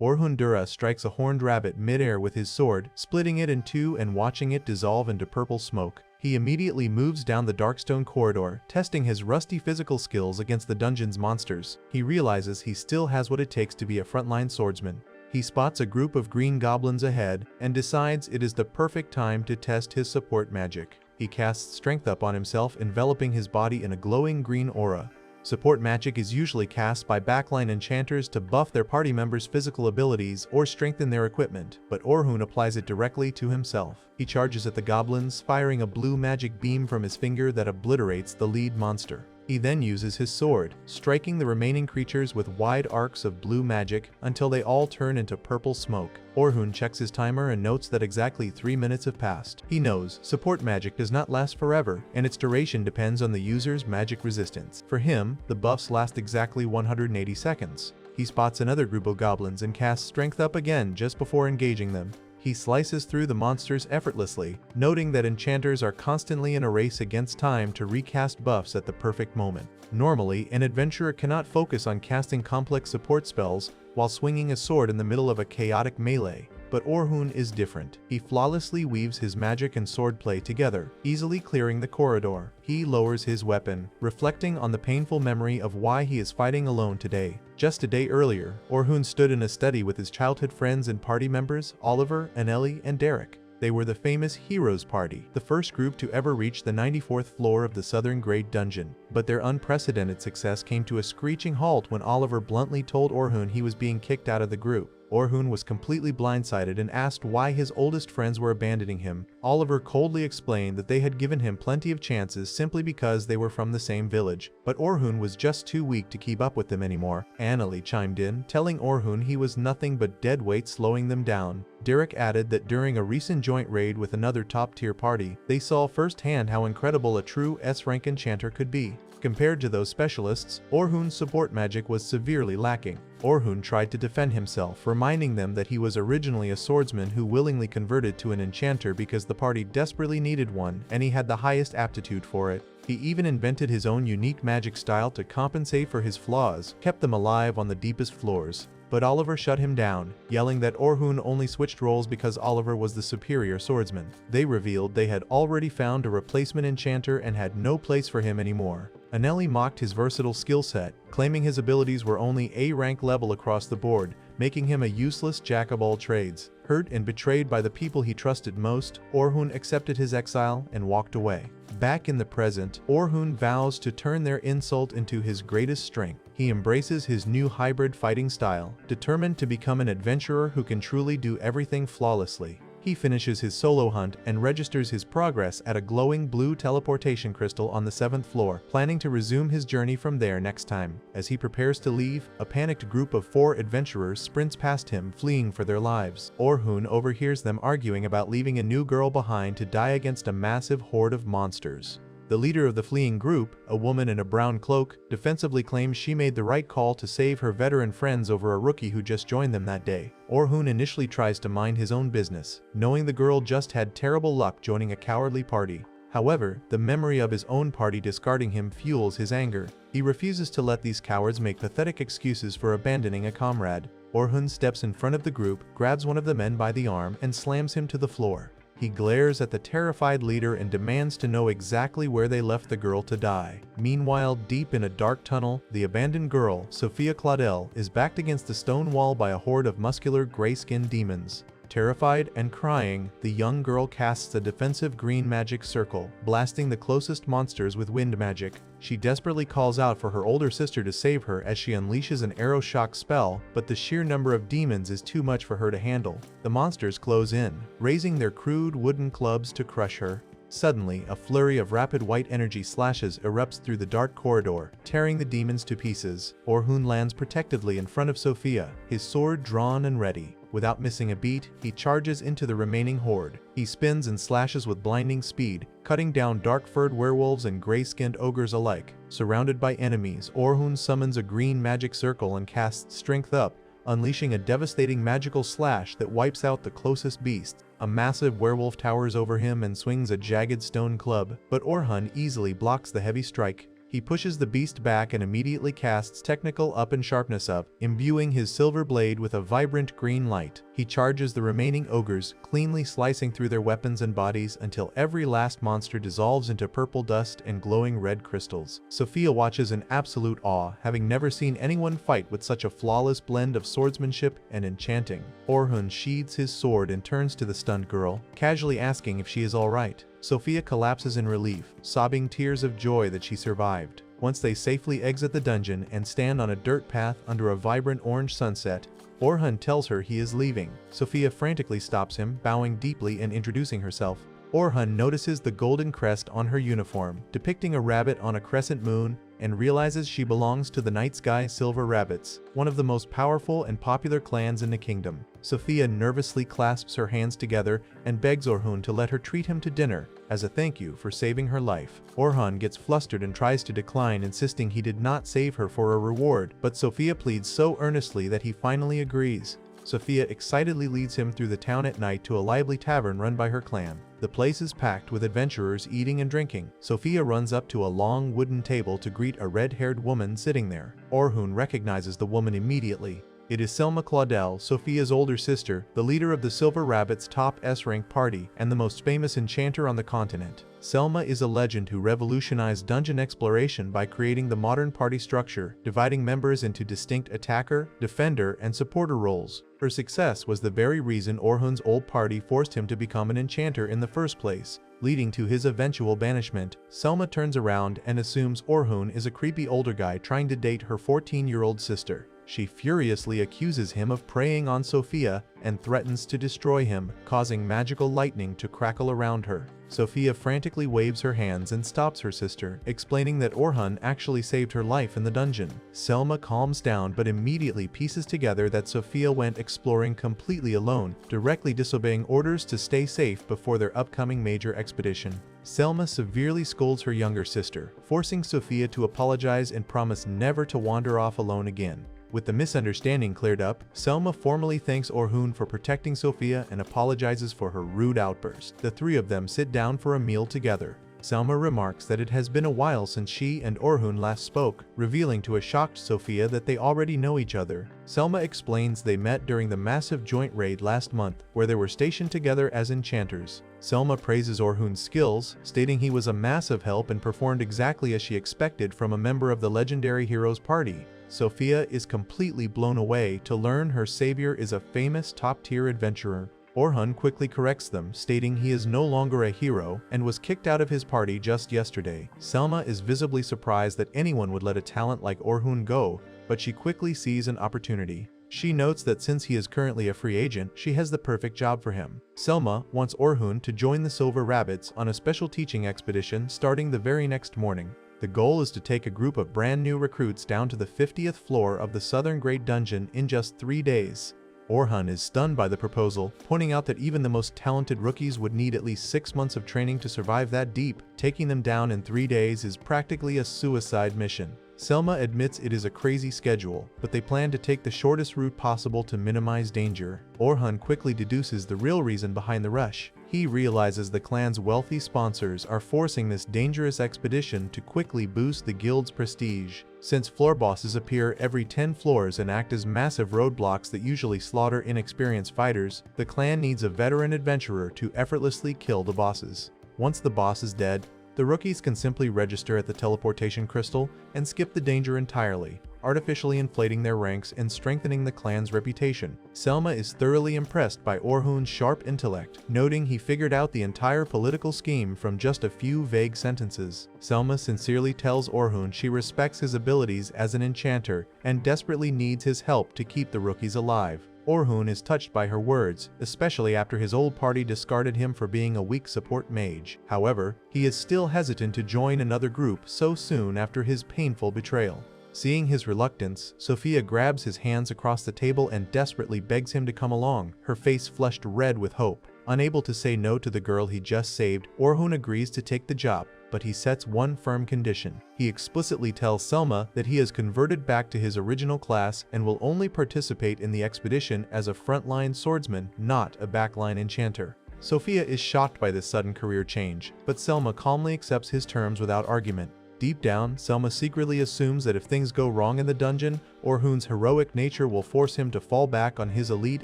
Orhun strikes a horned rabbit mid-air with his sword, splitting it in two and watching it dissolve into purple smoke. He immediately moves down the dark stone corridor, testing his rusty physical skills against the dungeon's monsters. He realizes he still has what it takes to be a frontline swordsman. He spots a group of green goblins ahead and decides it is the perfect time to test his support magic. He casts strength up on himself, enveloping his body in a glowing green aura. Support magic is usually cast by backline enchanters to buff their party members' physical abilities or strengthen their equipment, but Orhun applies it directly to himself. He charges at the goblins, firing a blue magic beam from his finger that obliterates the lead monster. He then uses his sword, striking the remaining creatures with wide arcs of blue magic until they all turn into purple smoke. Orhun checks his timer and notes that exactly 3 minutes have passed. He knows support magic does not last forever, and its duration depends on the user's magic resistance. For him, the buffs last exactly 180 seconds. He spots another group of goblins and casts strength up again just before engaging them. He slices through the monsters effortlessly, noting that enchanters are constantly in a race against time to recast buffs at the perfect moment. Normally, an adventurer cannot focus on casting complex support spells while swinging a sword in the middle of a chaotic melee. But Orhun is different. He flawlessly weaves his magic and swordplay together, easily clearing the corridor. He lowers his weapon, reflecting on the painful memory of why he is fighting alone today. Just a day earlier, Orhun stood in a study with his childhood friends and party members, Oliver, Anneli, and Derek. They were the famous Heroes Party, the first group to ever reach the 94th floor of the Southern Grade Dungeon. But their unprecedented success came to a screeching halt when Oliver bluntly told Orhun he was being kicked out of the group. Orhun was completely blindsided and asked why his oldest friends were abandoning him. Oliver coldly explained that they had given him plenty of chances simply because they were from the same village, but Orhun was just too weak to keep up with them anymore. Anneli chimed in, telling Orhun he was nothing but dead weight slowing them down. Derek added that during a recent joint raid with another top-tier party, they saw firsthand how incredible a true S-rank enchanter could be. Compared to those specialists, Orhun's support magic was severely lacking. Orhun tried to defend himself, reminding them that he was originally a swordsman who willingly converted to an enchanter because the party desperately needed one and he had the highest aptitude for it. He even invented his own unique magic style to compensate for his flaws, kept them alive on the deepest floors. But Oliver shut him down, yelling that Orhun only switched roles because Oliver was the superior swordsman. They revealed they had already found a replacement enchanter and had no place for him anymore. Anneli mocked his versatile skill set, claiming his abilities were only A-rank level across the board, making him a useless jack-of-all-trades. Hurt and betrayed by the people he trusted most, Orhun accepted his exile and walked away. Back in the present, Orhun vows to turn their insult into his greatest strength. He embraces his new hybrid fighting style, determined to become an adventurer who can truly do everything flawlessly. He finishes his solo hunt and registers his progress at a glowing blue teleportation crystal on the 7th floor, planning to resume his journey from there next time. As he prepares to leave, a panicked group of 4 adventurers sprints past him, fleeing for their lives. Orhun overhears them arguing about leaving a new girl behind to die against a massive horde of monsters. The leader of the fleeing group, a woman in a brown cloak, defensively claims she made the right call to save her veteran friends over a rookie who just joined them that day. Orhun initially tries to mind his own business, knowing the girl just had terrible luck joining a cowardly party. However, the memory of his own party discarding him fuels his anger. He refuses to let these cowards make pathetic excuses for abandoning a comrade. Orhun steps in front of the group, grabs one of the men by the arm, and slams him to the floor. He glares at the terrified leader and demands to know exactly where they left the girl to die. Meanwhile, deep in a dark tunnel, the abandoned girl, Sophia Claudel, is backed against the stone wall by a horde of muscular gray-skinned demons. Terrified and crying, the young girl casts a defensive green magic circle, blasting the closest monsters with wind magic. She desperately calls out for her older sister to save her as she unleashes an arrow shock spell, but the sheer number of demons is too much for her to handle. The monsters close in, raising their crude wooden clubs to crush her. Suddenly, a flurry of rapid white energy slashes erupts through the dark corridor, tearing the demons to pieces. Orhun lands protectively in front of Sophia, his sword drawn and ready. Without missing a beat, he charges into the remaining horde. He spins and slashes with blinding speed, cutting down dark-furred werewolves and gray-skinned ogres alike. Surrounded by enemies, Orhun summons a green magic circle and casts strength up, unleashing a devastating magical slash that wipes out the closest beast. A massive werewolf towers over him and swings a jagged stone club, but Orhun easily blocks the heavy strike. He pushes the beast back and immediately casts technical up and sharpness up, imbuing his silver blade with a vibrant green light. He charges the remaining ogres, cleanly slicing through their weapons and bodies until every last monster dissolves into purple dust and glowing red crystals. Sophia watches in absolute awe, having never seen anyone fight with such a flawless blend of swordsmanship and enchanting. Orhun sheathes his sword and turns to the stunned girl, casually asking if she is alright. Sophia collapses in relief, sobbing tears of joy that she survived. Once they safely exit the dungeon and stand on a dirt path under a vibrant orange sunset, Orhun tells her he is leaving. Sophia frantically stops him, bowing deeply and introducing herself. Orhun notices the golden crest on her uniform, depicting a rabbit on a crescent moon, and realizes she belongs to the Night Sky Silver Rabbits, one of the most powerful and popular clans in the kingdom. Sophia nervously clasps her hands together and begs Orhun to let her treat him to dinner, as a thank you for saving her life. Orhun gets flustered and tries to decline, insisting he did not save her for a reward, but Sophia pleads so earnestly that he finally agrees. Sophia excitedly leads him through the town at night to a lively tavern run by her clan. The place is packed with adventurers eating and drinking. Sophia runs up to a long wooden table to greet a red-haired woman sitting there. Orhun recognizes the woman immediately. It is Selma Claudel, Sophia's older sister, the leader of the Silver Rabbits' top S-rank party, and the most famous enchanter on the continent. Selma is a legend who revolutionized dungeon exploration by creating the modern party structure, dividing members into distinct attacker, defender, and supporter roles. Her success was the very reason Orhun's old party forced him to become an enchanter in the first place, leading to his eventual banishment. Selma turns around and assumes Orhun is a creepy older guy trying to date her 14-year-old sister. She furiously accuses him of preying on Sophia and threatens to destroy him, causing magical lightning to crackle around her. Sophia frantically waves her hands and stops her sister, explaining that Orhun actually saved her life in the dungeon. Selma calms down but immediately pieces together that Sophia went exploring completely alone, directly disobeying orders to stay safe before their upcoming major expedition. Selma severely scolds her younger sister, forcing Sophia to apologize and promise never to wander off alone again. With the misunderstanding cleared up, Selma formally thanks Orhun for protecting Sophia and apologizes for her rude outburst. The three of them sit down for a meal together. Selma remarks that it has been a while since she and Orhun last spoke, revealing to a shocked Sophia that they already know each other. Selma explains they met during the massive joint raid last month, where they were stationed together as enchanters. Selma praises Orhun's skills, stating he was a massive help and performed exactly as she expected from a member of the legendary heroes party. Sophia is completely blown away to learn her savior is a famous top-tier adventurer. Orhun quickly corrects them, stating he is no longer a hero and was kicked out of his party just yesterday. Selma is visibly surprised that anyone would let a talent like Orhun go, but she quickly sees an opportunity. She notes that since he is currently a free agent, she has the perfect job for him. Selma wants Orhun to join the Silver Rabbits on a special teaching expedition starting the very next morning. The goal is to take a group of brand new recruits down to the 50th floor of the Southern Great Dungeon in just 3 days. Orhun is stunned by the proposal, pointing out that even the most talented rookies would need at least 6 months of training to survive that deep. Taking them down in 3 days is practically a suicide mission. Selma admits it is a crazy schedule, but they plan to take the shortest route possible to minimize danger. Orhun quickly deduces the real reason behind the rush. He realizes the clan's wealthy sponsors are forcing this dangerous expedition to quickly boost the guild's prestige. Since floor bosses appear every 10 floors and act as massive roadblocks that usually slaughter inexperienced fighters, the clan needs a veteran adventurer to effortlessly kill the bosses. Once the boss is dead, the rookies can simply register at the teleportation crystal and skip the danger entirely, artificially inflating their ranks and strengthening the clan's reputation. Selma is thoroughly impressed by Orhun's sharp intellect, noting he figured out the entire political scheme from just a few vague sentences. Selma sincerely tells Orhun she respects his abilities as an enchanter and desperately needs his help to keep the rookies alive. Orhun is touched by her words, especially after his old party discarded him for being a weak support mage. However, he is still hesitant to join another group so soon after his painful betrayal. Seeing his reluctance, Sophia grabs his hands across the table and desperately begs him to come along, her face flushed red with hope. Unable to say no to the girl he just saved, Orhun agrees to take the job, but he sets one firm condition. He explicitly tells Selma that he has converted back to his original class and will only participate in the expedition as a frontline swordsman, not a backline enchanter. Sophia is shocked by this sudden career change, but Selma calmly accepts his terms without argument. Deep down, Selma secretly assumes that if things go wrong in the dungeon, Orhun's heroic nature will force him to fall back on his elite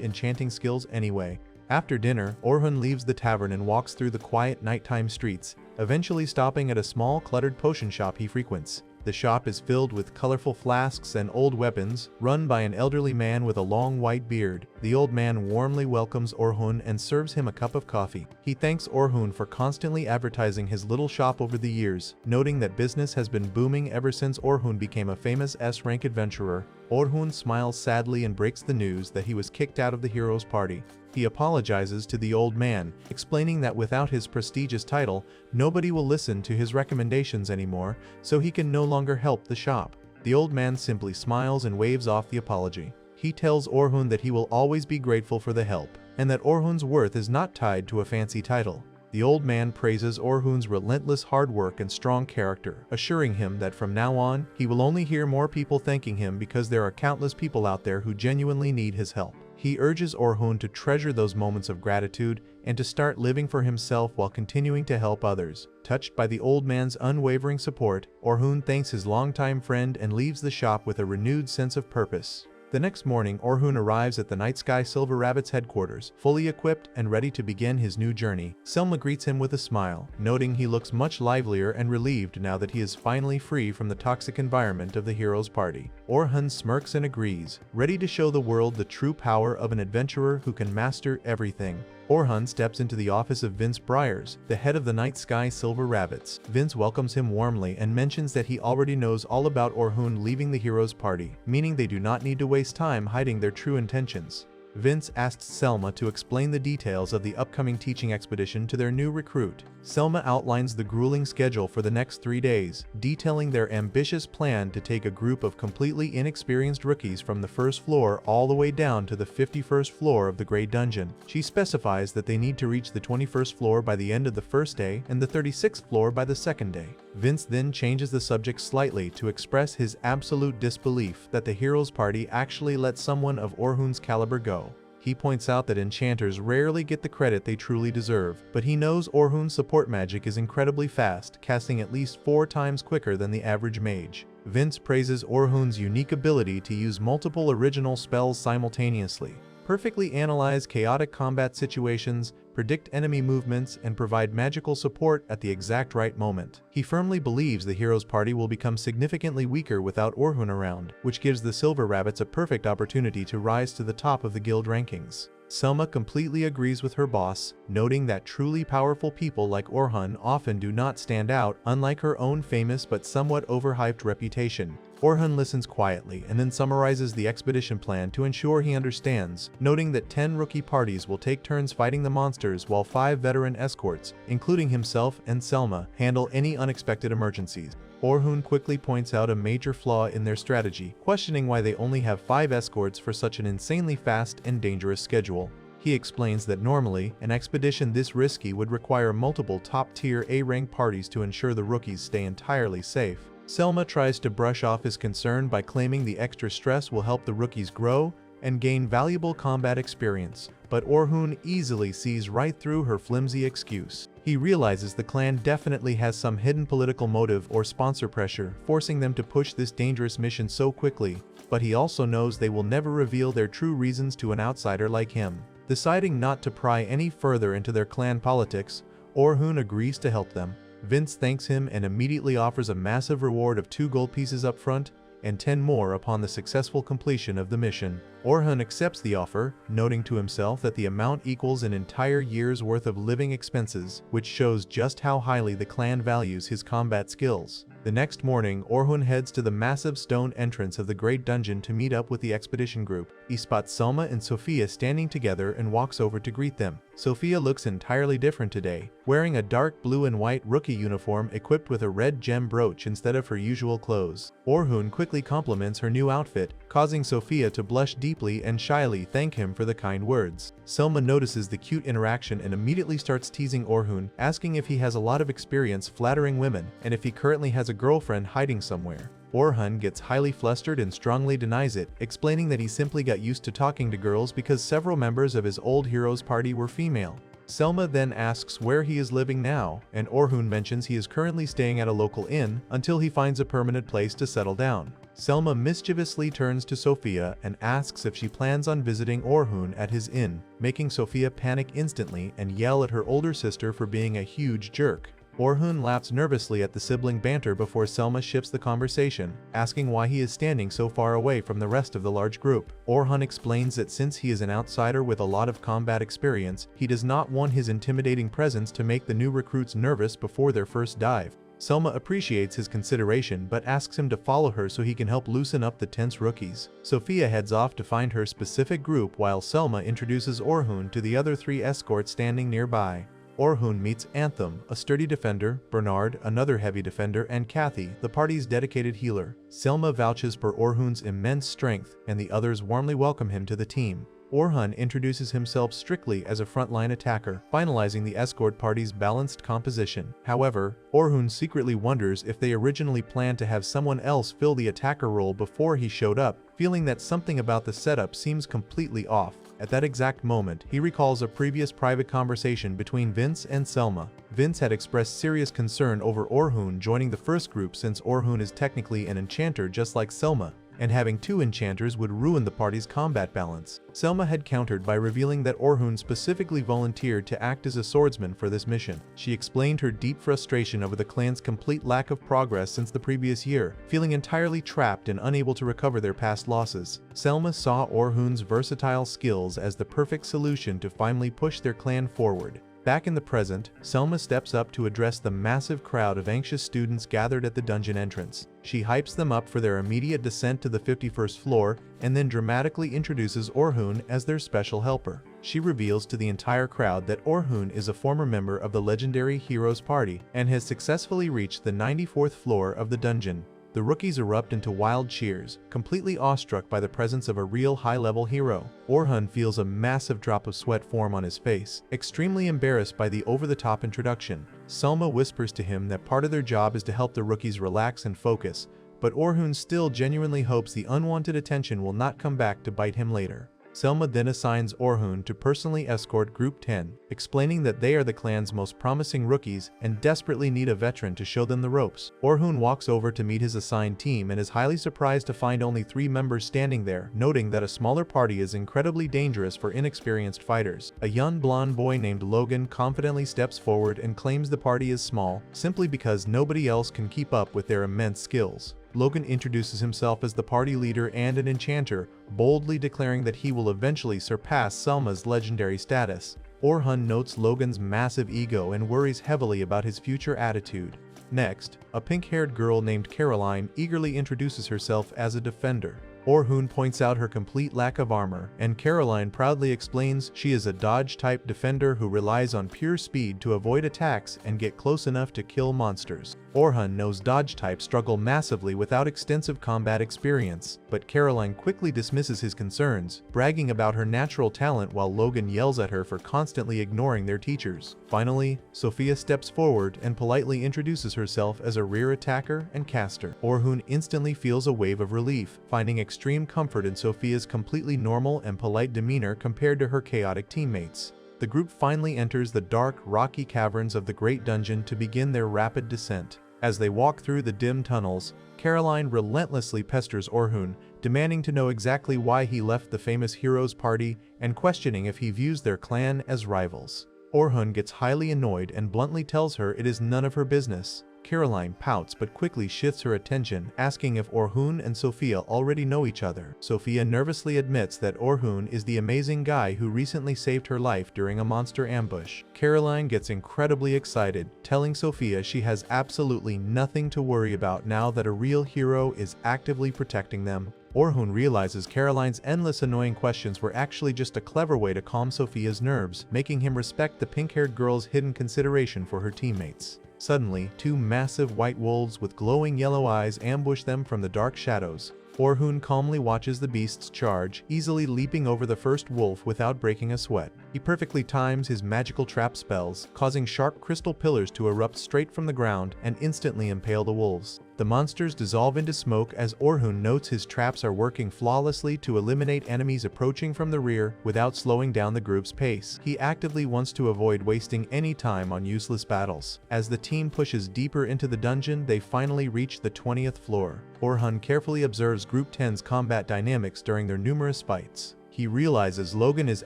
enchanting skills anyway. After dinner, Orhun leaves the tavern and walks through the quiet nighttime streets, eventually stopping at a small cluttered potion shop he frequents. The shop is filled with colorful flasks and old weapons, run by an elderly man with a long white beard. The old man warmly welcomes Orhun and serves him a cup of coffee. He thanks Orhun for constantly advertising his little shop over the years, noting that business has been booming ever since Orhun became a famous S-rank adventurer. Orhun smiles sadly and breaks the news that he was kicked out of the hero's party. He apologizes to the old man, explaining that without his prestigious title, nobody will listen to his recommendations anymore, so he can no longer help the shop. The old man simply smiles and waves off the apology. He tells Orhun that he will always be grateful for the help, and that Orhun's worth is not tied to a fancy title. The old man praises Orhun's relentless hard work and strong character, assuring him that from now on, he will only hear more people thanking him because there are countless people out there who genuinely need his help. He urges Orhun to treasure those moments of gratitude and to start living for himself while continuing to help others. Touched by the old man's unwavering support, Orhun thanks his longtime friend and leaves the shop with a renewed sense of purpose. The next morning, Orhun arrives at the Night Sky Silver Rabbit's headquarters, fully equipped and ready to begin his new journey. Selma greets him with a smile, noting he looks much livelier and relieved now that he is finally free from the toxic environment of the hero's party. Orhun smirks and agrees, ready to show the world the true power of an adventurer who can master everything. Orhun steps into the office of Vince Briars, the head of the Night Sky Silver Rabbits. Vince welcomes him warmly and mentions that he already knows all about Orhun leaving the hero's party, meaning they do not need to waste time hiding their true intentions. Vince asks Selma to explain the details of the upcoming teaching expedition to their new recruit. Selma outlines the grueling schedule for the next 3 days, detailing their ambitious plan to take a group of completely inexperienced rookies from the first floor all the way down to the 51st floor of the Great Dungeon. She specifies that they need to reach the 21st floor by the end of the first day and the 36th floor by the second day. Vince then changes the subject slightly to express his absolute disbelief that the hero's party actually let someone of Orhun's caliber go. He points out that enchanters rarely get the credit they truly deserve, but he knows Orhun's support magic is incredibly fast, casting at least 4 times quicker than the average mage. Vince praises Orhun's unique ability to use multiple original spells simultaneously, perfectly analyze chaotic combat situations, predict enemy movements, and provide magical support at the exact right moment. He firmly believes the hero's party will become significantly weaker without Orhun around, which gives the Silver Rabbits a perfect opportunity to rise to the top of the guild rankings. Selma completely agrees with her boss, noting that truly powerful people like Orhun often do not stand out, unlike her own famous but somewhat overhyped reputation. Orhun listens quietly and then summarizes the expedition plan to ensure he understands, noting that 10 rookie parties will take turns fighting the monsters while 5 veteran escorts, including himself and Selma, handle any unexpected emergencies. Orhun quickly points out a major flaw in their strategy, questioning why they only have 5 escorts for such an insanely fast and dangerous schedule. He explains that normally, an expedition this risky would require multiple top-tier A-rank parties to ensure the rookies stay entirely safe. Selma tries to brush off his concern by claiming the extra stress will help the rookies grow and gain valuable combat experience, but Orhun easily sees right through her flimsy excuse. He realizes the clan definitely has some hidden political motive or sponsor pressure, forcing them to push this dangerous mission so quickly, but he also knows they will never reveal their true reasons to an outsider like him. Deciding not to pry any further into their clan politics, Orhun agrees to help them. Vince thanks him and immediately offers a massive reward of 2 gold pieces up front and 10 more upon the successful completion of the mission. Orhun accepts the offer, noting to himself that the amount equals an entire year's worth of living expenses, which shows just how highly the clan values his combat skills. The next morning, Orhun heads to the massive stone entrance of the Great Dungeon to meet up with the expedition group. He spots Selma and Sophia standing together and walks over to greet them. Sophia looks entirely different today, wearing a dark blue and white rookie uniform equipped with a red gem brooch instead of her usual clothes. Orhun quickly compliments her new outfit, causing Sophia to blush deeply and shyly thank him for the kind words. Selma notices the cute interaction and immediately starts teasing Orhun, asking if he has a lot of experience flattering women and if he currently has a girlfriend hiding somewhere. Orhun gets highly flustered and strongly denies it, explaining that he simply got used to talking to girls because several members of his old hero's party were female. Selma then asks where he is living now, and Orhun mentions he is currently staying at a local inn until he finds a permanent place to settle down. Selma mischievously turns to Sophia and asks if she plans on visiting Orhun at his inn, making Sophia panic instantly and yell at her older sister for being a huge jerk. Orhun laughs nervously at the sibling banter before Selma shifts the conversation, asking why he is standing so far away from the rest of the large group. Orhun explains that since he is an outsider with a lot of combat experience, he does not want his intimidating presence to make the new recruits nervous before their first dive. Selma appreciates his consideration but asks him to follow her so he can help loosen up the tense rookies. Sophia heads off to find her specific group while Selma introduces Orhun to the other 3 escorts standing nearby. Orhun meets Anthem, a sturdy defender, Bernard, another heavy defender, and Kathy, the party's dedicated healer. Selma vouches for Orhun's immense strength, and the others warmly welcome him to the team. Orhun introduces himself strictly as a frontline attacker, finalizing the escort party's balanced composition. However, Orhun secretly wonders if they originally planned to have someone else fill the attacker role before he showed up, feeling that something about the setup seems completely off. At that exact moment, he recalls a previous private conversation between Vince and Selma. Vince had expressed serious concern over Orhun joining the first group since Orhun is technically an enchanter just like Selma, and having 2 enchanters would ruin the party's combat balance. Selma had countered by revealing that Orhun specifically volunteered to act as a swordsman for this mission. She explained her deep frustration over the clan's complete lack of progress since the previous year, feeling entirely trapped and unable to recover their past losses. Selma saw Orhun's versatile skills as the perfect solution to finally push their clan forward. Back in the present, Selma steps up to address the massive crowd of anxious students gathered at the dungeon entrance. She hypes them up for their immediate descent to the 51st floor and then dramatically introduces Orhun as their special helper. She reveals to the entire crowd that Orhun is a former member of the legendary Heroes Party and has successfully reached the 94th floor of the dungeon. The rookies erupt into wild cheers, completely awestruck by the presence of a real high-level hero. Orhun feels a massive drop of sweat form on his face, extremely embarrassed by the over-the-top introduction. Selma whispers to him that part of their job is to help the rookies relax and focus, but Orhun still genuinely hopes the unwanted attention will not come back to bite him later. Selma then assigns Orhun to personally escort Group 10, explaining that they are the clan's most promising rookies and desperately need a veteran to show them the ropes. Orhun walks over to meet his assigned team and is highly surprised to find only 3 members standing there, noting that a smaller party is incredibly dangerous for inexperienced fighters. A young blonde boy named Logan confidently steps forward and claims the party is small, simply because nobody else can keep up with their immense skills. Logan introduces himself as the party leader and an enchanter, boldly declaring that he will eventually surpass Selma's legendary status. Orhun notes Logan's massive ego and worries heavily about his future attitude. Next, a pink-haired girl named Caroline eagerly introduces herself as a defender. Orhun points out her complete lack of armor, and Caroline proudly explains she is a dodge-type defender who relies on pure speed to avoid attacks and get close enough to kill monsters. Orhun knows dodge types struggle massively without extensive combat experience, but Caroline quickly dismisses his concerns, bragging about her natural talent while Logan yells at her for constantly ignoring their teachers. Finally, Sophia steps forward and politely introduces herself as a rear attacker and caster. Orhun instantly feels a wave of relief, finding extreme comfort in Sophia's completely normal and polite demeanor compared to her chaotic teammates. The group finally enters the dark, rocky caverns of the Great Dungeon to begin their rapid descent. As they walk through the dim tunnels, Caroline relentlessly pesters Orhun, demanding to know exactly why he left the famous Heroes Party and questioning if he views their clan as rivals. Orhun gets highly annoyed and bluntly tells her it is none of her business. Caroline pouts but quickly shifts her attention, asking if Orhun and Sophia already know each other. Sophia nervously admits that Orhun is the amazing guy who recently saved her life during a monster ambush. Caroline gets incredibly excited, telling Sophia she has absolutely nothing to worry about now that a real hero is actively protecting them. Orhun realizes Caroline's endless annoying questions were actually just a clever way to calm Sophia's nerves, making him respect the pink-haired girl's hidden consideration for her teammates. Suddenly, 2 massive white wolves with glowing yellow eyes ambush them from the dark shadows. Orhun calmly watches the beasts charge, easily leaping over the first wolf without breaking a sweat. He perfectly times his magical trap spells, causing sharp crystal pillars to erupt straight from the ground and instantly impale the wolves. The monsters dissolve into smoke as Orhun notes his traps are working flawlessly to eliminate enemies approaching from the rear without slowing down the group's pace. He actively wants to avoid wasting any time on useless battles. As the team pushes deeper into the dungeon, they finally reach the 20th floor. Orhun carefully observes Group 10's combat dynamics during their numerous fights. He realizes Logan is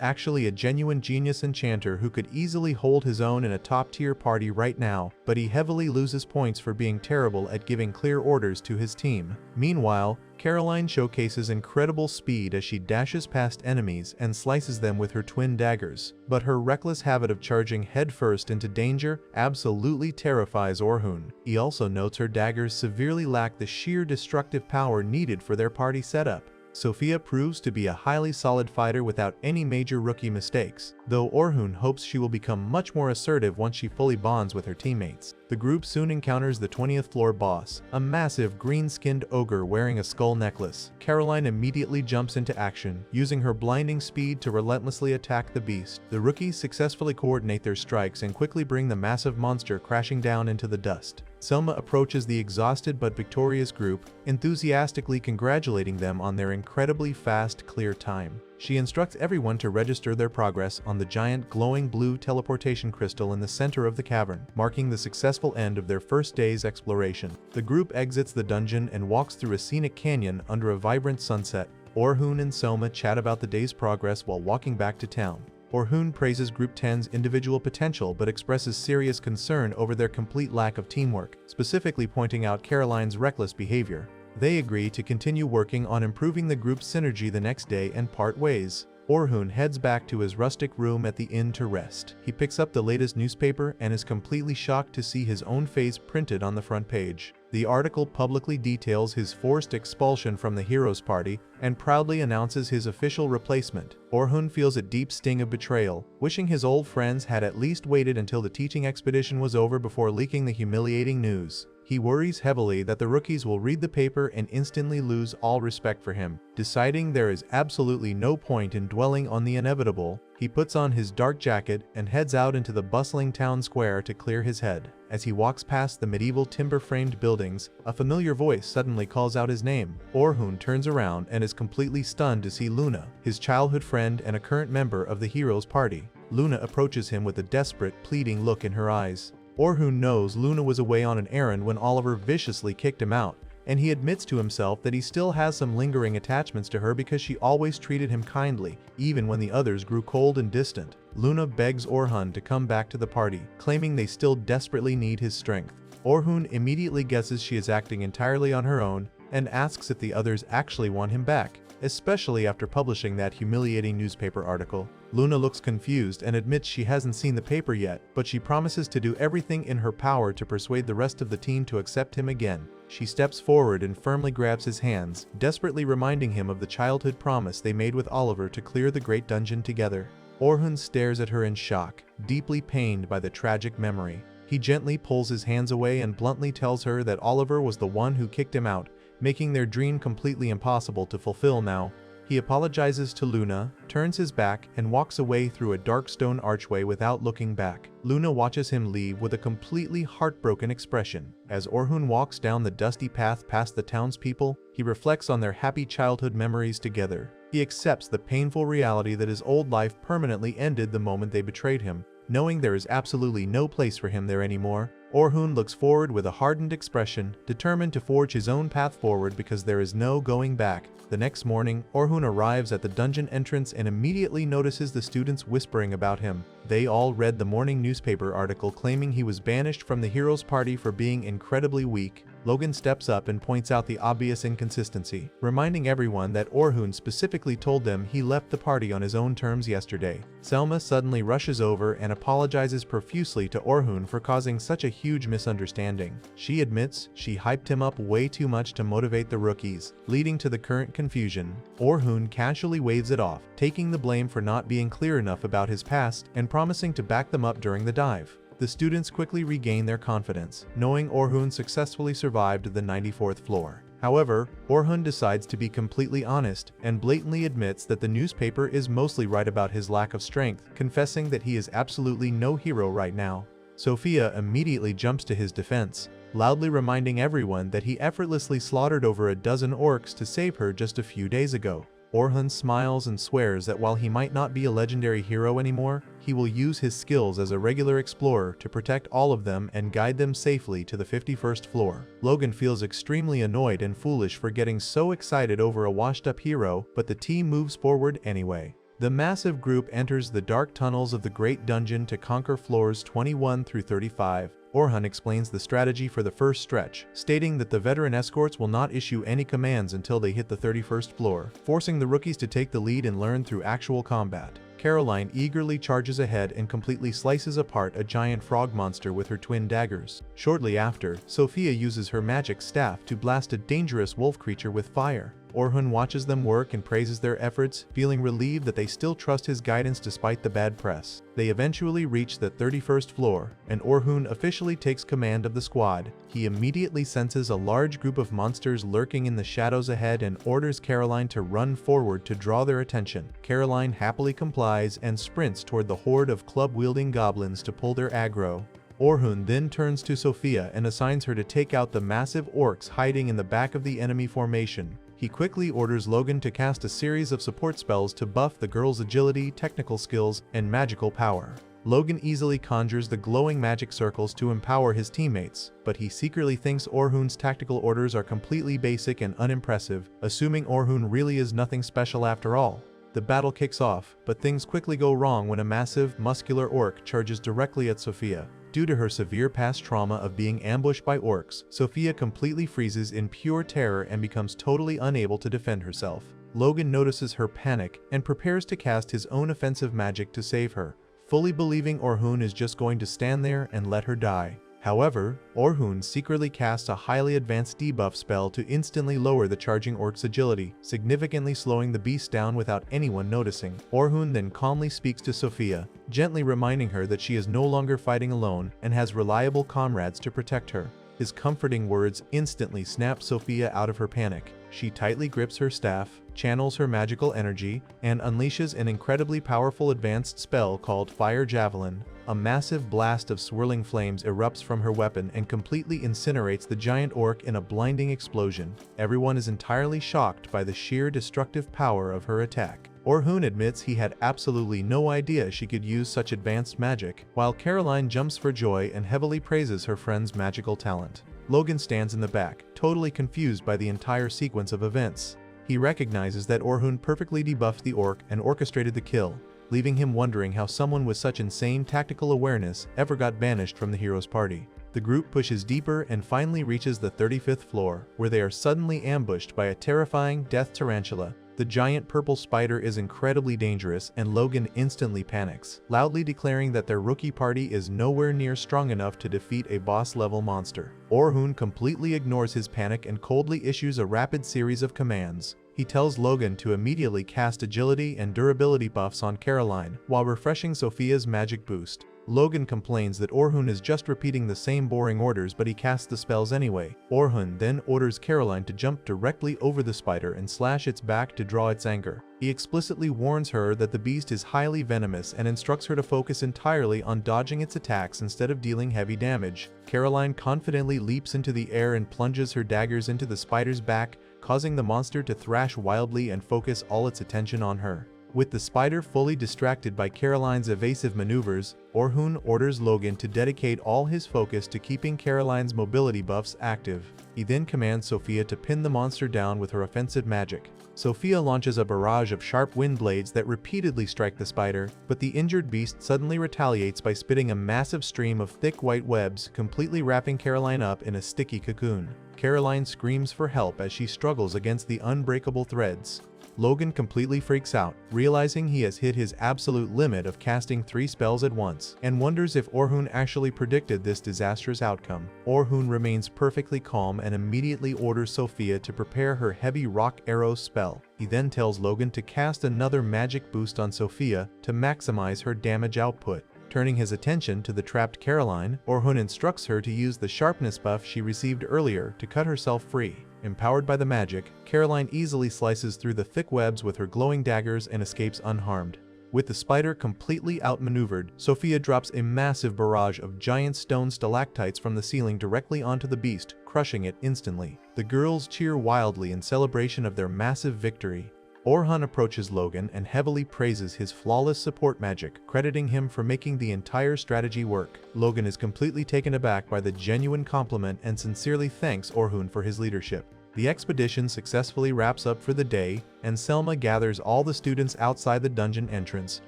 actually a genuine genius enchanter who could easily hold his own in a top-tier party right now, but he heavily loses points for being terrible at giving clear orders to his team. Meanwhile, Caroline showcases incredible speed as she dashes past enemies and slices them with her twin daggers, but her reckless habit of charging headfirst into danger absolutely terrifies Orhun. He also notes her daggers severely lack the sheer destructive power needed for their party setup. Sophia proves to be a highly solid fighter without any major rookie mistakes, though Orhun hopes she will become much more assertive once she fully bonds with her teammates. The group soon encounters the 20th floor boss, a massive green-skinned ogre wearing a skull necklace. Caroline immediately jumps into action, using her blinding speed to relentlessly attack the beast. The rookies successfully coordinate their strikes and quickly bring the massive monster crashing down into the dust. Selma approaches the exhausted but victorious group, enthusiastically congratulating them on their incredibly fast clear time. She instructs everyone to register their progress on the giant glowing blue teleportation crystal in the center of the cavern, marking the successful end of their first day's exploration. The group exits the dungeon and walks through a scenic canyon under a vibrant sunset. Orhun and Selma chat about the day's progress while walking back to town. Orhun praises Group 10's individual potential but expresses serious concern over their complete lack of teamwork, specifically pointing out Caroline's reckless behavior. They agree to continue working on improving the group's synergy the next day and part ways. Orhun heads back to his rustic room at the inn to rest. He picks up the latest newspaper and is completely shocked to see his own face printed on the front page. The article publicly details his forced expulsion from the Heroes Party and proudly announces his official replacement. Orhun feels a deep sting of betrayal, wishing his old friends had at least waited until the teaching expedition was over before leaking the humiliating news. He worries heavily that the rookies will read the paper and instantly lose all respect for him. Deciding there is absolutely no point in dwelling on the inevitable, he puts on his dark jacket and heads out into the bustling town square to clear his head. As he walks past the medieval timber-framed buildings, a familiar voice suddenly calls out his name. Orhun turns around and is completely stunned to see Luna, his childhood friend and a current member of the Heroes Party. Luna approaches him with a desperate, pleading look in her eyes. Orhun knows Luna was away on an errand when Oliver viciously kicked him out, and he admits to himself that he still has some lingering attachments to her because she always treated him kindly, even when the others grew cold and distant. Luna begs Orhun to come back to the party, claiming they still desperately need his strength. Orhun immediately guesses she is acting entirely on her own and asks if the others actually want him back, especially after publishing that humiliating newspaper article. Luna looks confused and admits she hasn't seen the paper yet, but she promises to do everything in her power to persuade the rest of the team to accept him again. She steps forward and firmly grabs his hands, desperately reminding him of the childhood promise they made with Oliver to clear the Great Dungeon together. Orhun stares at her in shock, deeply pained by the tragic memory. He gently pulls his hands away and bluntly tells her that Oliver was the one who kicked him out, making their dream completely impossible to fulfill now. He apologizes to Luna, turns his back, and walks away through a dark stone archway without looking back. Luna watches him leave with a completely heartbroken expression. As Orhun walks down the dusty path past the townspeople, he reflects on their happy childhood memories together. He accepts the painful reality that his old life permanently ended the moment they betrayed him. Knowing there is absolutely no place for him there anymore, Orhun looks forward with a hardened expression, determined to forge his own path forward because there is no going back. The next morning, Orhun arrives at the dungeon entrance and immediately notices the students whispering about him. They all read the morning newspaper article claiming he was banished from the Heroes Party for being incredibly weak. Logan steps up and points out the obvious inconsistency, reminding everyone that Orhun specifically told them he left the party on his own terms yesterday. Selma suddenly rushes over and apologizes profusely to Orhun for causing such a huge misunderstanding. She admits she hyped him up way too much to motivate the rookies, leading to the current confusion. Orhun casually waves it off, taking the blame for not being clear enough about his past and promising to back them up during the dive. The students quickly regain their confidence, knowing Orhun successfully survived the 94th floor. However, Orhun decides to be completely honest and blatantly admits that the newspaper is mostly right about his lack of strength, confessing that he is absolutely no hero right now. Sophia immediately jumps to his defense, loudly reminding everyone that he effortlessly slaughtered over a dozen orcs to save her just a few days ago. Orhun smiles and swears that while he might not be a legendary hero anymore, he will use his skills as a regular explorer to protect all of them and guide them safely to the 51st floor. Logan feels extremely annoyed and foolish for getting so excited over a washed-up hero, but the team moves forward anyway. The massive group enters the dark tunnels of the Great Dungeon to conquer floors 21 through 35. Orhun explains the strategy for the first stretch, stating that the veteran escorts will not issue any commands until they hit the 31st floor, forcing the rookies to take the lead and learn through actual combat. Caroline eagerly charges ahead and completely slices apart a giant frog monster with her twin daggers. Shortly after, Sophia uses her magic staff to blast a dangerous wolf creature with fire. Orhun watches them work and praises their efforts, feeling relieved that they still trust his guidance despite the bad press. They eventually reach the 31st floor, and Orhun officially takes command of the squad. He immediately senses a large group of monsters lurking in the shadows ahead and orders Caroline to run forward to draw their attention. Caroline happily complies and sprints toward the horde of club-wielding goblins to pull their aggro. Orhun then turns to Sophia and assigns her to take out the massive orcs hiding in the back of the enemy formation. He quickly orders Logan to cast a series of support spells to buff the girl's agility, technical skills, and magical power. Logan easily conjures the glowing magic circles to empower his teammates, but he secretly thinks Orhun's tactical orders are completely basic and unimpressive, assuming Orhun really is nothing special after all. The battle kicks off, but things quickly go wrong when a massive, muscular orc charges directly at Sophia. Due to her severe past trauma of being ambushed by orcs, Sophia completely freezes in pure terror and becomes totally unable to defend herself. Logan notices her panic and prepares to cast his own offensive magic to save her, fully believing Orhun is just going to stand there and let her die. However, Orhun secretly casts a highly advanced debuff spell to instantly lower the charging orc's agility, significantly slowing the beast down without anyone noticing. Orhun then calmly speaks to Sophia, gently reminding her that she is no longer fighting alone and has reliable comrades to protect her. His comforting words instantly snap Sophia out of her panic. She tightly grips her staff, channels her magical energy, and unleashes an incredibly powerful advanced spell called Fire Javelin. A massive blast of swirling flames erupts from her weapon and completely incinerates the giant orc in a blinding explosion. Everyone is entirely shocked by the sheer destructive power of her attack. Orhun admits he had absolutely no idea she could use such advanced magic, while Caroline jumps for joy and heavily praises her friend's magical talent. Logan stands in the back, totally confused by the entire sequence of events. He recognizes that Orhun perfectly debuffed the orc and orchestrated the kill, leaving him wondering how someone with such insane tactical awareness ever got banished from the hero's party. The group pushes deeper and finally reaches the 35th floor, where they are suddenly ambushed by a terrifying death tarantula. The giant purple spider is incredibly dangerous, and Logan instantly panics, loudly declaring that their rookie party is nowhere near strong enough to defeat a boss-level monster. Orhun completely ignores his panic and coldly issues a rapid series of commands. He tells Logan to immediately cast agility and durability buffs on Caroline, while refreshing Sophia's magic boost. Logan complains that Orhun is just repeating the same boring orders, but he casts the spells anyway. Orhun then orders Caroline to jump directly over the spider and slash its back to draw its anger. He explicitly warns her that the beast is highly venomous and instructs her to focus entirely on dodging its attacks instead of dealing heavy damage. Caroline confidently leaps into the air and plunges her daggers into the spider's back, causing the monster to thrash wildly and focus all its attention on her. With the spider fully distracted by Caroline's evasive maneuvers, Orhun orders Logan to dedicate all his focus to keeping Caroline's mobility buffs active. He then commands Sophia to pin the monster down with her offensive magic. Sophia launches a barrage of sharp wind blades that repeatedly strike the spider, but the injured beast suddenly retaliates by spitting a massive stream of thick white webs, completely wrapping Caroline up in a sticky cocoon. Caroline screams for help as she struggles against the unbreakable threads. Logan completely freaks out, realizing he has hit his absolute limit of casting 3 spells at once, and wonders if Orhun actually predicted this disastrous outcome. Orhun remains perfectly calm and immediately orders Sophia to prepare her heavy rock arrow spell. He then tells Logan to cast another magic boost on Sophia to maximize her damage output. Turning his attention to the trapped Caroline, Orhun instructs her to use the sharpness buff she received earlier to cut herself free. Empowered by the magic, Caroline easily slices through the thick webs with her glowing daggers and escapes unharmed. With the spider completely outmaneuvered, Sophia drops a massive barrage of giant stone stalactites from the ceiling directly onto the beast, crushing it instantly. The girls cheer wildly in celebration of their massive victory. Orhun approaches Logan and heavily praises his flawless support magic, crediting him for making the entire strategy work. Logan is completely taken aback by the genuine compliment and sincerely thanks Orhun for his leadership. The expedition successfully wraps up for the day, and Selma gathers all the students outside the dungeon entrance,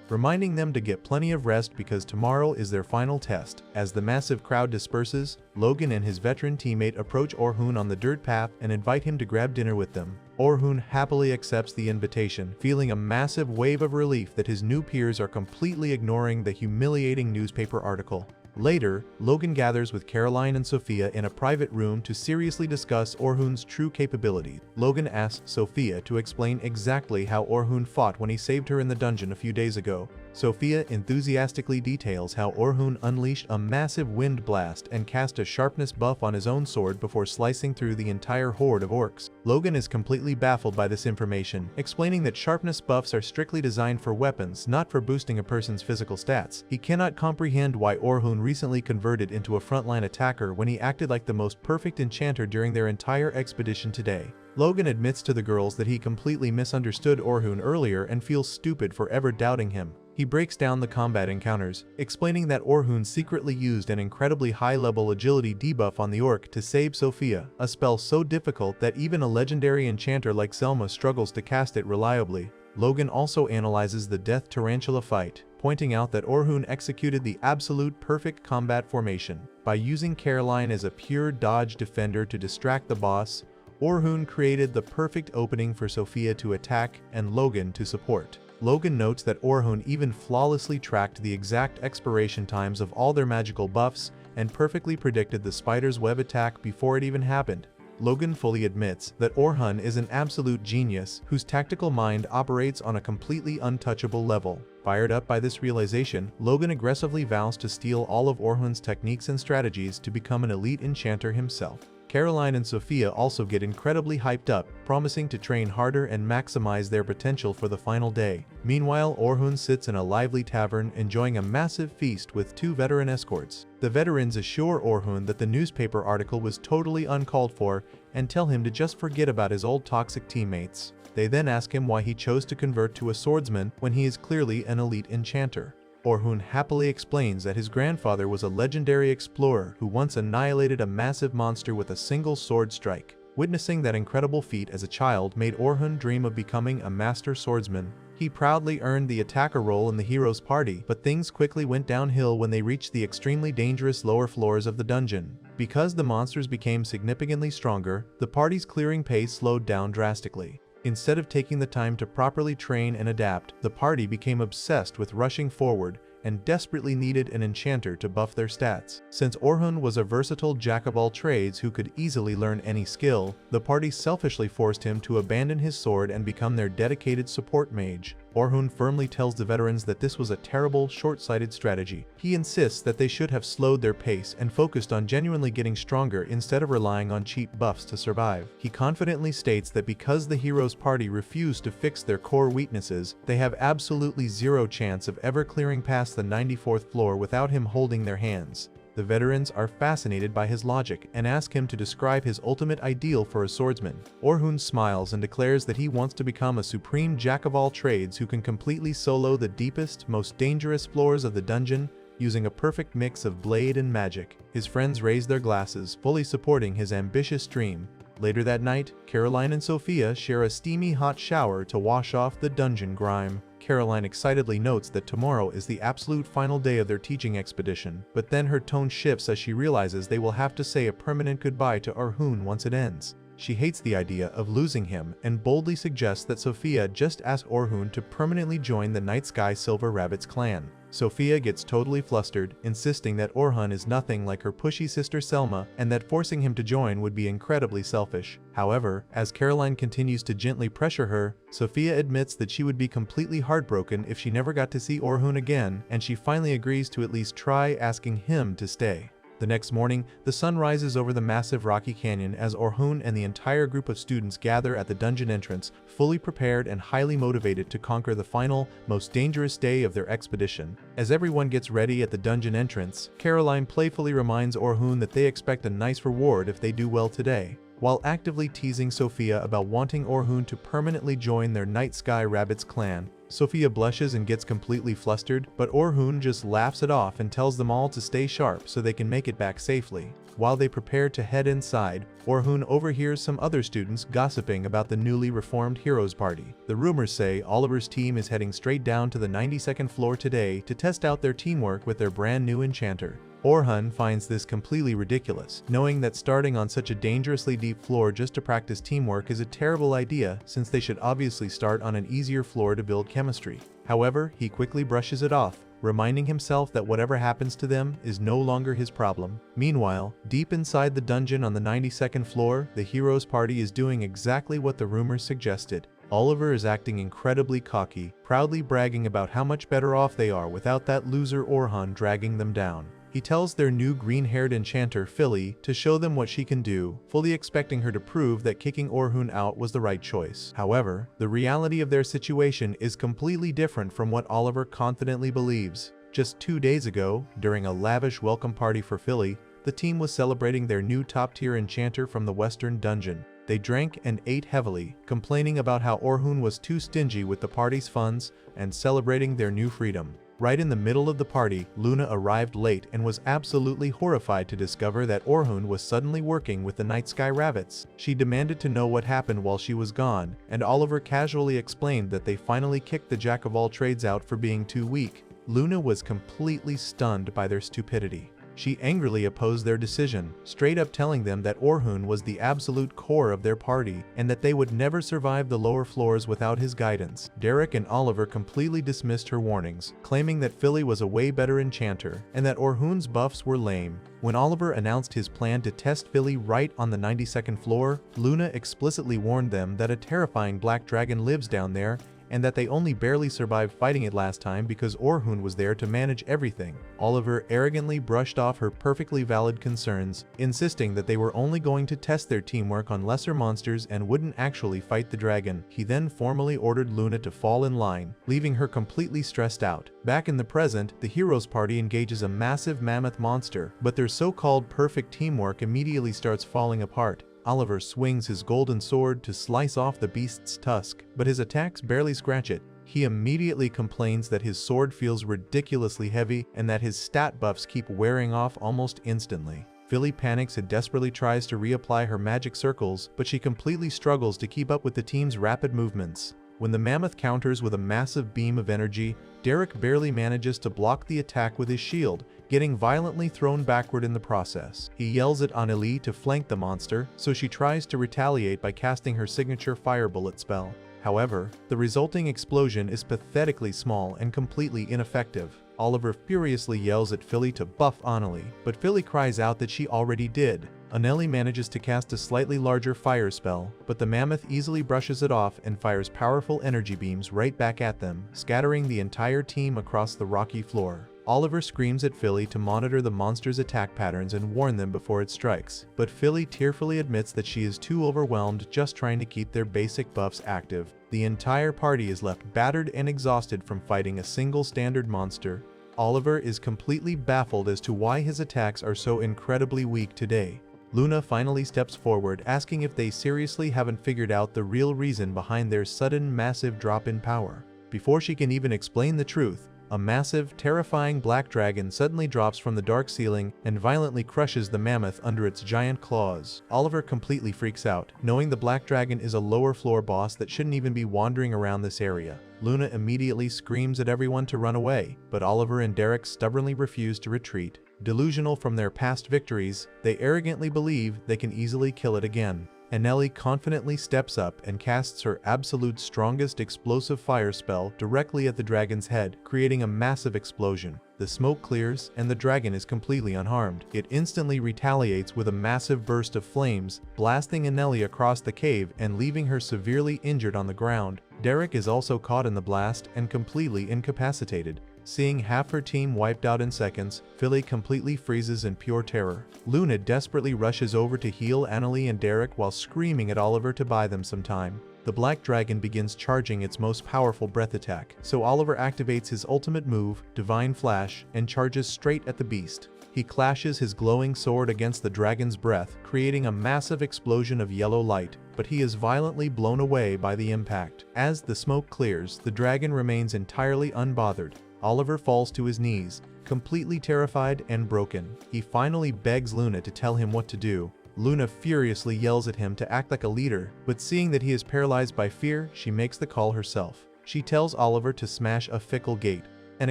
reminding them to get plenty of rest because tomorrow is their final test. As the massive crowd disperses, Logan and his veteran teammate approach Orhun on the dirt path and invite him to grab dinner with them. Orhun happily accepts the invitation, feeling a massive wave of relief that his new peers are completely ignoring the humiliating newspaper article. Later, Logan gathers with Caroline and Sophia in a private room to seriously discuss Orhun's true capabilities. Logan asks Sophia to explain exactly how Orhun fought when he saved her in the dungeon a few days ago. Sophia enthusiastically details how Orhun unleashed a massive wind blast and cast a sharpness buff on his own sword before slicing through the entire horde of orcs. Logan is completely baffled by this information, explaining that sharpness buffs are strictly designed for weapons, not for boosting a person's physical stats. He cannot comprehend why Orhun recently converted into a frontline attacker when he acted like the most perfect enchanter during their entire expedition today. Logan admits to the girls that he completely misunderstood Orhun earlier and feels stupid for ever doubting him. He breaks down the combat encounters, explaining that Orhun secretly used an incredibly high-level agility debuff on the orc to save Sophia, a spell so difficult that even a legendary enchanter like Selma struggles to cast it reliably. Logan also analyzes the Death Tarantula fight, pointing out that Orhun executed the absolute perfect combat formation. By using Caroline as a pure dodge defender to distract the boss, Orhun created the perfect opening for Sophia to attack and Logan to support. Logan notes that Orhun even flawlessly tracked the exact expiration times of all their magical buffs and perfectly predicted the spider's web attack before it even happened. Logan fully admits that Orhun is an absolute genius whose tactical mind operates on a completely untouchable level. Fired up by this realization, Logan aggressively vows to steal all of Orhun's techniques and strategies to become an elite enchanter himself. Caroline and Sophia also get incredibly hyped up, promising to train harder and maximize their potential for the final day. Meanwhile, Orhun sits in a lively tavern enjoying a massive feast with two veteran escorts. The veterans assure Orhun that the newspaper article was totally uncalled for and tell him to just forget about his old toxic teammates. They then ask him why he chose to convert to a swordsman when he is clearly an elite enchanter. Orhun happily explains that his grandfather was a legendary explorer who once annihilated a massive monster with a single sword strike. Witnessing that incredible feat as a child made Orhun dream of becoming a master swordsman. He proudly earned the attacker role in the hero's party, but things quickly went downhill when they reached the extremely dangerous lower floors of the dungeon. Because the monsters became significantly stronger, the party's clearing pace slowed down drastically. Instead of taking the time to properly train and adapt, the party became obsessed with rushing forward and desperately needed an enchanter to buff their stats. Since Orhun was a versatile jack-of-all-trades who could easily learn any skill, the party selfishly forced him to abandon his sword and become their dedicated support mage. Orhun firmly tells the veterans that this was a terrible, short-sighted strategy. He insists that they should have slowed their pace and focused on genuinely getting stronger instead of relying on cheap buffs to survive. He confidently states that because the hero's party refused to fix their core weaknesses, they have absolutely zero chance of ever clearing past the 94th floor without him holding their hands. The veterans are fascinated by his logic and ask him to describe his ultimate ideal for a swordsman. Orhun smiles and declares that he wants to become a supreme jack-of-all-trades who can completely solo the deepest, most dangerous floors of the dungeon using a perfect mix of blade and magic. His friends raise their glasses, fully supporting his ambitious dream. Later that night, Caroline and Sophia share a steamy hot shower to wash off the dungeon grime. Caroline excitedly notes that tomorrow is the absolute final day of their teaching expedition, but then her tone shifts as she realizes they will have to say a permanent goodbye to Orhun once it ends. She hates the idea of losing him and boldly suggests that Sophia just ask Orhun to permanently join the Night Sky Silver Rabbits clan. Sophia gets totally flustered, insisting that Orhun is nothing like her pushy sister Selma and that forcing him to join would be incredibly selfish. However, as Caroline continues to gently pressure her, Sophia admits that she would be completely heartbroken if she never got to see Orhun again, and she finally agrees to at least try asking him to stay. The next morning, the sun rises over the massive rocky canyon as Orhun and the entire group of students gather at the dungeon entrance, fully prepared and highly motivated to conquer the final, most dangerous day of their expedition. As everyone gets ready at the dungeon entrance, Caroline playfully reminds Orhun that they expect a nice reward if they do well today. While actively teasing Sophia about wanting Orhun to permanently join their Night Sky Rabbits clan, Sophia blushes and gets completely flustered, but Orhun just laughs it off and tells them all to stay sharp so they can make it back safely. While they prepare to head inside, Orhun overhears some other students gossiping about the newly reformed Heroes Party. The rumors say Oliver's team is heading straight down to the 92nd floor today to test out their teamwork with their brand new enchanter. Orhun finds this completely ridiculous, knowing that starting on such a dangerously deep floor just to practice teamwork is a terrible idea since they should obviously start on an easier floor to build chemistry. However, he quickly brushes it off, reminding himself that whatever happens to them is no longer his problem. Meanwhile, deep inside the dungeon on the 92nd floor, the Heroes Party is doing exactly what the rumors suggested. Oliver is acting incredibly cocky, proudly bragging about how much better off they are without that loser Orhun dragging them down. He tells their new green-haired enchanter, Philly, to show them what she can do, fully expecting her to prove that kicking Orhun out was the right choice. However, the reality of their situation is completely different from what Oliver confidently believes. Just 2 days ago, during a lavish welcome party for Philly, the team was celebrating their new top-tier enchanter from the Western Dungeon. They drank and ate heavily, complaining about how Orhun was too stingy with the party's funds and celebrating their new freedom. Right in the middle of the party, Luna arrived late and was absolutely horrified to discover that Orhun was suddenly working with the Night Sky Rabbits. She demanded to know what happened while she was gone, and Oliver casually explained that they finally kicked the jack-of-all-trades out for being too weak. Luna was completely stunned by their stupidity. She angrily opposed their decision, straight up telling them that Orhun was the absolute core of their party and that they would never survive the lower floors without his guidance. Derek and Oliver completely dismissed her warnings, claiming that Philly was a way better enchanter and that Orhun's buffs were lame. When Oliver announced his plan to test Philly right on the 92nd floor, Luna explicitly warned them that a terrifying black dragon lives down there and that they only barely survived fighting it last time because Orhun was there to manage everything. Oliver arrogantly brushed off her perfectly valid concerns, insisting that they were only going to test their teamwork on lesser monsters and wouldn't actually fight the dragon. He then formally ordered Luna to fall in line, leaving her completely stressed out. Back in the present, the Heroes Party engages a massive mammoth monster, but their so-called perfect teamwork immediately starts falling apart. Oliver swings his golden sword to slice off the beast's tusk, but his attacks barely scratch it. He immediately complains that his sword feels ridiculously heavy and that his stat buffs keep wearing off almost instantly. Philly panics and desperately tries to reapply her magic circles, but she completely struggles to keep up with the team's rapid movements. When the mammoth counters with a massive beam of energy, Derek barely manages to block the attack with his shield, getting violently thrown backward in the process. He yells at Anneli to flank the monster, so she tries to retaliate by casting her signature fire bullet spell. However, the resulting explosion is pathetically small and completely ineffective. Oliver furiously yells at Philly to buff Anneli, but Philly cries out that she already did. Anneli manages to cast a slightly larger fire spell, but the mammoth easily brushes it off and fires powerful energy beams right back at them, scattering the entire team across the rocky floor. Oliver screams at Philly to monitor the monster's attack patterns and warn them before it strikes, but Philly tearfully admits that she is too overwhelmed just trying to keep their basic buffs active. The entire party is left battered and exhausted from fighting a single standard monster. Oliver is completely baffled as to why his attacks are so incredibly weak today. Luna finally steps forward, asking if they seriously haven't figured out the real reason behind their sudden massive drop in power. Before she can even explain the truth, a massive, terrifying black dragon suddenly drops from the dark ceiling and violently crushes the mammoth under its giant claws. Oliver completely freaks out, knowing the black dragon is a lower floor boss that shouldn't even be wandering around this area. Luna immediately screams at everyone to run away, but Oliver and Derek stubbornly refuse to retreat. Delusional from their past victories, they arrogantly believe they can easily kill it again. Anneli confidently steps up and casts her absolute strongest explosive fire spell directly at the dragon's head, creating a massive explosion. The smoke clears, and the dragon is completely unharmed. It instantly retaliates with a massive burst of flames, blasting Anneli across the cave and leaving her severely injured on the ground. Derek is also caught in the blast and completely incapacitated. Seeing half her team wiped out in seconds, Philly completely freezes in pure terror. Luna desperately rushes over to heal Annalie and Derek while screaming at Oliver to buy them some time. The Black Dragon begins charging its most powerful breath attack, so Oliver activates his ultimate move, Divine Flash, and charges straight at the beast. He clashes his glowing sword against the dragon's breath, creating a massive explosion of yellow light, but he is violently blown away by the impact. As the smoke clears, the dragon remains entirely unbothered. Oliver falls to his knees, completely terrified and broken. He finally begs Luna to tell him what to do. Luna furiously yells at him to act like a leader, but seeing that he is paralyzed by fear, she makes the call herself. She tells Oliver to smash a fickle gate, an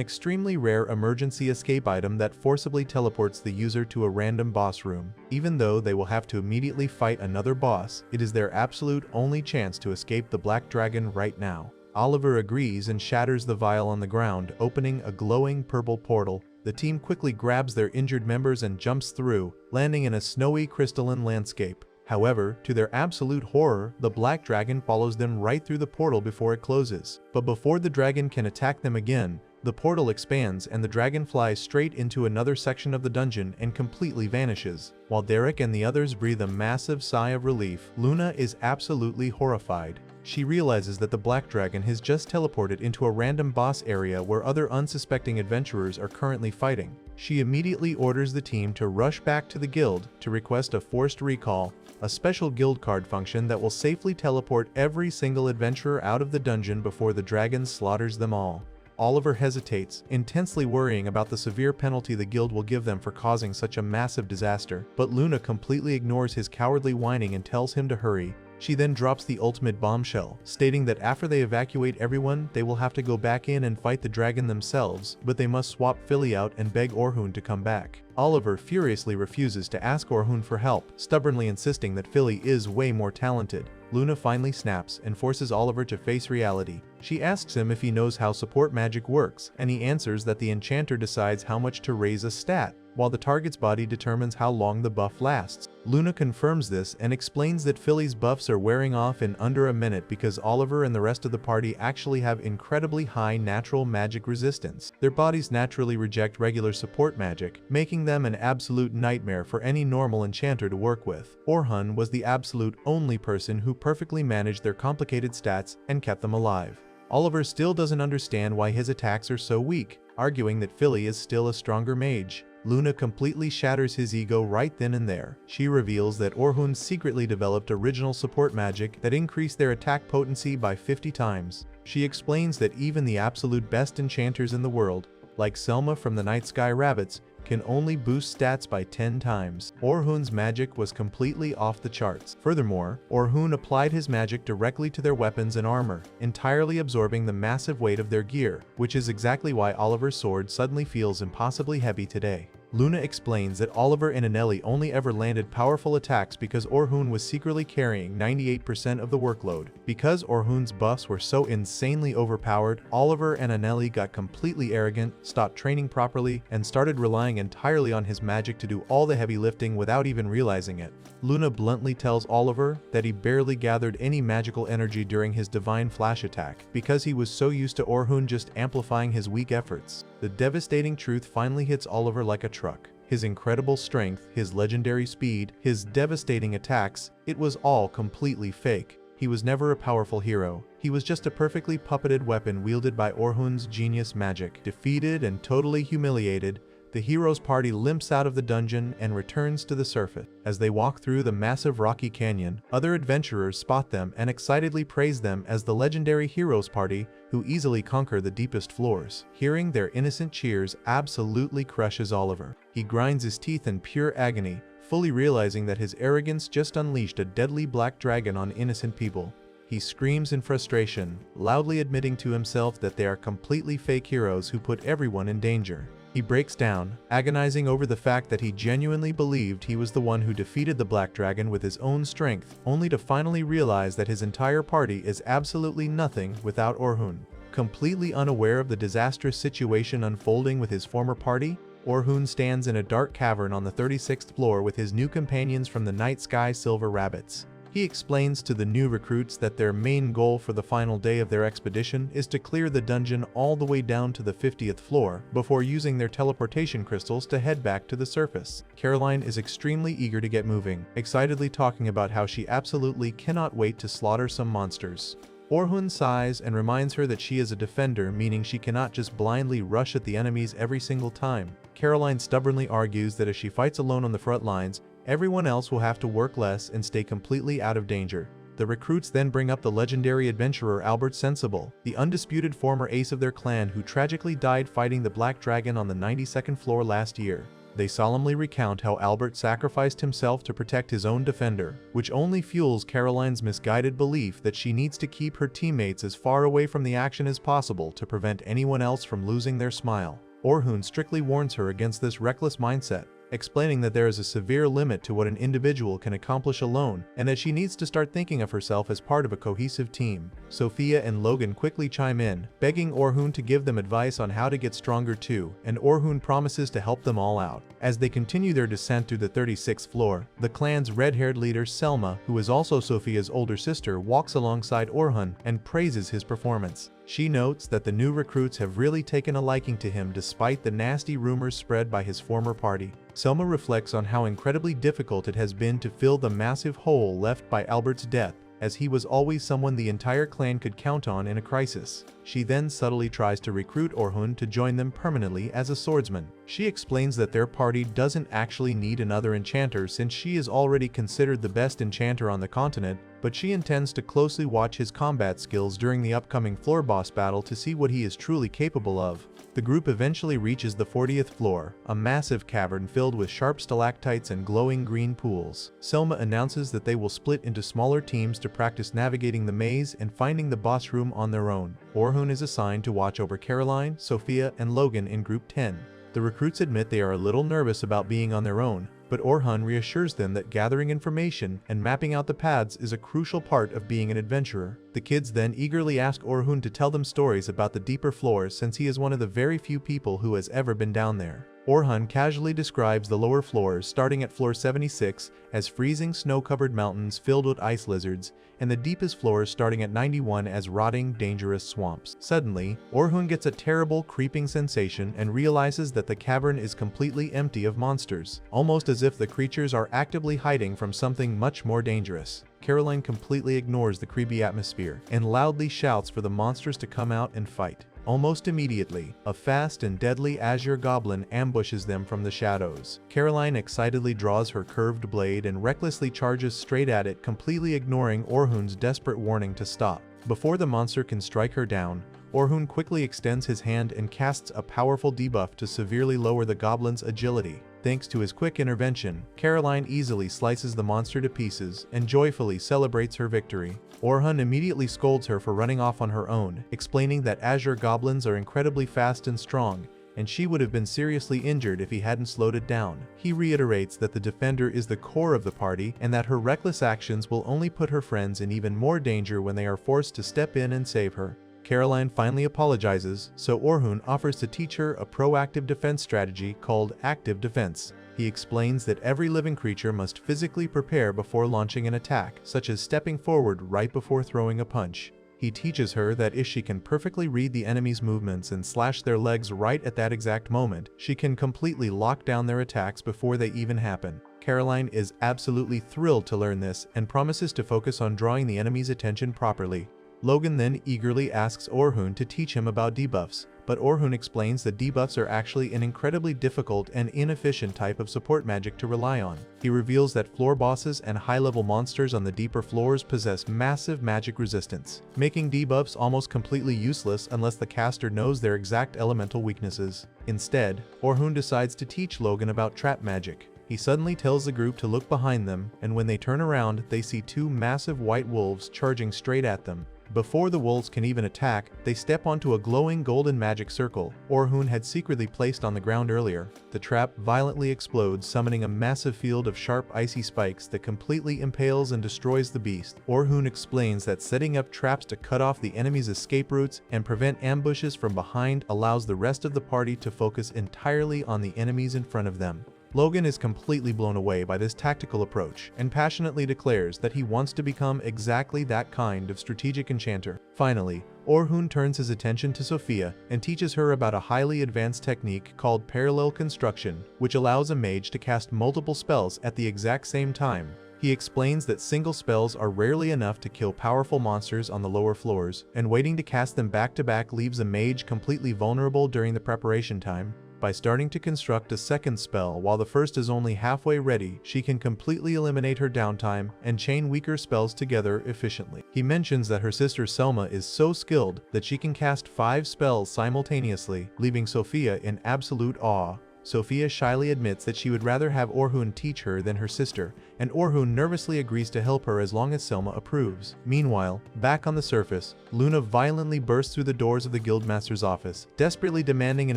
extremely rare emergency escape item that forcibly teleports the user to a random boss room. Even though they will have to immediately fight another boss, it is their absolute only chance to escape the Black Dragon right now. Oliver agrees and shatters the vial on the ground, opening a glowing purple portal. The team quickly grabs their injured members and jumps through, landing in a snowy crystalline landscape. However, to their absolute horror, the Black Dragon follows them right through the portal before it closes. But before the dragon can attack them again, the portal expands and the dragon flies straight into another section of the dungeon and completely vanishes. While Derek and the others breathe a massive sigh of relief, Luna is absolutely horrified. She realizes that the Black Dragon has just teleported into a random boss area where other unsuspecting adventurers are currently fighting. She immediately orders the team to rush back to the guild to request a forced recall, a special guild card function that will safely teleport every single adventurer out of the dungeon before the dragon slaughters them all. Oliver hesitates, intensely worrying about the severe penalty the guild will give them for causing such a massive disaster, but Luna completely ignores his cowardly whining and tells him to hurry. She then drops the ultimate bombshell, stating that after they evacuate everyone, they will have to go back in and fight the dragon themselves, but they must swap Philly out and beg Orhun to come back. Oliver furiously refuses to ask Orhun for help, stubbornly insisting that Philly is way more talented. Luna finally snaps and forces Oliver to face reality. She asks him if he knows how support magic works, and he answers that the enchanter decides how much to raise a stat, while the target's body determines how long the buff lasts. Luna confirms this and explains that Philly's buffs are wearing off in under a minute because Oliver and the rest of the party actually have incredibly high natural magic resistance. Their bodies naturally reject regular support magic, making them an absolute nightmare for any normal enchanter to work with. Orhun was the absolute only person who perfectly managed their complicated stats and kept them alive. Oliver still doesn't understand why his attacks are so weak, arguing that Philly is still a stronger mage. Luna completely shatters his ego right then and there. She reveals that Orhun secretly developed original support magic that increased their attack potency by 50 times. She explains that even the absolute best enchanters in the world, like Selma from the Night Sky Rabbits, can only boost stats by 10 times. Orhun's magic was completely off the charts. Furthermore, Orhun applied his magic directly to their weapons and armor, entirely absorbing the massive weight of their gear, which is exactly why Oliver's sword suddenly feels impossibly heavy today. Luna explains that Oliver and Annalie only ever landed powerful attacks because Orhun was secretly carrying 98% of the workload. Because Orhun's buffs were so insanely overpowered, Oliver and Annalie got completely arrogant, stopped training properly, and started relying entirely on his magic to do all the heavy lifting without even realizing it. Luna bluntly tells Oliver that he barely gathered any magical energy during his Divine Flash attack because he was so used to Orhun just amplifying his weak efforts. The devastating truth finally hits Oliver like a truck. His incredible strength, his legendary speed, his devastating attacks, it was all completely fake. He was never a powerful hero. He was just a perfectly puppeted weapon wielded by Orhun's genius magic. Defeated and totally humiliated, the hero's party limps out of the dungeon and returns to the surface. As they walk through the massive rocky canyon, other adventurers spot them and excitedly praise them as the legendary hero's party who easily conquer the deepest floors. Hearing their innocent cheers absolutely crushes Oliver. He grinds his teeth in pure agony, fully realizing that his arrogance just unleashed a deadly black dragon on innocent people. He screams in frustration, loudly admitting to himself that they are completely fake heroes who put everyone in danger. He breaks down, agonizing over the fact that he genuinely believed he was the one who defeated the Black Dragon with his own strength, only to finally realize that his entire party is absolutely nothing without Orhun. Completely unaware of the disastrous situation unfolding with his former party, Orhun stands in a dark cavern on the 36th floor with his new companions from the Night Sky Silver Rabbits. He explains to the new recruits that their main goal for the final day of their expedition is to clear the dungeon all the way down to the 50th floor before using their teleportation crystals to head back to the surface. Caroline is extremely eager to get moving, excitedly talking about how she absolutely cannot wait to slaughter some monsters. Orhun sighs and reminds her that she is a defender, meaning she cannot just blindly rush at the enemies every single time. Caroline stubbornly argues that if she fights alone on the front lines, everyone else will have to work less and stay completely out of danger. The recruits then bring up the legendary adventurer Albert Sensible, the undisputed former ace of their clan who tragically died fighting the Black Dragon on the 92nd floor last year. They solemnly recount how Albert sacrificed himself to protect his own defender, which only fuels Caroline's misguided belief that she needs to keep her teammates as far away from the action as possible to prevent anyone else from losing their smile. Orhun strictly warns her against this reckless mindset, explaining that there is a severe limit to what an individual can accomplish alone and that she needs to start thinking of herself as part of a cohesive team. Sophia and Logan quickly chime in, begging Orhun to give them advice on how to get stronger too, and Orhun promises to help them all out. As they continue their descent through the 36th floor, the clan's red-haired leader Selma, who is also Sophia's older sister, walks alongside Orhun and praises his performance. She notes that the new recruits have really taken a liking to him despite the nasty rumors spread by his former party. Selma reflects on how incredibly difficult it has been to fill the massive hole left by Albert's death, as he was always someone the entire clan could count on in a crisis. She then subtly tries to recruit Orhun to join them permanently as a swordsman. She explains that their party doesn't actually need another enchanter since she is already considered the best enchanter on the continent, but she intends to closely watch his combat skills during the upcoming floor boss battle to see what he is truly capable of. The group eventually reaches the 40th floor, a massive cavern filled with sharp stalactites and glowing green pools. Selma announces that they will split into smaller teams to practice navigating the maze and finding the boss room on their own. Orhun is assigned to watch over Caroline, Sophia, and Logan in Group 10. The recruits admit they are a little nervous about being on their own, but Orhun reassures them that gathering information and mapping out the paths is a crucial part of being an adventurer. The kids then eagerly ask Orhun to tell them stories about the deeper floors since he is one of the very few people who has ever been down there. Orhun casually describes the lower floors, starting at floor 76, as freezing snow-covered mountains filled with ice lizards, and the deepest floors starting at 91 as rotting, dangerous swamps. Suddenly, Orhun gets a terrible, creeping sensation and realizes that the cavern is completely empty of monsters, almost as if the creatures are actively hiding from something much more dangerous. Caroline completely ignores the creepy atmosphere and loudly shouts for the monsters to come out and fight. Almost immediately, a fast and deadly azure goblin ambushes them from the shadows. Caroline excitedly draws her curved blade and recklessly charges straight at it, completely ignoring Orhun's desperate warning to stop. Before the monster can strike her down, Orhun quickly extends his hand and casts a powerful debuff to severely lower the goblin's agility. Thanks to his quick intervention, Caroline easily slices the monster to pieces and joyfully celebrates her victory. Orhun immediately scolds her for running off on her own, explaining that azure goblins are incredibly fast and strong, and she would have been seriously injured if he hadn't slowed it down. He reiterates that the defender is the core of the party and that her reckless actions will only put her friends in even more danger when they are forced to step in and save her. Caroline finally apologizes, so Orhun offers to teach her a proactive defense strategy called active defense. He explains that every living creature must physically prepare before launching an attack, such as stepping forward right before throwing a punch. He teaches her that if she can perfectly read the enemy's movements and slash their legs right at that exact moment, she can completely lock down their attacks before they even happen. Caroline is absolutely thrilled to learn this and promises to focus on drawing the enemy's attention properly. Logan then eagerly asks Orhun to teach him about debuffs, but Orhun explains that debuffs are actually an incredibly difficult and inefficient type of support magic to rely on. He reveals that floor bosses and high-level monsters on the deeper floors possess massive magic resistance, making debuffs almost completely useless unless the caster knows their exact elemental weaknesses. Instead, Orhun decides to teach Logan about trap magic. He suddenly tells the group to look behind them, and when they turn around, they see two massive white wolves charging straight at them. Before the wolves can even attack, they step onto a glowing golden magic circle Orhun had secretly placed on the ground earlier. The trap violently explodes, summoning a massive field of sharp icy spikes that completely impales and destroys the beast. Orhun explains that setting up traps to cut off the enemy's escape routes and prevent ambushes from behind allows the rest of the party to focus entirely on the enemies in front of them. Logan is completely blown away by this tactical approach and passionately declares that he wants to become exactly that kind of strategic enchanter. Finally, Orhun turns his attention to Sophia and teaches her about a highly advanced technique called parallel construction, which allows a mage to cast multiple spells at the exact same time. He explains that single spells are rarely enough to kill powerful monsters on the lower floors, and waiting to cast them back to back leaves a mage completely vulnerable during the preparation time. By starting to construct a second spell while the first is only halfway ready, she can completely eliminate her downtime and chain weaker spells together efficiently. He mentions that her sister Selma is so skilled that she can cast 5 spells simultaneously, leaving Sophia in absolute awe. Sophia shyly admits that she would rather have Orhun teach her than her sister, and Orhun nervously agrees to help her as long as Selma approves. Meanwhile, back on the surface, Luna violently bursts through the doors of the Guildmaster's office, desperately demanding an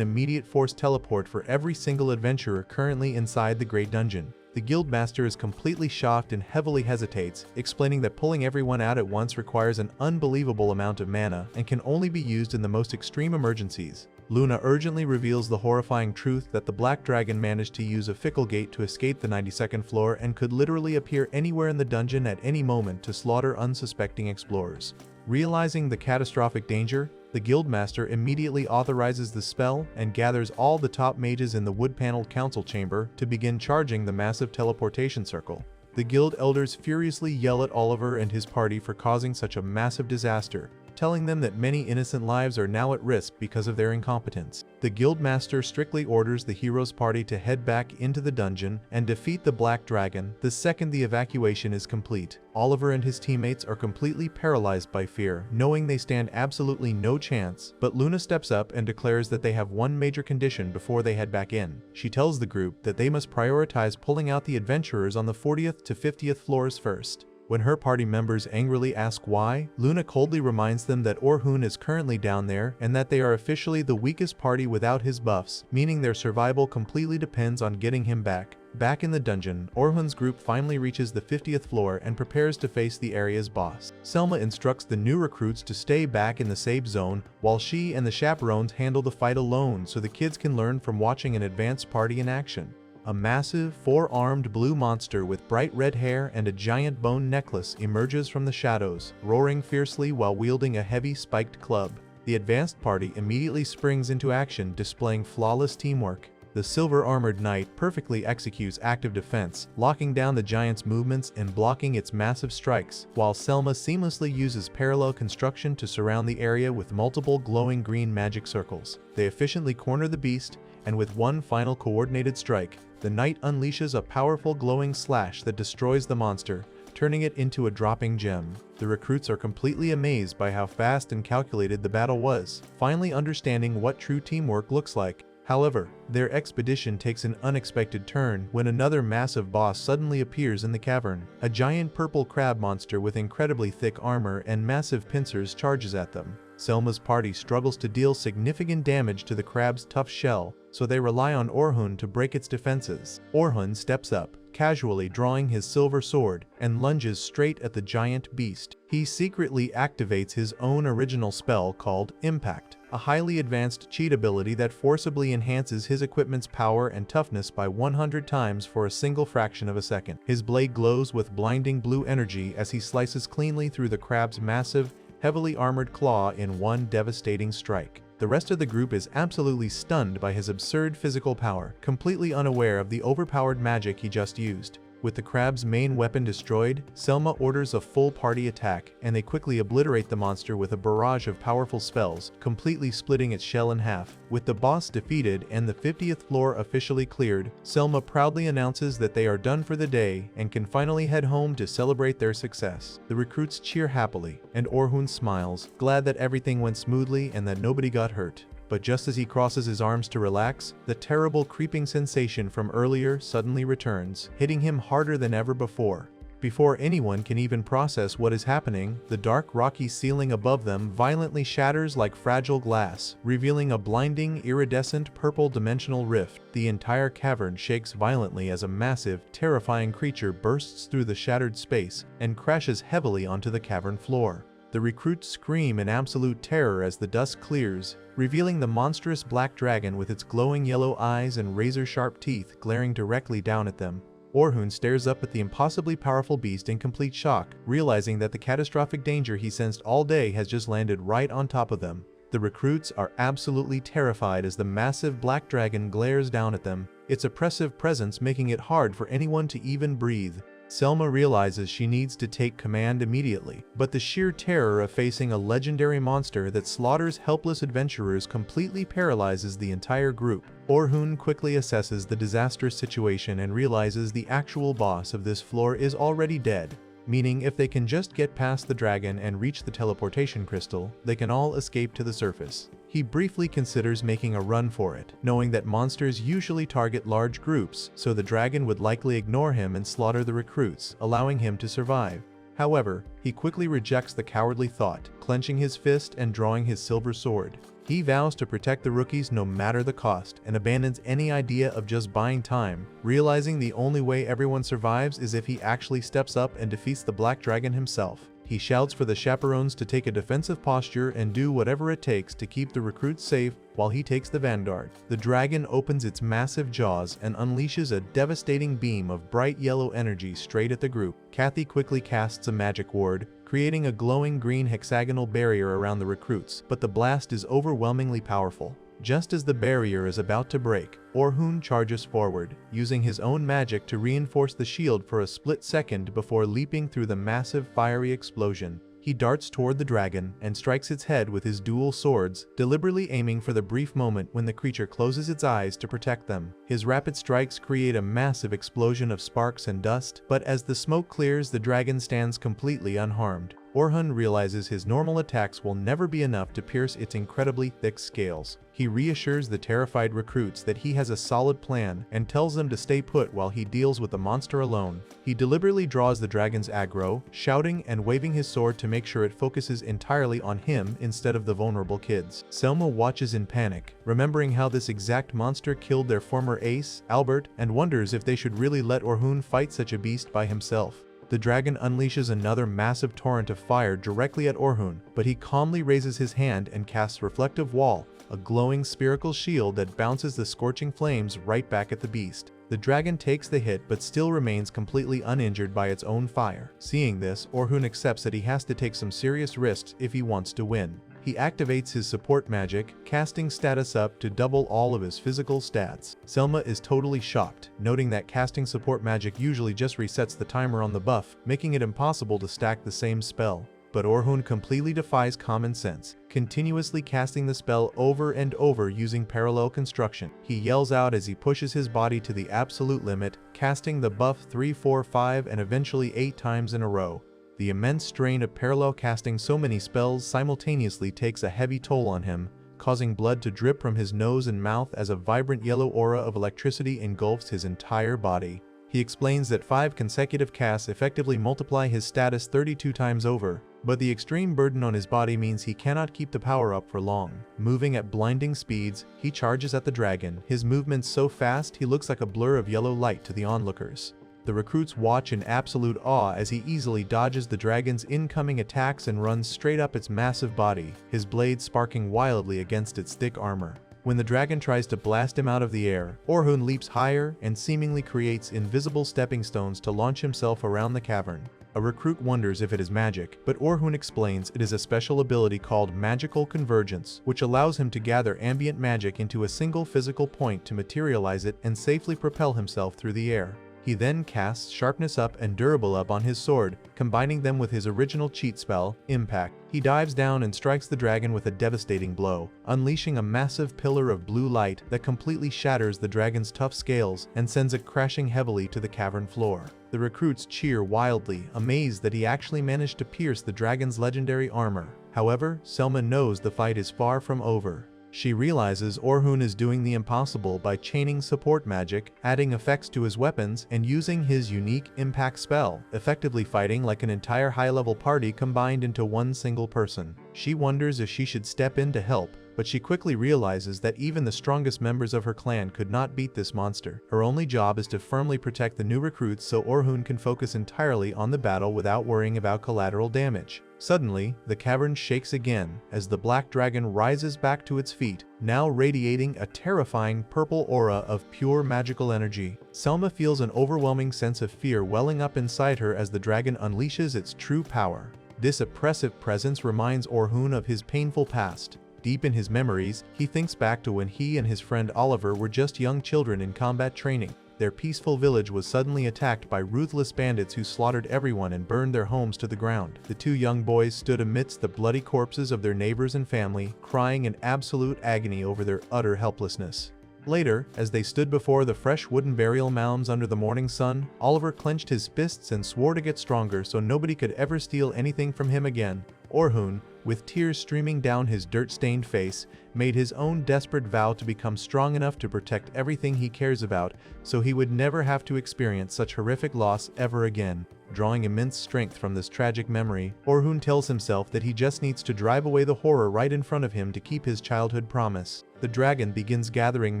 immediate forced teleport for every single adventurer currently inside the Great Dungeon. The Guildmaster is completely shocked and heavily hesitates, explaining that pulling everyone out at once requires an unbelievable amount of mana and can only be used in the most extreme emergencies. Luna urgently reveals the horrifying truth that the Black Dragon managed to use a fickle gate to escape the 92nd floor and could literally appear anywhere in the dungeon at any moment to slaughter unsuspecting explorers. Realizing the catastrophic danger, the Guildmaster immediately authorizes the spell and gathers all the top mages in the wood-paneled council chamber to begin charging the massive teleportation circle. The guild elders furiously yell at Oliver and his party for causing such a massive disaster, telling them that many innocent lives are now at risk because of their incompetence. The Guildmaster strictly orders the hero's party to head back into the dungeon and defeat the Black Dragon the second the evacuation is complete. Oliver and his teammates are completely paralyzed by fear, knowing they stand absolutely no chance, but Luna steps up and declares that they have one major condition before they head back in. She tells the group that they must prioritize pulling out the adventurers on the 40th to 50th floors first. When her party members angrily ask why, Luna coldly reminds them that Orhun is currently down there and that they are officially the weakest party without his buffs, meaning their survival completely depends on getting him back. Back in the dungeon, Orhun's group finally reaches the 50th floor and prepares to face the area's boss. Selma instructs the new recruits to stay back in the safe zone while she and the chaperones handle the fight alone so the kids can learn from watching an advanced party in action. A massive, 4-armed blue monster with bright red hair and a giant bone necklace emerges from the shadows, roaring fiercely while wielding a heavy spiked club. The advanced party immediately springs into action, displaying flawless teamwork. The silver-armored knight perfectly executes active defense, locking down the giant's movements and blocking its massive strikes, while Selma seamlessly uses parallel construction to surround the area with multiple glowing green magic circles. They efficiently corner the beast, and with one final coordinated strike, the knight unleashes a powerful glowing slash that destroys the monster, turning it into a dropping gem. The recruits are completely amazed by how fast and calculated the battle was, finally understanding what true teamwork looks like. However, their expedition takes an unexpected turn when another massive boss suddenly appears in the cavern. A giant purple crab monster with incredibly thick armor and massive pincers charges at them. Selma's party struggles to deal significant damage to the crab's tough shell, so they rely on Orhun to break its defenses. Orhun steps up, casually drawing his silver sword, and lunges straight at the giant beast. He secretly activates his own original spell called Impact, a highly advanced cheat ability that forcibly enhances his equipment's power and toughness by 100 times for a single fraction of a second. His blade glows with blinding blue energy as he slices cleanly through the crab's massive, heavily armored claw in one devastating strike. The rest of the group is absolutely stunned by his absurd physical power, completely unaware of the overpowered magic he just used. With the crab's main weapon destroyed, Selma orders a full party attack, and they quickly obliterate the monster with a barrage of powerful spells, completely splitting its shell in half. With the boss defeated and the 50th floor officially cleared, Selma proudly announces that they are done for the day and can finally head home to celebrate their success. The recruits cheer happily, and Orhun smiles, glad that everything went smoothly and that nobody got hurt. But just as he crosses his arms to relax, the terrible creeping sensation from earlier suddenly returns, hitting him harder than ever before. Before anyone can even process what is happening, the dark rocky ceiling above them violently shatters like fragile glass, revealing a blinding, iridescent purple dimensional rift. The entire cavern shakes violently as a massive, terrifying creature bursts through the shattered space and crashes heavily onto the cavern floor. The recruits scream in absolute terror as the dust clears, revealing the monstrous black dragon with its glowing yellow eyes and razor-sharp teeth glaring directly down at them. Orhun stares up at the impossibly powerful beast in complete shock, realizing that the catastrophic danger he sensed all day has just landed right on top of them. The recruits are absolutely terrified as the massive black dragon glares down at them, its oppressive presence making it hard for anyone to even breathe. Selma realizes she needs to take command immediately, but the sheer terror of facing a legendary monster that slaughters helpless adventurers completely paralyzes the entire group. Orhun quickly assesses the disastrous situation and realizes the actual boss of this floor is already dead, meaning if they can just get past the dragon and reach the teleportation crystal, they can all escape to the surface. He briefly considers making a run for it, knowing that monsters usually target large groups, so the dragon would likely ignore him and slaughter the recruits, allowing him to survive. However, he quickly rejects the cowardly thought, clenching his fist and drawing his silver sword. He vows to protect the rookies no matter the cost and abandons any idea of just buying time, realizing the only way everyone survives is if he actually steps up and defeats the black dragon himself. He shouts for the chaperones to take a defensive posture and do whatever it takes to keep the recruits safe while he takes the vanguard. The dragon opens its massive jaws and unleashes a devastating beam of bright yellow energy straight at the group. Kathy quickly casts a magic ward, creating a glowing green hexagonal barrier around the recruits, but the blast is overwhelmingly powerful. Just as the barrier is about to break, Orhun charges forward, using his own magic to reinforce the shield for a split second before leaping through the massive fiery explosion. He darts toward the dragon and strikes its head with his dual swords, deliberately aiming for the brief moment when the creature closes its eyes to protect them. His rapid strikes create a massive explosion of sparks and dust, but as the smoke clears, the dragon stands completely unharmed. Orhun realizes his normal attacks will never be enough to pierce its incredibly thick scales. He reassures the terrified recruits that he has a solid plan and tells them to stay put while he deals with the monster alone. He deliberately draws the dragon's aggro, shouting and waving his sword to make sure it focuses entirely on him instead of the vulnerable kids. Selma watches in panic, remembering how this exact monster killed their former ace, Albert, and wonders if they should really let Orhun fight such a beast by himself. The dragon unleashes another massive torrent of fire directly at Orhun, but he calmly raises his hand and casts Reflective Wall, a glowing spherical shield that bounces the scorching flames right back at the beast. The dragon takes the hit but still remains completely uninjured by its own fire. Seeing this, Orhun accepts that he has to take some serious risks if he wants to win. He activates his support magic, casting status up to double all of his physical stats. Selma is totally shocked, noting that casting support magic usually just resets the timer on the buff, making it impossible to stack the same spell. But Orhun completely defies common sense, continuously casting the spell over and over using parallel construction. He yells out as he pushes his body to the absolute limit, casting the buff 3, 4, 5 and eventually 8 times in a row. The immense strain of parallel casting so many spells simultaneously takes a heavy toll on him, causing blood to drip from his nose and mouth as a vibrant yellow aura of electricity engulfs his entire body. He explains that 5 consecutive casts effectively multiply his status 32 times over, but the extreme burden on his body means he cannot keep the power up for long. Moving at blinding speeds, he charges at the dragon, his movements so fast he looks like a blur of yellow light to the onlookers. The recruits watch in absolute awe as he easily dodges the dragon's incoming attacks and runs straight up its massive body, his blade sparking wildly against its thick armor. When the dragon tries to blast him out of the air, Orhun leaps higher and seemingly creates invisible stepping stones to launch himself around the cavern. A recruit wonders if it is magic, but Orhun explains it is a special ability called Magical Convergence, which allows him to gather ambient magic into a single physical point to materialize it and safely propel himself through the air. He then casts Sharpness Up and Durable Up on his sword, combining them with his original cheat spell, Impact. He dives down and strikes the dragon with a devastating blow, unleashing a massive pillar of blue light that completely shatters the dragon's tough scales and sends it crashing heavily to the cavern floor. The recruits cheer wildly, amazed that he actually managed to pierce the dragon's legendary armor. However, Selma knows the fight is far from over. She realizes Orhun is doing the impossible by chaining support magic, adding effects to his weapons, and using his unique impact spell, effectively fighting like an entire high-level party combined into one single person. She wonders if she should step in to help, but she quickly realizes that even the strongest members of her clan could not beat this monster. Her only job is to firmly protect the new recruits so Orhun can focus entirely on the battle without worrying about collateral damage. Suddenly, the cavern shakes again as the black dragon rises back to its feet, now radiating a terrifying purple aura of pure magical energy. Selma feels an overwhelming sense of fear welling up inside her as the dragon unleashes its true power. This oppressive presence reminds Orhun of his painful past. Deep in his memories, he thinks back to when he and his friend Oliver were just young children in combat training. Their peaceful village was suddenly attacked by ruthless bandits who slaughtered everyone and burned their homes to the ground. The two young boys stood amidst the bloody corpses of their neighbors and family, crying in absolute agony over their utter helplessness. Later, as they stood before the fresh wooden burial mounds under the morning sun, Oliver clenched his fists and swore to get stronger so nobody could ever steal anything from him again. Orhun, with tears streaming down his dirt-stained face, made his own desperate vow to become strong enough to protect everything he cares about so he would never have to experience such horrific loss ever again. Drawing immense strength from this tragic memory, Orhun tells himself that he just needs to drive away the horror right in front of him to keep his childhood promise. The dragon begins gathering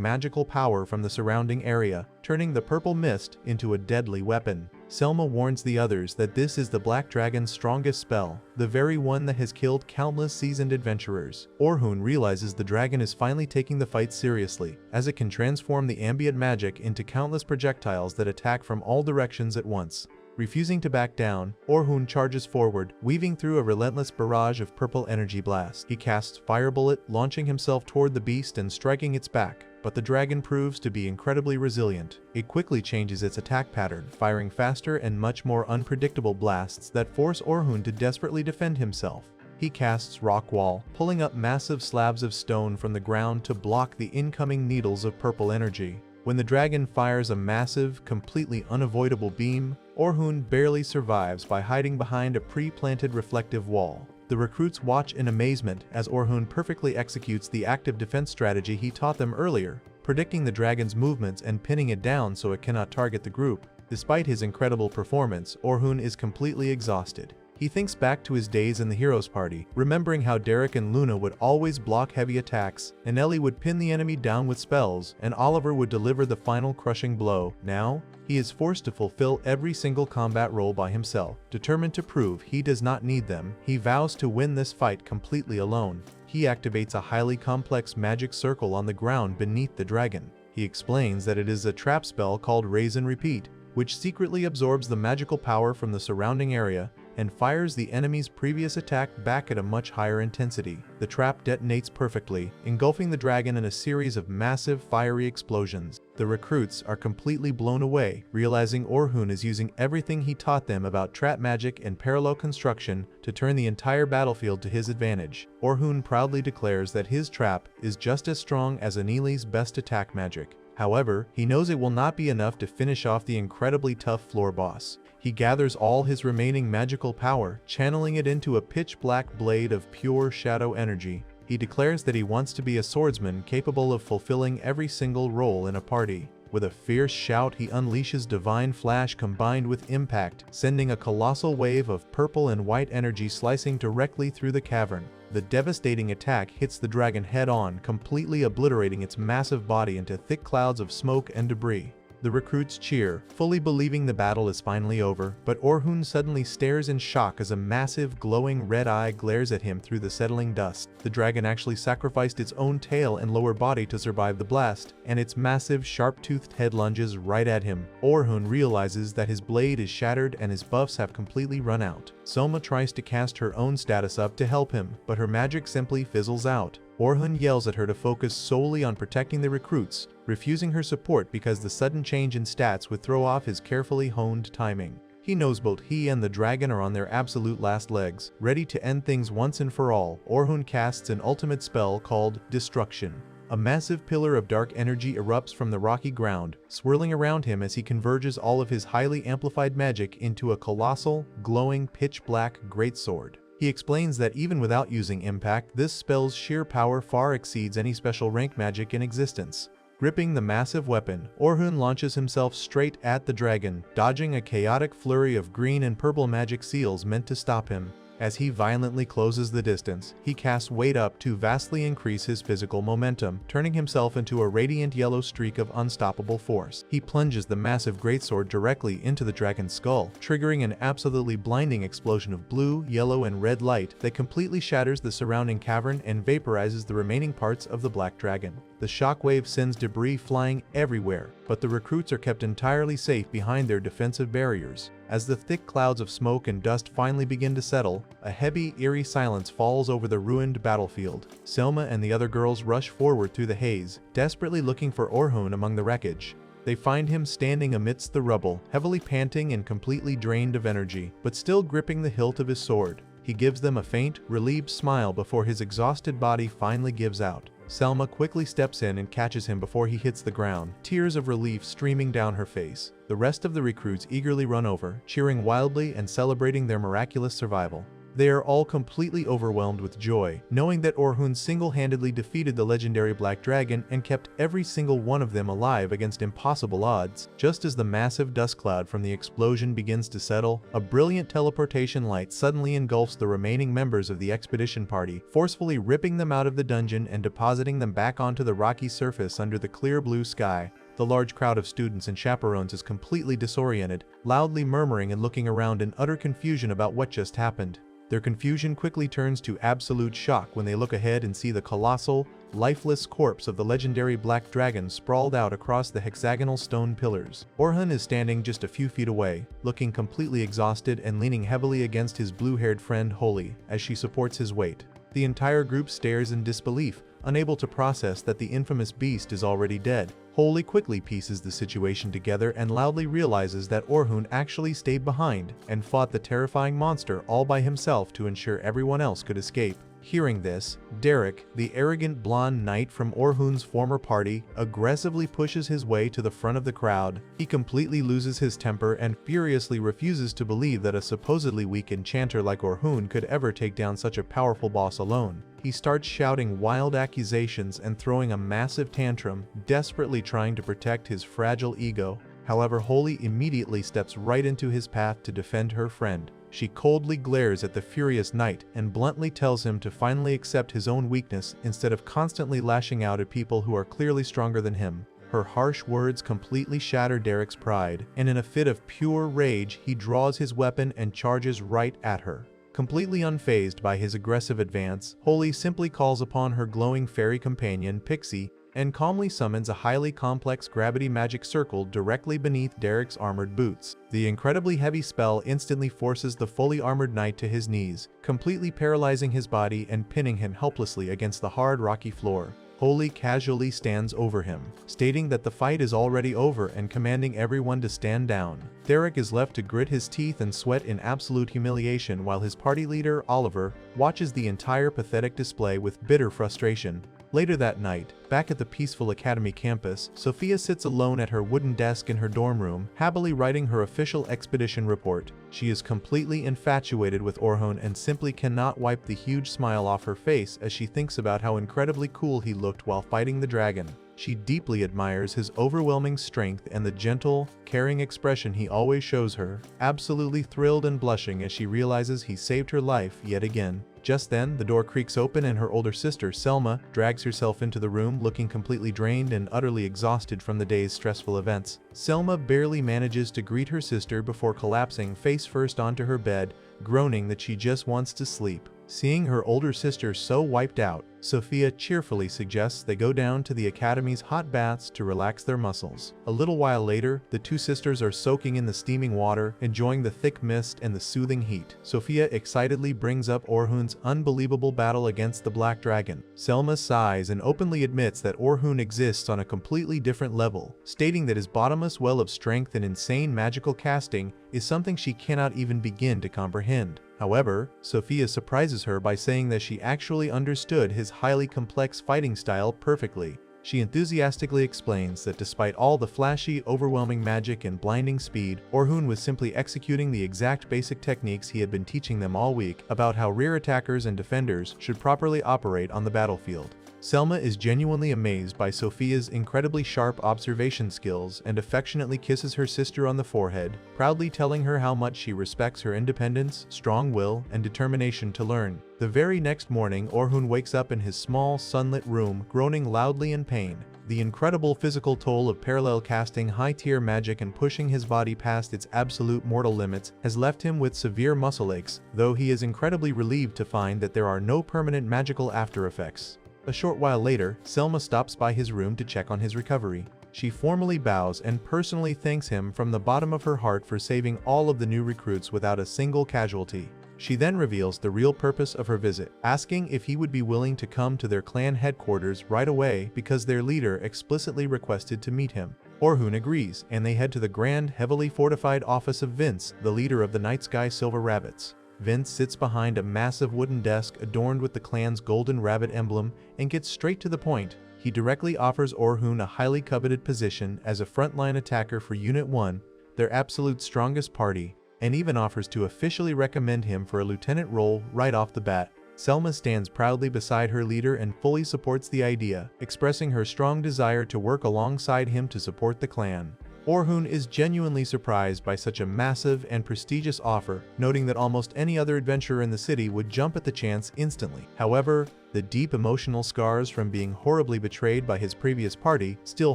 magical power from the surrounding area, turning the purple mist into a deadly weapon. Selma warns the others that this is the Black Dragon's strongest spell, the very one that has killed countless seasoned adventurers. Orhun realizes the dragon is finally taking the fight seriously, as it can transform the ambient magic into countless projectiles that attack from all directions at once. Refusing to back down, Orhun charges forward, weaving through a relentless barrage of purple energy blasts. He casts Fire Bullet, launching himself toward the beast and striking its back, but the dragon proves to be incredibly resilient. It quickly changes its attack pattern, firing faster and much more unpredictable blasts that force Orhun to desperately defend himself. He casts Rock Wall, pulling up massive slabs of stone from the ground to block the incoming needles of purple energy. When the dragon fires a massive, completely unavoidable beam, Orhun barely survives by hiding behind a pre-planted reflective wall. The recruits watch in amazement as Orhun perfectly executes the active defense strategy he taught them earlier, predicting the dragon's movements and pinning it down so it cannot target the group. Despite his incredible performance, Orhun is completely exhausted. He thinks back to his days in the Heroes Party, remembering how Derek and Luna would always block heavy attacks, and Ellie would pin the enemy down with spells, and Oliver would deliver the final crushing blow. Now, he is forced to fulfill every single combat role by himself. Determined to prove he does not need them, he vows to win this fight completely alone. He activates a highly complex magic circle on the ground beneath the dragon. He explains that it is a trap spell called Raise and Repeat, which secretly absorbs the magical power from the surrounding area and fires the enemy's previous attack back at a much higher intensity. The trap detonates perfectly, engulfing the dragon in a series of massive fiery explosions. The recruits are completely blown away, realizing Orhun is using everything he taught them about trap magic and parallel construction to turn the entire battlefield to his advantage. Orhun proudly declares that his trap is just as strong as Anili's best attack magic. However, he knows it will not be enough to finish off the incredibly tough floor boss. He gathers all his remaining magical power, channeling it into a pitch-black blade of pure shadow energy. He declares that he wants to be a swordsman capable of fulfilling every single role in a party. With a fierce shout, he unleashes Divine Flash combined with Impact, sending a colossal wave of purple and white energy slicing directly through the cavern. The devastating attack hits the dragon head-on, completely obliterating its massive body into thick clouds of smoke and debris. The recruits cheer, fully believing the battle is finally over, but Orhun suddenly stares in shock as a massive, glowing red eye glares at him through the settling dust. The dragon actually sacrificed its own tail and lower body to survive the blast, and its massive, sharp-toothed head lunges right at him. Orhun realizes that his blade is shattered and his buffs have completely run out. Soma tries to cast her own status up to help him, but her magic simply fizzles out. Orhun yells at her to focus solely on protecting the recruits, refusing her support because the sudden change in stats would throw off his carefully honed timing. He knows both he and the dragon are on their absolute last legs, ready to end things once and for all. Orhun casts an ultimate spell called Destruction. A massive pillar of dark energy erupts from the rocky ground, swirling around him as he converges all of his highly amplified magic into a colossal, glowing, pitch-black greatsword. He explains that even without using Impact, this spell's sheer power far exceeds any special rank magic in existence. Gripping the massive weapon, Orhun launches himself straight at the dragon, dodging a chaotic flurry of green and purple magic seals meant to stop him. As he violently closes the distance, he casts weight up to vastly increase his physical momentum, turning himself into a radiant yellow streak of unstoppable force. He plunges the massive greatsword directly into the dragon's skull, triggering an absolutely blinding explosion of blue, yellow, and red light that completely shatters the surrounding cavern and vaporizes the remaining parts of the black dragon. The shockwave sends debris flying everywhere, but the recruits are kept entirely safe behind their defensive barriers. As the thick clouds of smoke and dust finally begin to settle, a heavy, eerie silence falls over the ruined battlefield. Selma and the other girls rush forward through the haze, desperately looking for Orhun among the wreckage. They find him standing amidst the rubble, heavily panting and completely drained of energy, but still gripping the hilt of his sword. He gives them a faint, relieved smile before his exhausted body finally gives out. Selma quickly steps in and catches him before he hits the ground, tears of relief streaming down her face. The rest of the recruits eagerly run over, cheering wildly and celebrating their miraculous survival. They are all completely overwhelmed with joy, knowing that Orhun single-handedly defeated the legendary Black Dragon and kept every single one of them alive against impossible odds. Just as the massive dust cloud from the explosion begins to settle, a brilliant teleportation light suddenly engulfs the remaining members of the expedition party, forcefully ripping them out of the dungeon and depositing them back onto the rocky surface under the clear blue sky. The large crowd of students and chaperones is completely disoriented, loudly murmuring and looking around in utter confusion about what just happened. Their confusion quickly turns to absolute shock when they look ahead and see the colossal, lifeless corpse of the legendary Black Dragon sprawled out across the hexagonal stone pillars. Orhun is standing just a few feet away, looking completely exhausted and leaning heavily against his blue-haired friend Holy as she supports his weight. The entire group stares in disbelief, unable to process that the infamous beast is already dead. Holy quickly pieces the situation together and loudly realizes that Orhun actually stayed behind and fought the terrifying monster all by himself to ensure everyone else could escape. Hearing this, Derek, the arrogant blonde knight from Orhun's former party, aggressively pushes his way to the front of the crowd. He completely loses his temper and furiously refuses to believe that a supposedly weak enchanter like Orhun could ever take down such a powerful boss alone. He starts shouting wild accusations and throwing a massive tantrum, desperately trying to protect his fragile ego. However, Holy immediately steps right into his path to defend her friend. She coldly glares at the furious knight and bluntly tells him to finally accept his own weakness instead of constantly lashing out at people who are clearly stronger than him. Her harsh words completely shatter Derek's pride, and in a fit of pure rage, he draws his weapon and charges right at her. Completely unfazed by his aggressive advance, Holy simply calls upon her glowing fairy companion, Pixie, and calmly summons a highly complex gravity magic circle directly beneath Derek's armored boots. The incredibly heavy spell instantly forces the fully armored knight to his knees, completely paralyzing his body and pinning him helplessly against the hard rocky floor. Holy casually stands over him, stating that the fight is already over and commanding everyone to stand down. Derek is left to grit his teeth and sweat in absolute humiliation while his party leader, Oliver, watches the entire pathetic display with bitter frustration. Later that night, back at the peaceful academy campus, Sophia sits alone at her wooden desk in her dorm room, happily writing her official expedition report. She is completely infatuated with Orhun and simply cannot wipe the huge smile off her face as she thinks about how incredibly cool he looked while fighting the dragon. She deeply admires his overwhelming strength and the gentle, caring expression he always shows her, absolutely thrilled and blushing as she realizes he saved her life yet again. Just then, the door creaks open and her older sister, Selma, drags herself into the room looking completely drained and utterly exhausted from the day's stressful events. Selma barely manages to greet her sister before collapsing face first onto her bed, groaning that she just wants to sleep. Seeing her older sister so wiped out, Sophia cheerfully suggests they go down to the academy's hot baths to relax their muscles. A little while later, the two sisters are soaking in the steaming water, enjoying the thick mist and the soothing heat. Sophia excitedly brings up Orhun's unbelievable battle against the Black Dragon. Selma sighs and openly admits that Orhun exists on a completely different level, stating that his bottomless well of strength and insane magical casting is something she cannot even begin to comprehend. However, Sophia surprises her by saying that she actually understood his highly complex fighting style perfectly. She enthusiastically explains that despite all the flashy, overwhelming magic and blinding speed, Orhun was simply executing the exact basic techniques he had been teaching them all week about how rear attackers and defenders should properly operate on the battlefield. Selma is genuinely amazed by Sophia's incredibly sharp observation skills and affectionately kisses her sister on the forehead, proudly telling her how much she respects her independence, strong will, and determination to learn. The very next morning, Orhun wakes up in his small, sunlit room, groaning loudly in pain. The incredible physical toll of parallel casting high-tier magic and pushing his body past its absolute mortal limits has left him with severe muscle aches, though he is incredibly relieved to find that there are no permanent magical after effects. A short while later, Selma stops by his room to check on his recovery. She formally bows and personally thanks him from the bottom of her heart for saving all of the new recruits without a single casualty. She then reveals the real purpose of her visit, asking if he would be willing to come to their clan headquarters right away because their leader explicitly requested to meet him. Orhun agrees, and they head to the grand, heavily fortified office of Vince, the leader of the Night Sky Silver Rabbits. Vince sits behind a massive wooden desk adorned with the clan's golden rabbit emblem and gets straight to the point. He directly offers Orhun a highly coveted position as a frontline attacker for Unit 1, their absolute strongest party, and even offers to officially recommend him for a lieutenant role right off the bat. Selma stands proudly beside her leader and fully supports the idea, expressing her strong desire to work alongside him to support the clan. Orhun is genuinely surprised by such a massive and prestigious offer, noting that almost any other adventurer in the city would jump at the chance instantly. However, the deep emotional scars from being horribly betrayed by his previous party still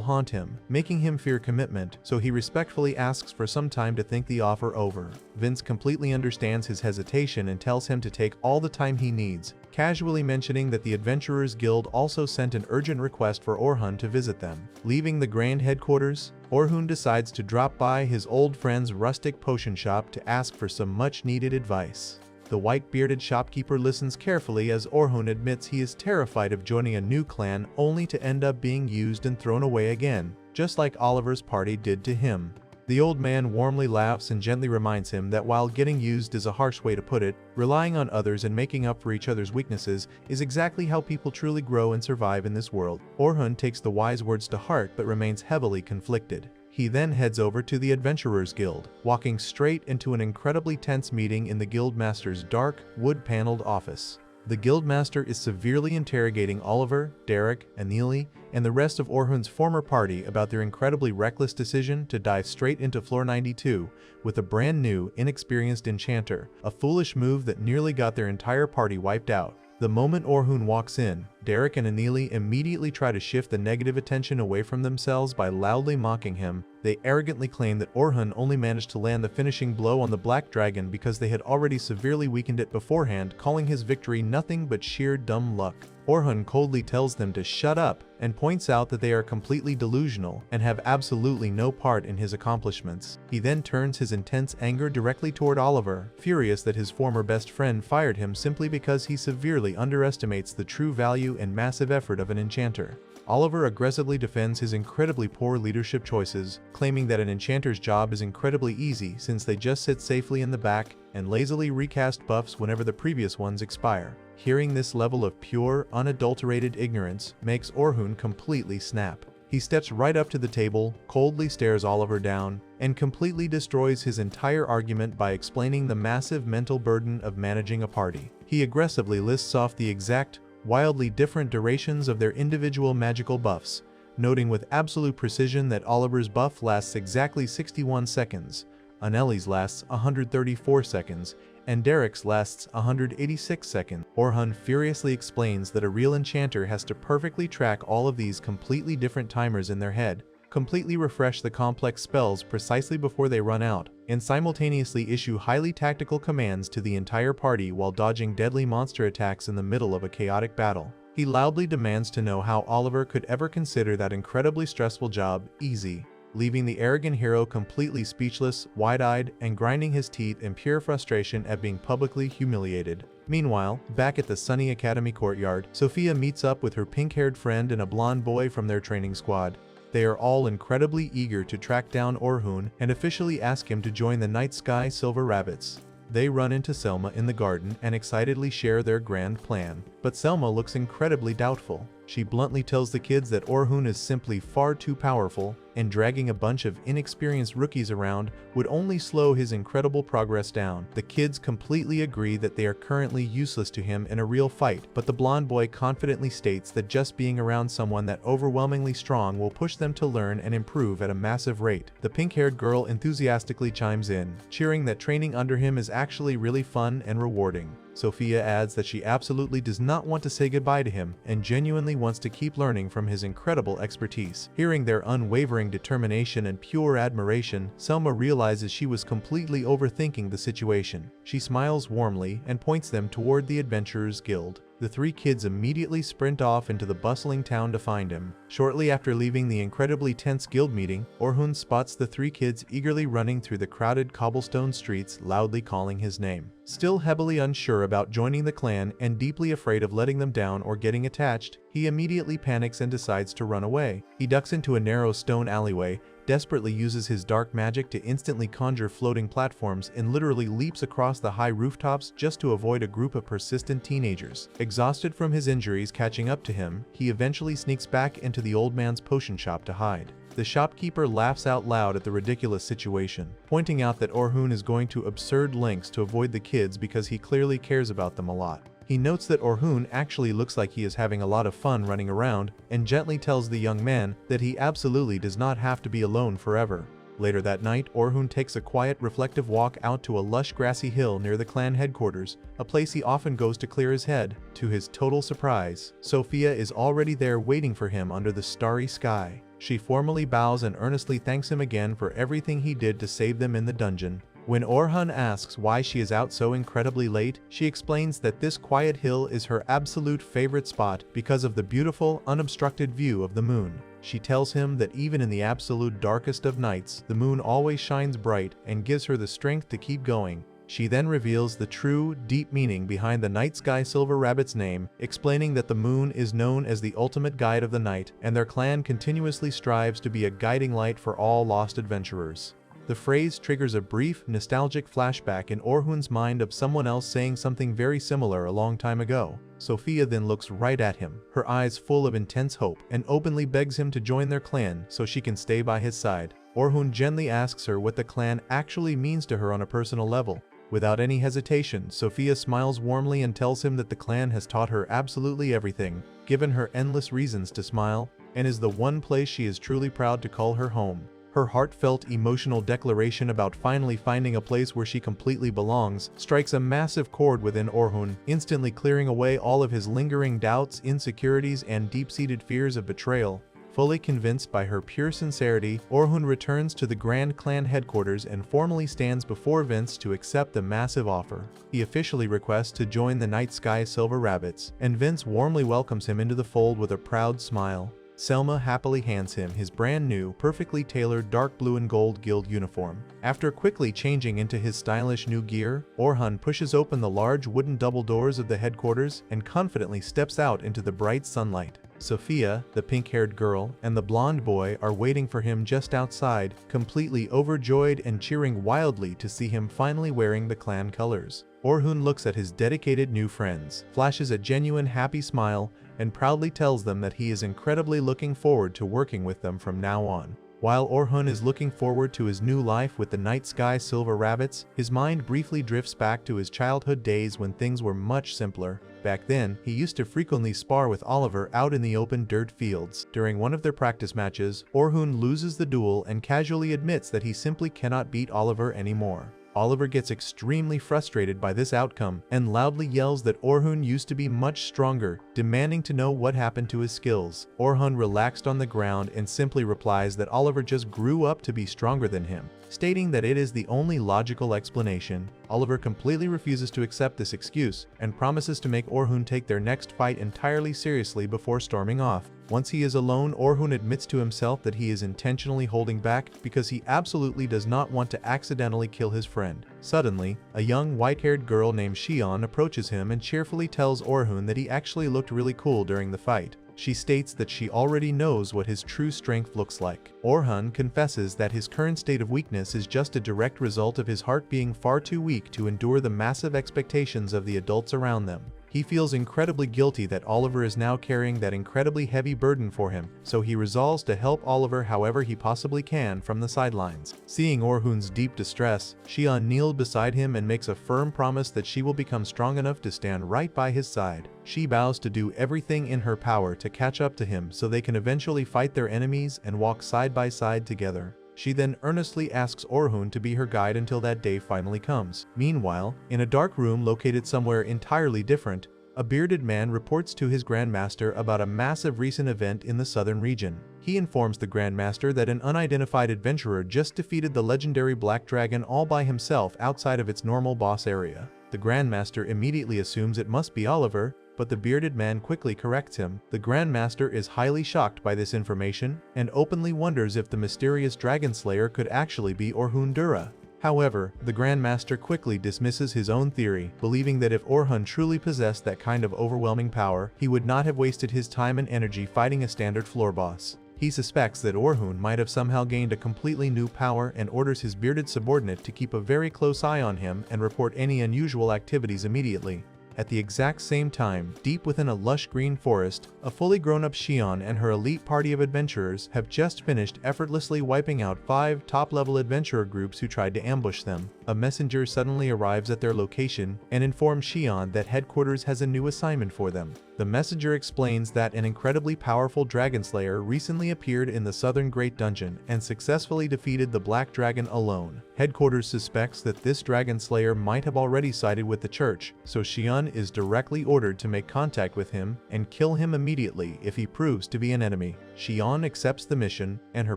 haunt him, making him fear commitment, so he respectfully asks for some time to think the offer over. Vince completely understands his hesitation and tells him to take all the time he needs, casually mentioning that the Adventurers Guild also sent an urgent request for Orhun to visit them. Leaving the grand headquarters, Orhun decides to drop by his old friend's rustic potion shop to ask for some much-needed advice. The white-bearded shopkeeper listens carefully as Orhun admits he is terrified of joining a new clan only to end up being used and thrown away again, just like Oliver's party did to him. The old man warmly laughs and gently reminds him that while getting used is a harsh way to put it, relying on others and making up for each other's weaknesses is exactly how people truly grow and survive in this world. Orhun takes the wise words to heart but remains heavily conflicted. He then heads over to the Adventurers Guild, walking straight into an incredibly tense meeting in the Guildmaster's dark, wood-paneled office. The Guildmaster is severely interrogating Oliver, Derek, Anelie, and the rest of Orhun's former party about their incredibly reckless decision to dive straight into Floor 92 with a brand new, inexperienced enchanter, a foolish move that nearly got their entire party wiped out. The moment Orhun walks in, Derek and Anelie immediately try to shift the negative attention away from themselves by loudly mocking him. They arrogantly claim that Orhun only managed to land the finishing blow on the Black Dragon because they had already severely weakened it beforehand, calling his victory nothing but sheer dumb luck. Orhun coldly tells them to shut up and points out that they are completely delusional and have absolutely no part in his accomplishments. He then turns his intense anger directly toward Oliver, furious that his former best friend fired him simply because he severely underestimates the true value and massive effort of an enchanter. Oliver aggressively defends his incredibly poor leadership choices, claiming that an enchanter's job is incredibly easy since they just sit safely in the back and lazily recast buffs whenever the previous ones expire. Hearing this level of pure, unadulterated ignorance makes Orhun completely snap. He steps right up to the table, coldly stares Oliver down, and completely destroys his entire argument by explaining the massive mental burden of managing a party. He aggressively lists off the exact, wildly different durations of their individual magical buffs, noting with absolute precision that Oliver's buff lasts exactly 61 seconds, Anelie's lasts 134 seconds, and Derek's lasts 186 seconds. Orhun furiously explains that a real enchanter has to perfectly track all of these completely different timers in their head, completely refresh the complex spells precisely before they run out, and simultaneously issue highly tactical commands to the entire party while dodging deadly monster attacks in the middle of a chaotic battle. He loudly demands to know how Oliver could ever consider that incredibly stressful job easy, leaving the arrogant hero completely speechless, wide-eyed, and grinding his teeth in pure frustration at being publicly humiliated. Meanwhile, back at the Sunny Academy courtyard, Sophia meets up with her pink-haired friend and a blonde boy from their training squad. They are all incredibly eager to track down Orhun and officially ask him to join the Night Sky Silver Rabbits. They run into Selma in the garden and excitedly share their grand plan, but Selma looks incredibly doubtful. She bluntly tells the kids that Orhun is simply far too powerful, and dragging a bunch of inexperienced rookies around would only slow his incredible progress down. The kids completely agree that they are currently useless to him in a real fight, but the blonde boy confidently states that just being around someone that overwhelmingly strong will push them to learn and improve at a massive rate. The pink-haired girl enthusiastically chimes in, cheering that training under him is actually really fun and rewarding. Sophia adds that she absolutely does not want to say goodbye to him and genuinely wants to keep learning from his incredible expertise. Hearing their unwavering determination and pure admiration, Selma realizes she was completely overthinking the situation. She smiles warmly and points them toward the Adventurers Guild. The three kids immediately sprint off into the bustling town to find him. Shortly after leaving the incredibly tense guild meeting, Orhun spots the three kids eagerly running through the crowded cobblestone streets, loudly calling his name. Still heavily unsure about joining the clan and deeply afraid of letting them down or getting attached, he immediately panics and decides to run away. He ducks into a narrow stone alleyway, desperately uses his dark magic to instantly conjure floating platforms, and literally leaps across the high rooftops just to avoid a group of persistent teenagers. Exhausted from his injuries catching up to him, he eventually sneaks back into the old man's potion shop to hide. The shopkeeper laughs out loud at the ridiculous situation, pointing out that Orhun is going to absurd lengths to avoid the kids because he clearly cares about them a lot. He notes that Orhun actually looks like he is having a lot of fun running around, and gently tells the young man that he absolutely does not have to be alone forever. Later that night, Orhun takes a quiet, reflective walk out to a lush grassy hill near the clan headquarters, a place he often goes to clear his head. To his total surprise, Sophia is already there waiting for him under the starry sky. She formally bows and earnestly thanks him again for everything he did to save them in the dungeon. When Orhun asks why she is out so incredibly late, she explains that this quiet hill is her absolute favorite spot because of the beautiful, unobstructed view of the moon. She tells him that even in the absolute darkest of nights, the moon always shines bright and gives her the strength to keep going. She then reveals the true, deep meaning behind the night sky silver rabbit's name, explaining that the moon is known as the ultimate guide of the night, and their clan continuously strives to be a guiding light for all lost adventurers. The phrase triggers a brief, nostalgic flashback in Orhun's mind of someone else saying something very similar a long time ago. Sophia then looks right at him, her eyes full of intense hope, and openly begs him to join their clan so she can stay by his side. Orhun gently asks her what the clan actually means to her on a personal level. Without any hesitation, Sophia smiles warmly and tells him that the clan has taught her absolutely everything, given her endless reasons to smile, and is the one place she is truly proud to call her home. Her heartfelt, emotional declaration about finally finding a place where she completely belongs strikes a massive chord within Orhun, instantly clearing away all of his lingering doubts, insecurities, and deep-seated fears of betrayal. Fully convinced by her pure sincerity, Orhun returns to the Grand Clan headquarters and formally stands before Vince to accept the massive offer. He officially requests to join the Night Sky Silver Rabbits, and Vince warmly welcomes him into the fold with a proud smile. Selma happily hands him his brand new, perfectly tailored dark blue and gold guild uniform. After quickly changing into his stylish new gear, Orhun pushes open the large wooden double doors of the headquarters and confidently steps out into the bright sunlight. Sophia, the pink-haired girl, and the blonde boy are waiting for him just outside, completely overjoyed and cheering wildly to see him finally wearing the clan colors. Orhun looks at his dedicated new friends, flashes a genuine happy smile, and proudly tells them that he is incredibly looking forward to working with them from now on. While Orhun is looking forward to his new life with the Night Sky Silver Rabbits, his mind briefly drifts back to his childhood days when things were much simpler. Back then, he used to frequently spar with Oliver out in the open dirt fields. During one of their practice matches, Orhun loses the duel and casually admits that he simply cannot beat Oliver anymore. Oliver gets extremely frustrated by this outcome and loudly yells that Orhun used to be much stronger, demanding to know what happened to his skills. Orhun relaxed on the ground and simply replies that Oliver just grew up to be stronger than him, stating that it is the only logical explanation. Oliver completely refuses to accept this excuse and promises to make Orhun take their next fight entirely seriously before storming off. Once he is alone, Orhun admits to himself that he is intentionally holding back because he absolutely does not want to accidentally kill his friend. Suddenly, a young white-haired girl named Shion approaches him and cheerfully tells Orhun that he actually looked really cool during the fight. She states that she already knows what his true strength looks like. Orhun confesses that his current state of weakness is just a direct result of his heart being far too weak to endure the massive expectations of the adults around them. He feels incredibly guilty that Oliver is now carrying that incredibly heavy burden for him, so he resolves to help Oliver however he possibly can from the sidelines. Seeing Orhun's deep distress, Xian kneels beside him and makes a firm promise that she will become strong enough to stand right by his side. She vows to do everything in her power to catch up to him so they can eventually fight their enemies and walk side by side together. She then earnestly asks Orhun to be her guide until that day finally comes. Meanwhile, in a dark room located somewhere entirely different, a bearded man reports to his Grandmaster about a massive recent event in the southern region. He informs the Grandmaster that an unidentified adventurer just defeated the legendary Black Dragon all by himself outside of its normal boss area. The Grandmaster immediately assumes it must be Oliver, but the bearded man quickly corrects him. The Grandmaster is highly shocked by this information and openly wonders if the mysterious Dragon Slayer could actually be Orhun Dura. However, the Grandmaster quickly dismisses his own theory, believing that if Orhun truly possessed that kind of overwhelming power, he would not have wasted his time and energy fighting a standard floor boss. He suspects that Orhun might have somehow gained a completely new power and orders his bearded subordinate to keep a very close eye on him and report any unusual activities immediately. At the exact same time, deep within a lush green forest, a fully grown-up Xian and her elite party of adventurers have just finished effortlessly wiping out 5 top-level adventurer groups who tried to ambush them. A messenger suddenly arrives at their location and informs Xian that headquarters has a new assignment for them. The messenger explains that an incredibly powerful dragon slayer recently appeared in the southern Great Dungeon and successfully defeated the Black Dragon alone. Headquarters suspects that this dragon slayer might have already sided with the church, so Xian is directly ordered to make contact with him and kill him immediately if he proves to be an enemy. Xian accepts the mission, and her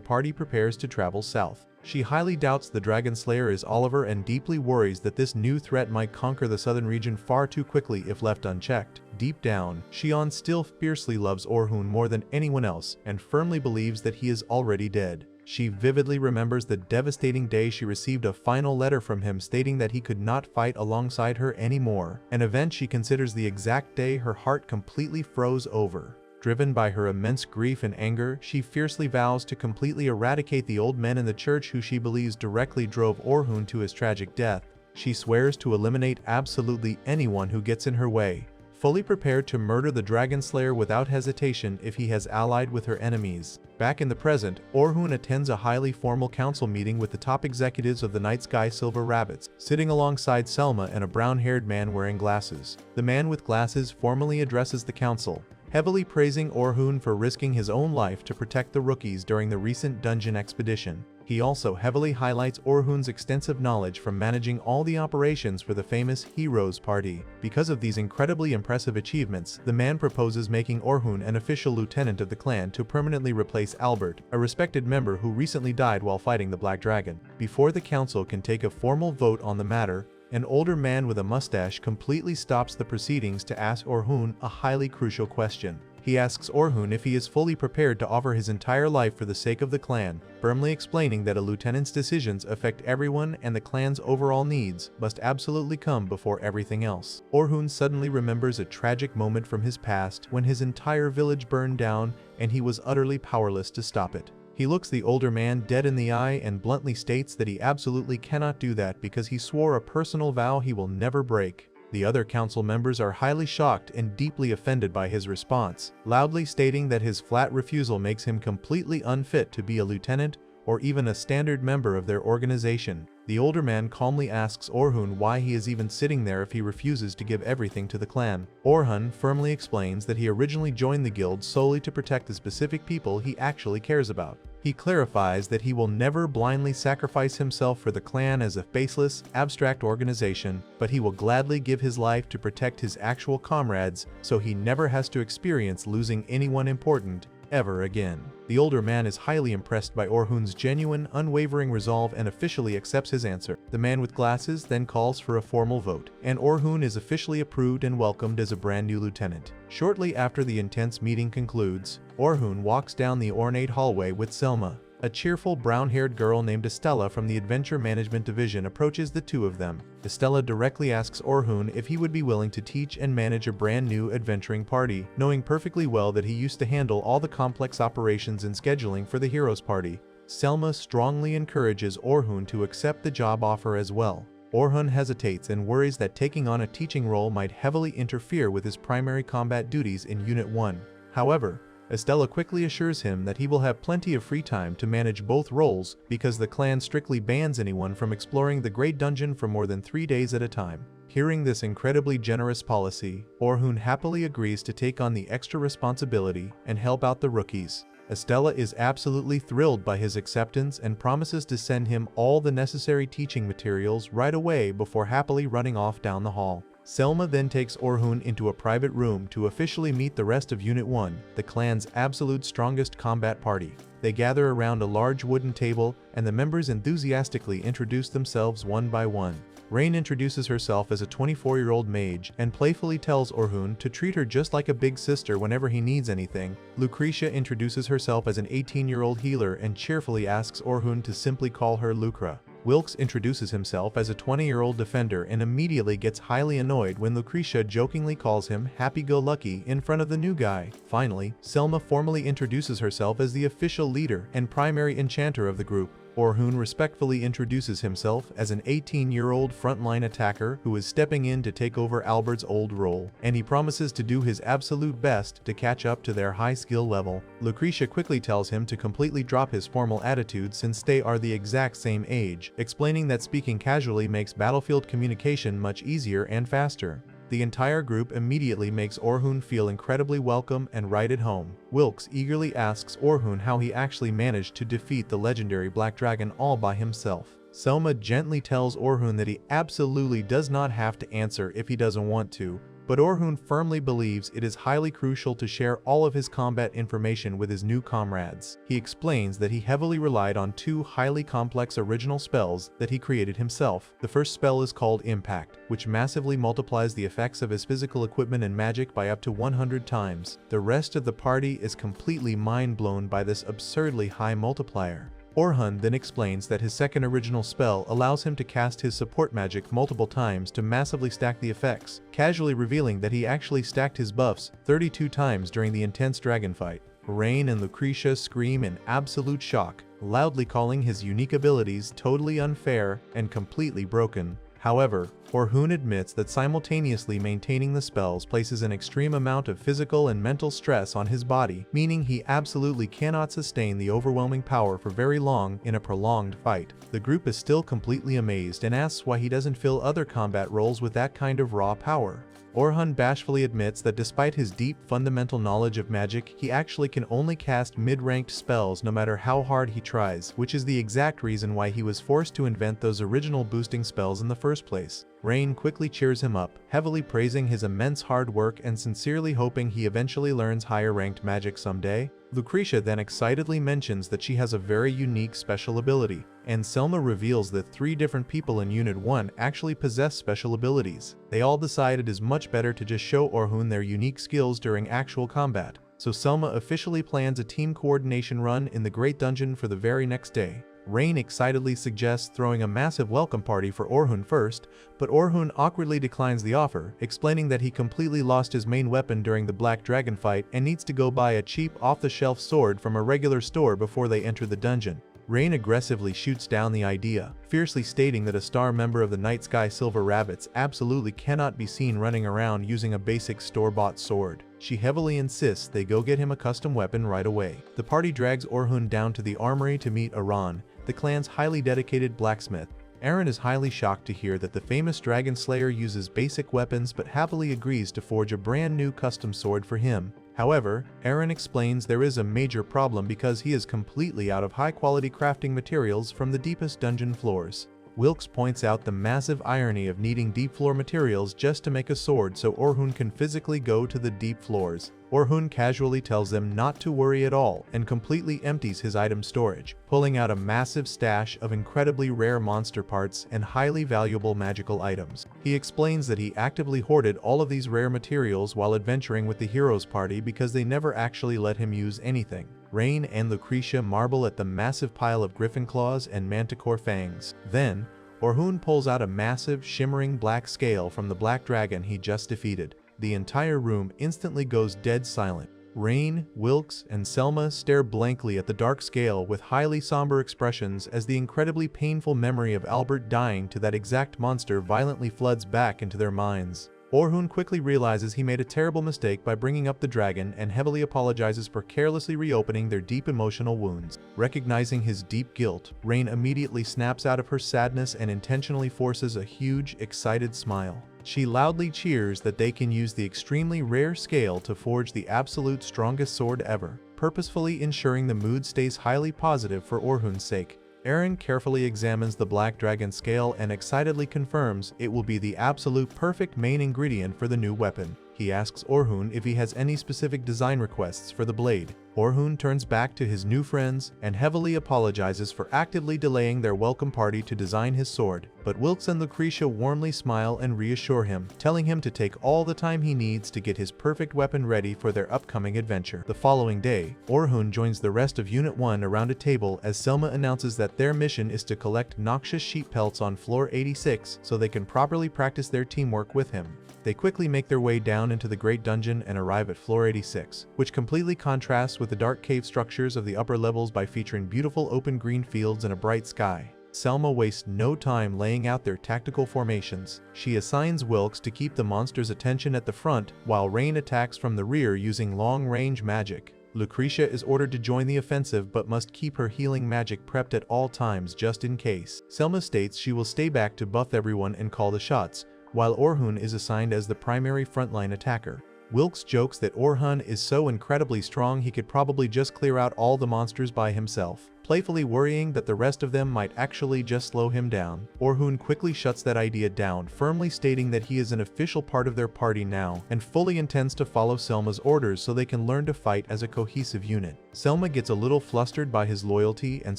party prepares to travel south. She highly doubts the Dragon Slayer is Oliver and deeply worries that this new threat might conquer the southern region far too quickly if left unchecked. Deep down, Xian still fiercely loves Orhun more than anyone else and firmly believes that he is already dead. She vividly remembers the devastating day she received a final letter from him stating that he could not fight alongside her anymore, an event she considers the exact day her heart completely froze over. Driven by her immense grief and anger, she fiercely vows to completely eradicate the old men in the church who she believes directly drove Orhun to his tragic death. She swears to eliminate absolutely anyone who gets in her way, fully prepared to murder the Dragon Slayer without hesitation if he has allied with her enemies. Back in the present, Orhun attends a highly formal council meeting with the top executives of the Night Sky Silver Rabbits, sitting alongside Selma and a brown-haired man wearing glasses. The man with glasses formally addresses the council, heavily praising Orhun for risking his own life to protect the rookies during the recent dungeon expedition. He also heavily highlights Orhun's extensive knowledge from managing all the operations for the famous Heroes Party. Because of these incredibly impressive achievements, the man proposes making Orhun an official lieutenant of the clan to permanently replace Albert, a respected member who recently died while fighting the Black Dragon. Before the council can take a formal vote on the matter, an older man with a mustache completely stops the proceedings to ask Orhun a highly crucial question. He asks Orhun if he is fully prepared to offer his entire life for the sake of the clan, firmly explaining that a lieutenant's decisions affect everyone and the clan's overall needs must absolutely come before everything else. Orhun suddenly remembers a tragic moment from his past when his entire village burned down and he was utterly powerless to stop it. He looks the older man dead in the eye and bluntly states that he absolutely cannot do that because he swore a personal vow he will never break. The other council members are highly shocked and deeply offended by his response, loudly stating that his flat refusal makes him completely unfit to be a lieutenant or even a standard member of their organization. The older man calmly asks Orhun why he is even sitting there if he refuses to give everything to the clan. Orhun firmly explains that he originally joined the guild solely to protect the specific people he actually cares about. He clarifies that he will never blindly sacrifice himself for the clan as a faceless, abstract organization, but he will gladly give his life to protect his actual comrades so he never has to experience losing anyone important ever again. The older man is highly impressed by Orhun's genuine, unwavering resolve and officially accepts his answer. The man with glasses then calls for a formal vote, and Orhun is officially approved and welcomed as a brand new lieutenant. Shortly after the intense meeting concludes, Orhun walks down the ornate hallway with Selma. A cheerful brown-haired girl named Estella from the Adventure Management Division approaches the two of them. Estella directly asks Orhun if he would be willing to teach and manage a brand new adventuring party, knowing perfectly well that he used to handle all the complex operations and scheduling for the Heroes Party. Selma strongly encourages Orhun to accept the job offer as well. Orhun hesitates and worries that taking on a teaching role might heavily interfere with his primary combat duties in Unit 1. However, Estella quickly assures him that he will have plenty of free time to manage both roles because the clan strictly bans anyone from exploring the Great Dungeon for more than 3 days at a time. Hearing this incredibly generous policy, Orhun happily agrees to take on the extra responsibility and help out the rookies. Estella is absolutely thrilled by his acceptance and promises to send him all the necessary teaching materials right away before happily running off down the hall. Selma then takes Orhun into a private room to officially meet the rest of Unit 1, the clan's absolute strongest combat party. They gather around a large wooden table, and the members enthusiastically introduce themselves one by one. Rain introduces herself as a 24-year-old mage and playfully tells Orhun to treat her just like a big sister whenever he needs anything. Lucretia introduces herself as an 18-year-old healer and cheerfully asks Orhun to simply call her Lucra. Wilkes introduces himself as a 20-year-old defender and immediately gets highly annoyed when Lucretia jokingly calls him happy-go-lucky in front of the new guy. Finally, Selma formally introduces herself as the official leader and primary enchanter of the group. Orhun respectfully introduces himself as an 18-year-old frontline attacker who is stepping in to take over Albert's old role, and he promises to do his absolute best to catch up to their high skill level. Lucretia quickly tells him to completely drop his formal attitude since they are the exact same age, explaining that speaking casually makes battlefield communication much easier and faster. The entire group immediately makes Orhun feel incredibly welcome and right at home. Wilkes eagerly asks Orhun how he actually managed to defeat the legendary Black Dragon all by himself. Selma gently tells Orhun that he absolutely does not have to answer if he doesn't want to, but Orhun firmly believes it is highly crucial to share all of his combat information with his new comrades. He explains that he heavily relied on 2 highly complex original spells that he created himself. The first spell is called Impact, which massively multiplies the effects of his physical equipment and magic by up to 100 times. The rest of the party is completely mind-blown by this absurdly high multiplier. Orhun then explains that his second original spell allows him to cast his support magic multiple times to massively stack the effects, casually revealing that he actually stacked his buffs 32 times during the intense dragon fight. Rain and Lucretia scream in absolute shock, loudly calling his unique abilities totally unfair and completely broken. However, Orhun admits that simultaneously maintaining the spells places an extreme amount of physical and mental stress on his body, meaning he absolutely cannot sustain the overwhelming power for very long in a prolonged fight. The group is still completely amazed and asks why he doesn't fill other combat roles with that kind of raw power. Orhun bashfully admits that despite his deep fundamental knowledge of magic, he actually can only cast mid-ranked spells no matter how hard he tries, which is the exact reason why he was forced to invent those original boosting spells in the first place. Rain quickly cheers him up, heavily praising his immense hard work and sincerely hoping he eventually learns higher-ranked magic someday. Lucretia then excitedly mentions that she has a very unique special ability, and Selma reveals that 3 different people in Unit 1 actually possess special abilities. They all decide it is much better to just show Orhun their unique skills during actual combat, so Selma officially plans a team coordination run in the Great Dungeon for the very next day. Rain excitedly suggests throwing a massive welcome party for Orhun first, but Orhun awkwardly declines the offer, explaining that he completely lost his main weapon during the Black Dragon fight and needs to go buy a cheap off-the-shelf sword from a regular store before they enter the dungeon. Rain aggressively shoots down the idea, fiercely stating that a star member of the Night Sky Silver Rabbits absolutely cannot be seen running around using a basic store-bought sword. She heavily insists they go get him a custom weapon right away. The party drags Orhun down to the armory to meet Aran, the clan's highly dedicated blacksmith. Aaron is highly shocked to hear that the famous Dragon Slayer uses basic weapons but happily agrees to forge a brand new custom sword for him. However, Aaron explains there is a major problem because he is completely out of high-quality crafting materials from the deepest dungeon floors. Wilkes points out the massive irony of needing deep floor materials just to make a sword so Orhun can physically go to the deep floors. Orhun casually tells them not to worry at all and completely empties his item storage, pulling out a massive stash of incredibly rare monster parts and highly valuable magical items. He explains that he actively hoarded all of these rare materials while adventuring with the heroes party because they never actually let him use anything. Rain and Lucretia marvel at the massive pile of griffin claws and manticore fangs. Then, Orhun pulls out a massive, shimmering black scale from the black dragon he just defeated. The entire room instantly goes dead silent. Rain, Wilkes, and Selma stare blankly at the dark scale with highly somber expressions as the incredibly painful memory of Albert dying to that exact monster violently floods back into their minds. Orhun quickly realizes he made a terrible mistake by bringing up the dragon and heavily apologizes for carelessly reopening their deep emotional wounds. Recognizing his deep guilt, Rain immediately snaps out of her sadness and intentionally forces a huge, excited smile. She loudly cheers that they can use the extremely rare scale to forge the absolute strongest sword ever, purposefully ensuring the mood stays highly positive for Orhun's sake. Eren carefully examines the Black Dragon scale and excitedly confirms it will be the absolute perfect main ingredient for the new weapon. He asks Orhun if he has any specific design requests for the blade. Orhun turns back to his new friends and heavily apologizes for actively delaying their welcome party to design his sword, but Wilkes and Lucretia warmly smile and reassure him, telling him to take all the time he needs to get his perfect weapon ready for their upcoming adventure. The following day, Orhun joins the rest of Unit 1 around a table as Selma announces that their mission is to collect noxious sheep pelts on floor 86 so they can properly practice their teamwork with him. They quickly make their way down into the Great Dungeon and arrive at floor 86, which completely contrasts with the dark cave structures of the upper levels by featuring beautiful open green fields and a bright sky. Selma wastes no time laying out their tactical formations. She assigns Wilkes to keep the monster's attention at the front, while Rain attacks from the rear using long-range magic. Lucretia is ordered to join the offensive but must keep her healing magic prepped at all times just in case. Selma states she will stay back to buff everyone and call the shots, while Orhun is assigned as the primary frontline attacker. Wilkes jokes that Orhun is so incredibly strong he could probably just clear out all the monsters by himself, playfully worrying that the rest of them might actually just slow him down. Orhun quickly shuts that idea down, firmly stating that he is an official part of their party now and fully intends to follow Selma's orders so they can learn to fight as a cohesive unit. Selma gets a little flustered by his loyalty and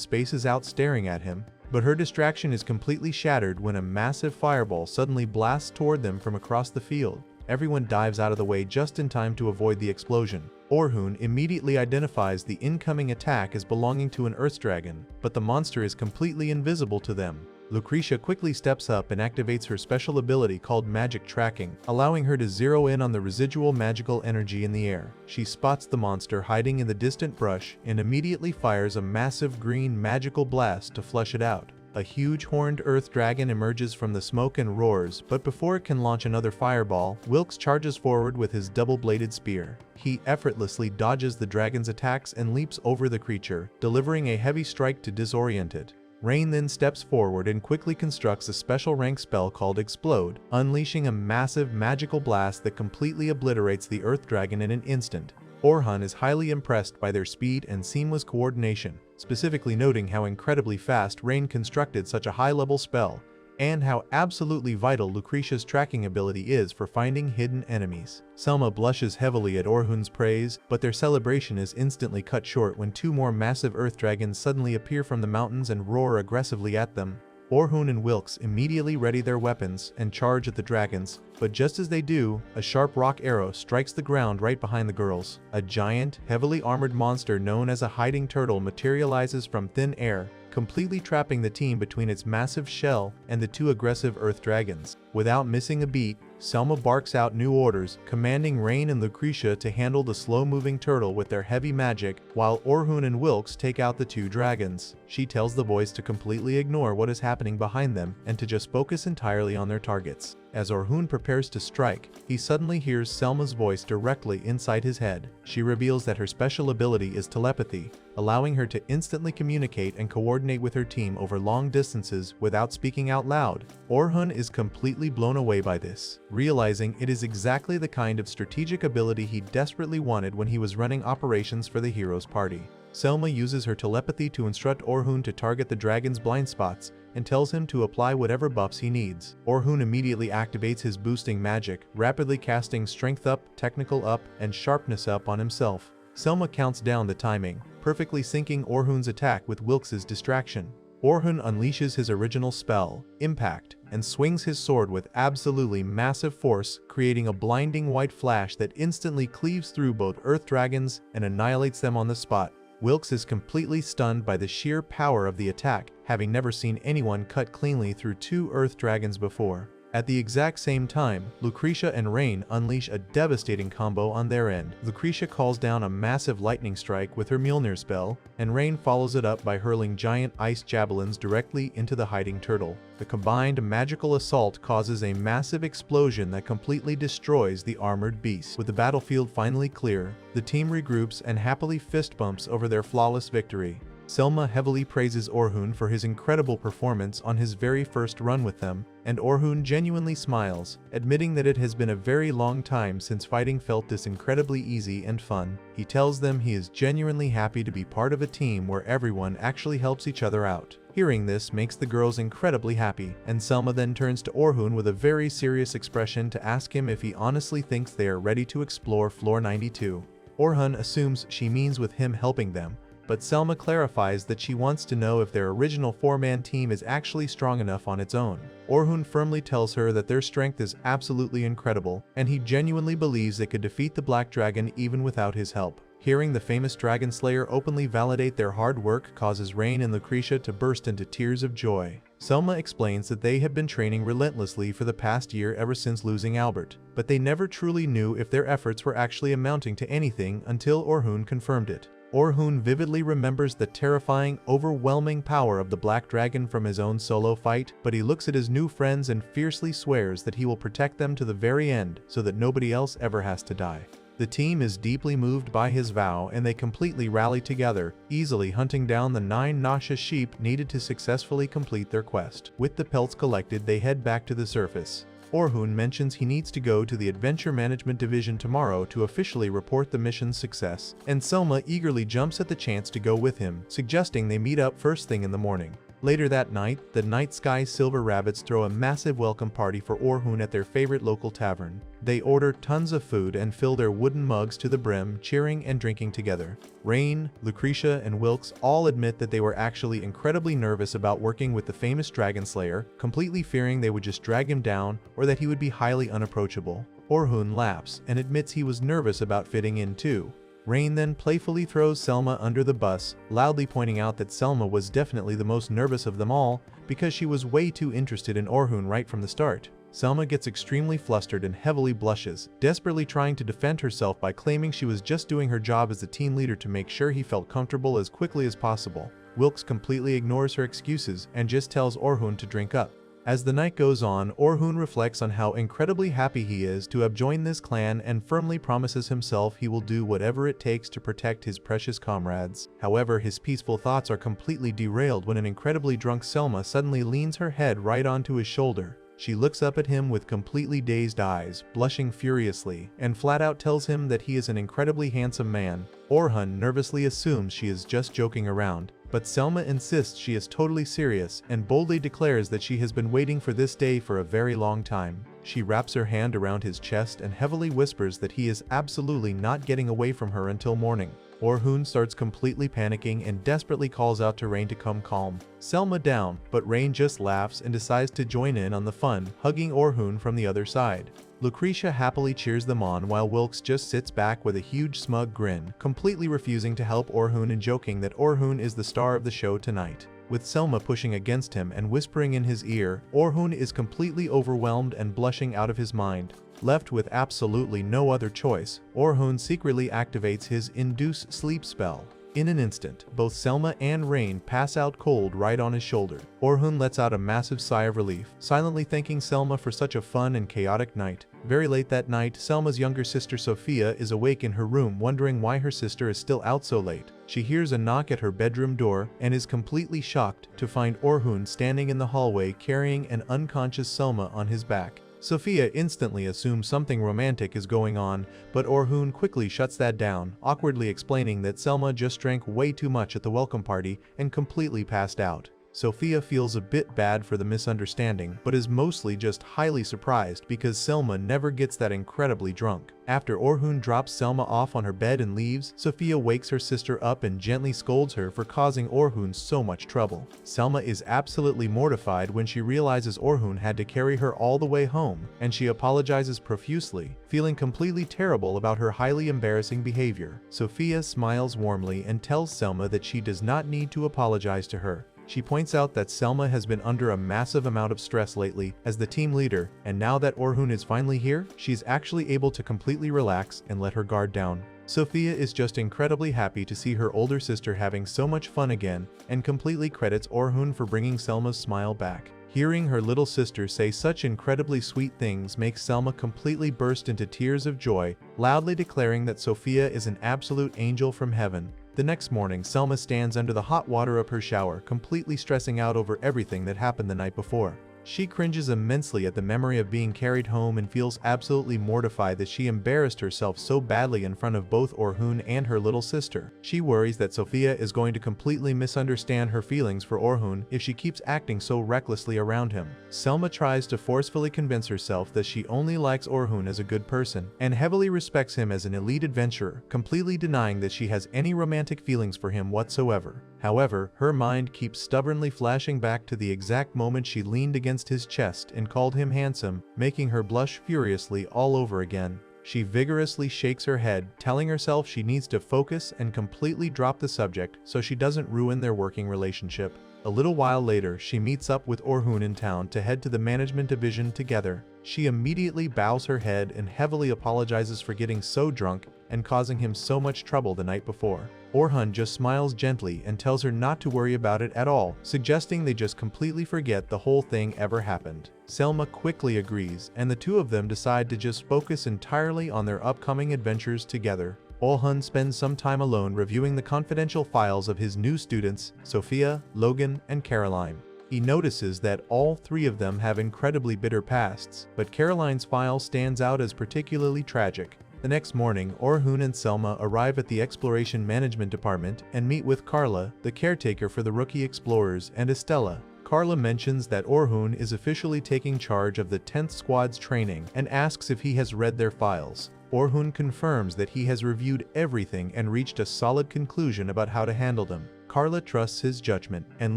spaces out staring at him, but her distraction is completely shattered when a massive fireball suddenly blasts toward them from across the field. Everyone dives out of the way just in time to avoid the explosion. Orhun immediately identifies the incoming attack as belonging to an Earth Dragon, but the monster is completely invisible to them. Lucretia quickly steps up and activates her special ability called Magic Tracking, allowing her to zero in on the residual magical energy in the air. She spots the monster hiding in the distant brush and immediately fires a massive green magical blast to flush it out. A huge horned Earth Dragon emerges from the smoke and roars, but before it can launch another fireball, Wilkes charges forward with his double-bladed spear. He effortlessly dodges the dragon's attacks and leaps over the creature, delivering a heavy strike to disorient it. Rain then steps forward and quickly constructs a special rank spell called Explode, unleashing a massive magical blast that completely obliterates the Earth Dragon in an instant. Orhun is highly impressed by their speed and seamless coordination, specifically noting how incredibly fast Rain constructed such a high-level spell, and how absolutely vital Lucretia's tracking ability is for finding hidden enemies. Selma blushes heavily at Orhun's praise, but their celebration is instantly cut short when two more massive Earth Dragons suddenly appear from the mountains and roar aggressively at them. Orhun and Wilkes immediately ready their weapons and charge at the dragons, but just as they do, a sharp rock arrow strikes the ground right behind the girls. A giant, heavily armored monster known as a hiding turtle materializes from thin air, completely trapping the team between its massive shell and the two aggressive Earth Dragons. Without missing a beat, Selma barks out new orders, commanding Rain and Lucretia to handle the slow-moving turtle with their heavy magic, while Orhun and Wilkes take out the two dragons. She tells the boys to completely ignore what is happening behind them and to just focus entirely on their targets. As Orhun prepares to strike, he suddenly hears Selma's voice directly inside his head. She reveals that her special ability is telepathy, allowing her to instantly communicate and coordinate with her team over long distances without speaking out loud. Orhun is completely blown away by this, realizing it is exactly the kind of strategic ability he desperately wanted when he was running operations for the hero's party. Selma uses her telepathy to instruct Orhun to target the dragon's blind spots and tells him to apply whatever buffs he needs. Orhun immediately activates his boosting magic, rapidly casting Strength Up, Technical Up, and Sharpness Up on himself. Selma counts down the timing, perfectly syncing Orhun's attack with Wilkes' distraction. Orhun unleashes his original spell, Impact, and swings his sword with absolutely massive force, creating a blinding white flash that instantly cleaves through both Earth Dragons and annihilates them on the spot. Wilkes is completely stunned by the sheer power of the attack, having never seen anyone cut cleanly through two Earth Dragons before. At the exact same time, Lucretia and Rain unleash a devastating combo on their end. Lucretia calls down a massive lightning strike with her Mjolnir spell, and Rain follows it up by hurling giant ice javelins directly into the hiding turtle. The combined magical assault causes a massive explosion that completely destroys the armored beast. With the battlefield finally clear, the team regroups and happily fist bumps over their flawless victory. Selma heavily praises Orhun for his incredible performance on his very first run with them, and Orhun genuinely smiles, admitting that it has been a very long time since fighting felt this incredibly easy and fun. He tells them he is genuinely happy to be part of a team where everyone actually helps each other out. Hearing this makes the girls incredibly happy, and Selma then turns to Orhun with a very serious expression to ask him if he honestly thinks they are ready to explore Floor 92. Orhun assumes she means with him helping them, but Selma clarifies that she wants to know if their original four-man team is actually strong enough on its own. Orhun firmly tells her that their strength is absolutely incredible, and he genuinely believes they could defeat the Black Dragon even without his help. Hearing the famous Dragon Slayer openly validate their hard work causes Rain and Lucretia to burst into tears of joy. Selma explains that they have been training relentlessly for the past year ever since losing Albert, but they never truly knew if their efforts were actually amounting to anything until Orhun confirmed it. Orhun vividly remembers the terrifying, overwhelming power of the Black Dragon from his own solo fight, but he looks at his new friends and fiercely swears that he will protect them to the very end so that nobody else ever has to die. The team is deeply moved by his vow and they completely rally together, easily hunting down the 9 nauseous sheep needed to successfully complete their quest. With the pelts collected, they head back to the surface. Orhun mentions he needs to go to the Adventure Management Division tomorrow to officially report the mission's success, and Selma eagerly jumps at the chance to go with him, suggesting they meet up first thing in the morning. Later that night, the Night Sky Silver Rabbits throw a massive welcome party for Orhun at their favorite local tavern. They order tons of food and fill their wooden mugs to the brim, cheering and drinking together. Rain, Lucretia, and Wilkes all admit that they were actually incredibly nervous about working with the famous Dragon Slayer, completely fearing they would just drag him down or that he would be highly unapproachable. Orhun laughs and admits he was nervous about fitting in too. Rain then playfully throws Selma under the bus, loudly pointing out that Selma was definitely the most nervous of them all because she was way too interested in Orhun right from the start. Selma gets extremely flustered and heavily blushes, desperately trying to defend herself by claiming she was just doing her job as the team leader to make sure he felt comfortable as quickly as possible. Wilkes completely ignores her excuses and just tells Orhun to drink up. As the night goes on, Orhun reflects on how incredibly happy he is to have joined this clan and firmly promises himself he will do whatever it takes to protect his precious comrades. However, his peaceful thoughts are completely derailed when an incredibly drunk Selma suddenly leans her head right onto his shoulder. She looks up at him with completely dazed eyes, blushing furiously, and flat out tells him that he is an incredibly handsome man. Orhun nervously assumes she is just joking around, but Selma insists she is totally serious and boldly declares that she has been waiting for this day for a very long time. She wraps her hand around his chest and heavily whispers that he is absolutely not getting away from her until morning. Orhun starts completely panicking and desperately calls out to Rain to come calm Selma down, but Rain just laughs and decides to join in on the fun, hugging Orhun from the other side. Lucretia happily cheers them on while Wilkes just sits back with a huge smug grin, completely refusing to help Orhun and joking that Orhun is the star of the show tonight. With Selma pushing against him and whispering in his ear, Orhun is completely overwhelmed and blushing out of his mind. Left with absolutely no other choice, Orhun secretly activates his Induce Sleep spell. In an instant, both Selma and Rain pass out cold right on his shoulder. Orhun lets out a massive sigh of relief, silently thanking Selma for such a fun and chaotic night. Very late that night, Selma's younger sister Sophia is awake in her room wondering why her sister is still out so late. She hears a knock at her bedroom door and is completely shocked to find Orhun standing in the hallway carrying an unconscious Selma on his back. Sophia instantly assumes something romantic is going on, but Orhun quickly shuts that down, awkwardly explaining that Selma just drank way too much at the welcome party and completely passed out. Sophia feels a bit bad for the misunderstanding, but is mostly just highly surprised because Selma never gets that incredibly drunk. After Orhun drops Selma off on her bed and leaves, Sophia wakes her sister up and gently scolds her for causing Orhun so much trouble. Selma is absolutely mortified when she realizes Orhun had to carry her all the way home, and she apologizes profusely, feeling completely terrible about her highly embarrassing behavior. Sophia smiles warmly and tells Selma that she does not need to apologize to her. She points out that Selma has been under a massive amount of stress lately as the team leader, and now that Orhun is finally here, she's actually able to completely relax and let her guard down. Sophia is just incredibly happy to see her older sister having so much fun again, and completely credits Orhun for bringing Selma's smile back. Hearing her little sister say such incredibly sweet things makes Selma completely burst into tears of joy, loudly declaring that Sophia is an absolute angel from heaven. The next morning, Selma stands under the hot water of her shower, completely stressing out over everything that happened the night before. She cringes immensely at the memory of being carried home and feels absolutely mortified that she embarrassed herself so badly in front of both Orhun and her little sister. She worries that Sophia is going to completely misunderstand her feelings for Orhun if she keeps acting so recklessly around him. Selma tries to forcefully convince herself that she only likes Orhun as a good person and heavily respects him as an elite adventurer, completely denying that she has any romantic feelings for him whatsoever. However, her mind keeps stubbornly flashing back to the exact moment she leaned against his chest and called him handsome, making her blush furiously all over again. She vigorously shakes her head, telling herself she needs to focus and completely drop the subject so she doesn't ruin their working relationship. A little while later, she meets up with Orhun in town to head to the management division together. She immediately bows her head and heavily apologizes for getting so drunk and causing him so much trouble the night before. Orhun just smiles gently and tells her not to worry about it at all, suggesting they just completely forget the whole thing ever happened. Selma quickly agrees, and the two of them decide to just focus entirely on their upcoming adventures together. Orhun spends some time alone reviewing the confidential files of his new students, Sophia, Logan, and Caroline. He notices that all three of them have incredibly bitter pasts, but Caroline's file stands out as particularly tragic. The next morning, Orhun and Selma arrive at the Exploration Management Department and meet with Carla, the caretaker for the rookie explorers, and Estella. Carla mentions that Orhun is officially taking charge of the 10th Squad's training and asks if he has read their files. Orhun confirms that he has reviewed everything and reached a solid conclusion about how to handle them. Carla trusts his judgment and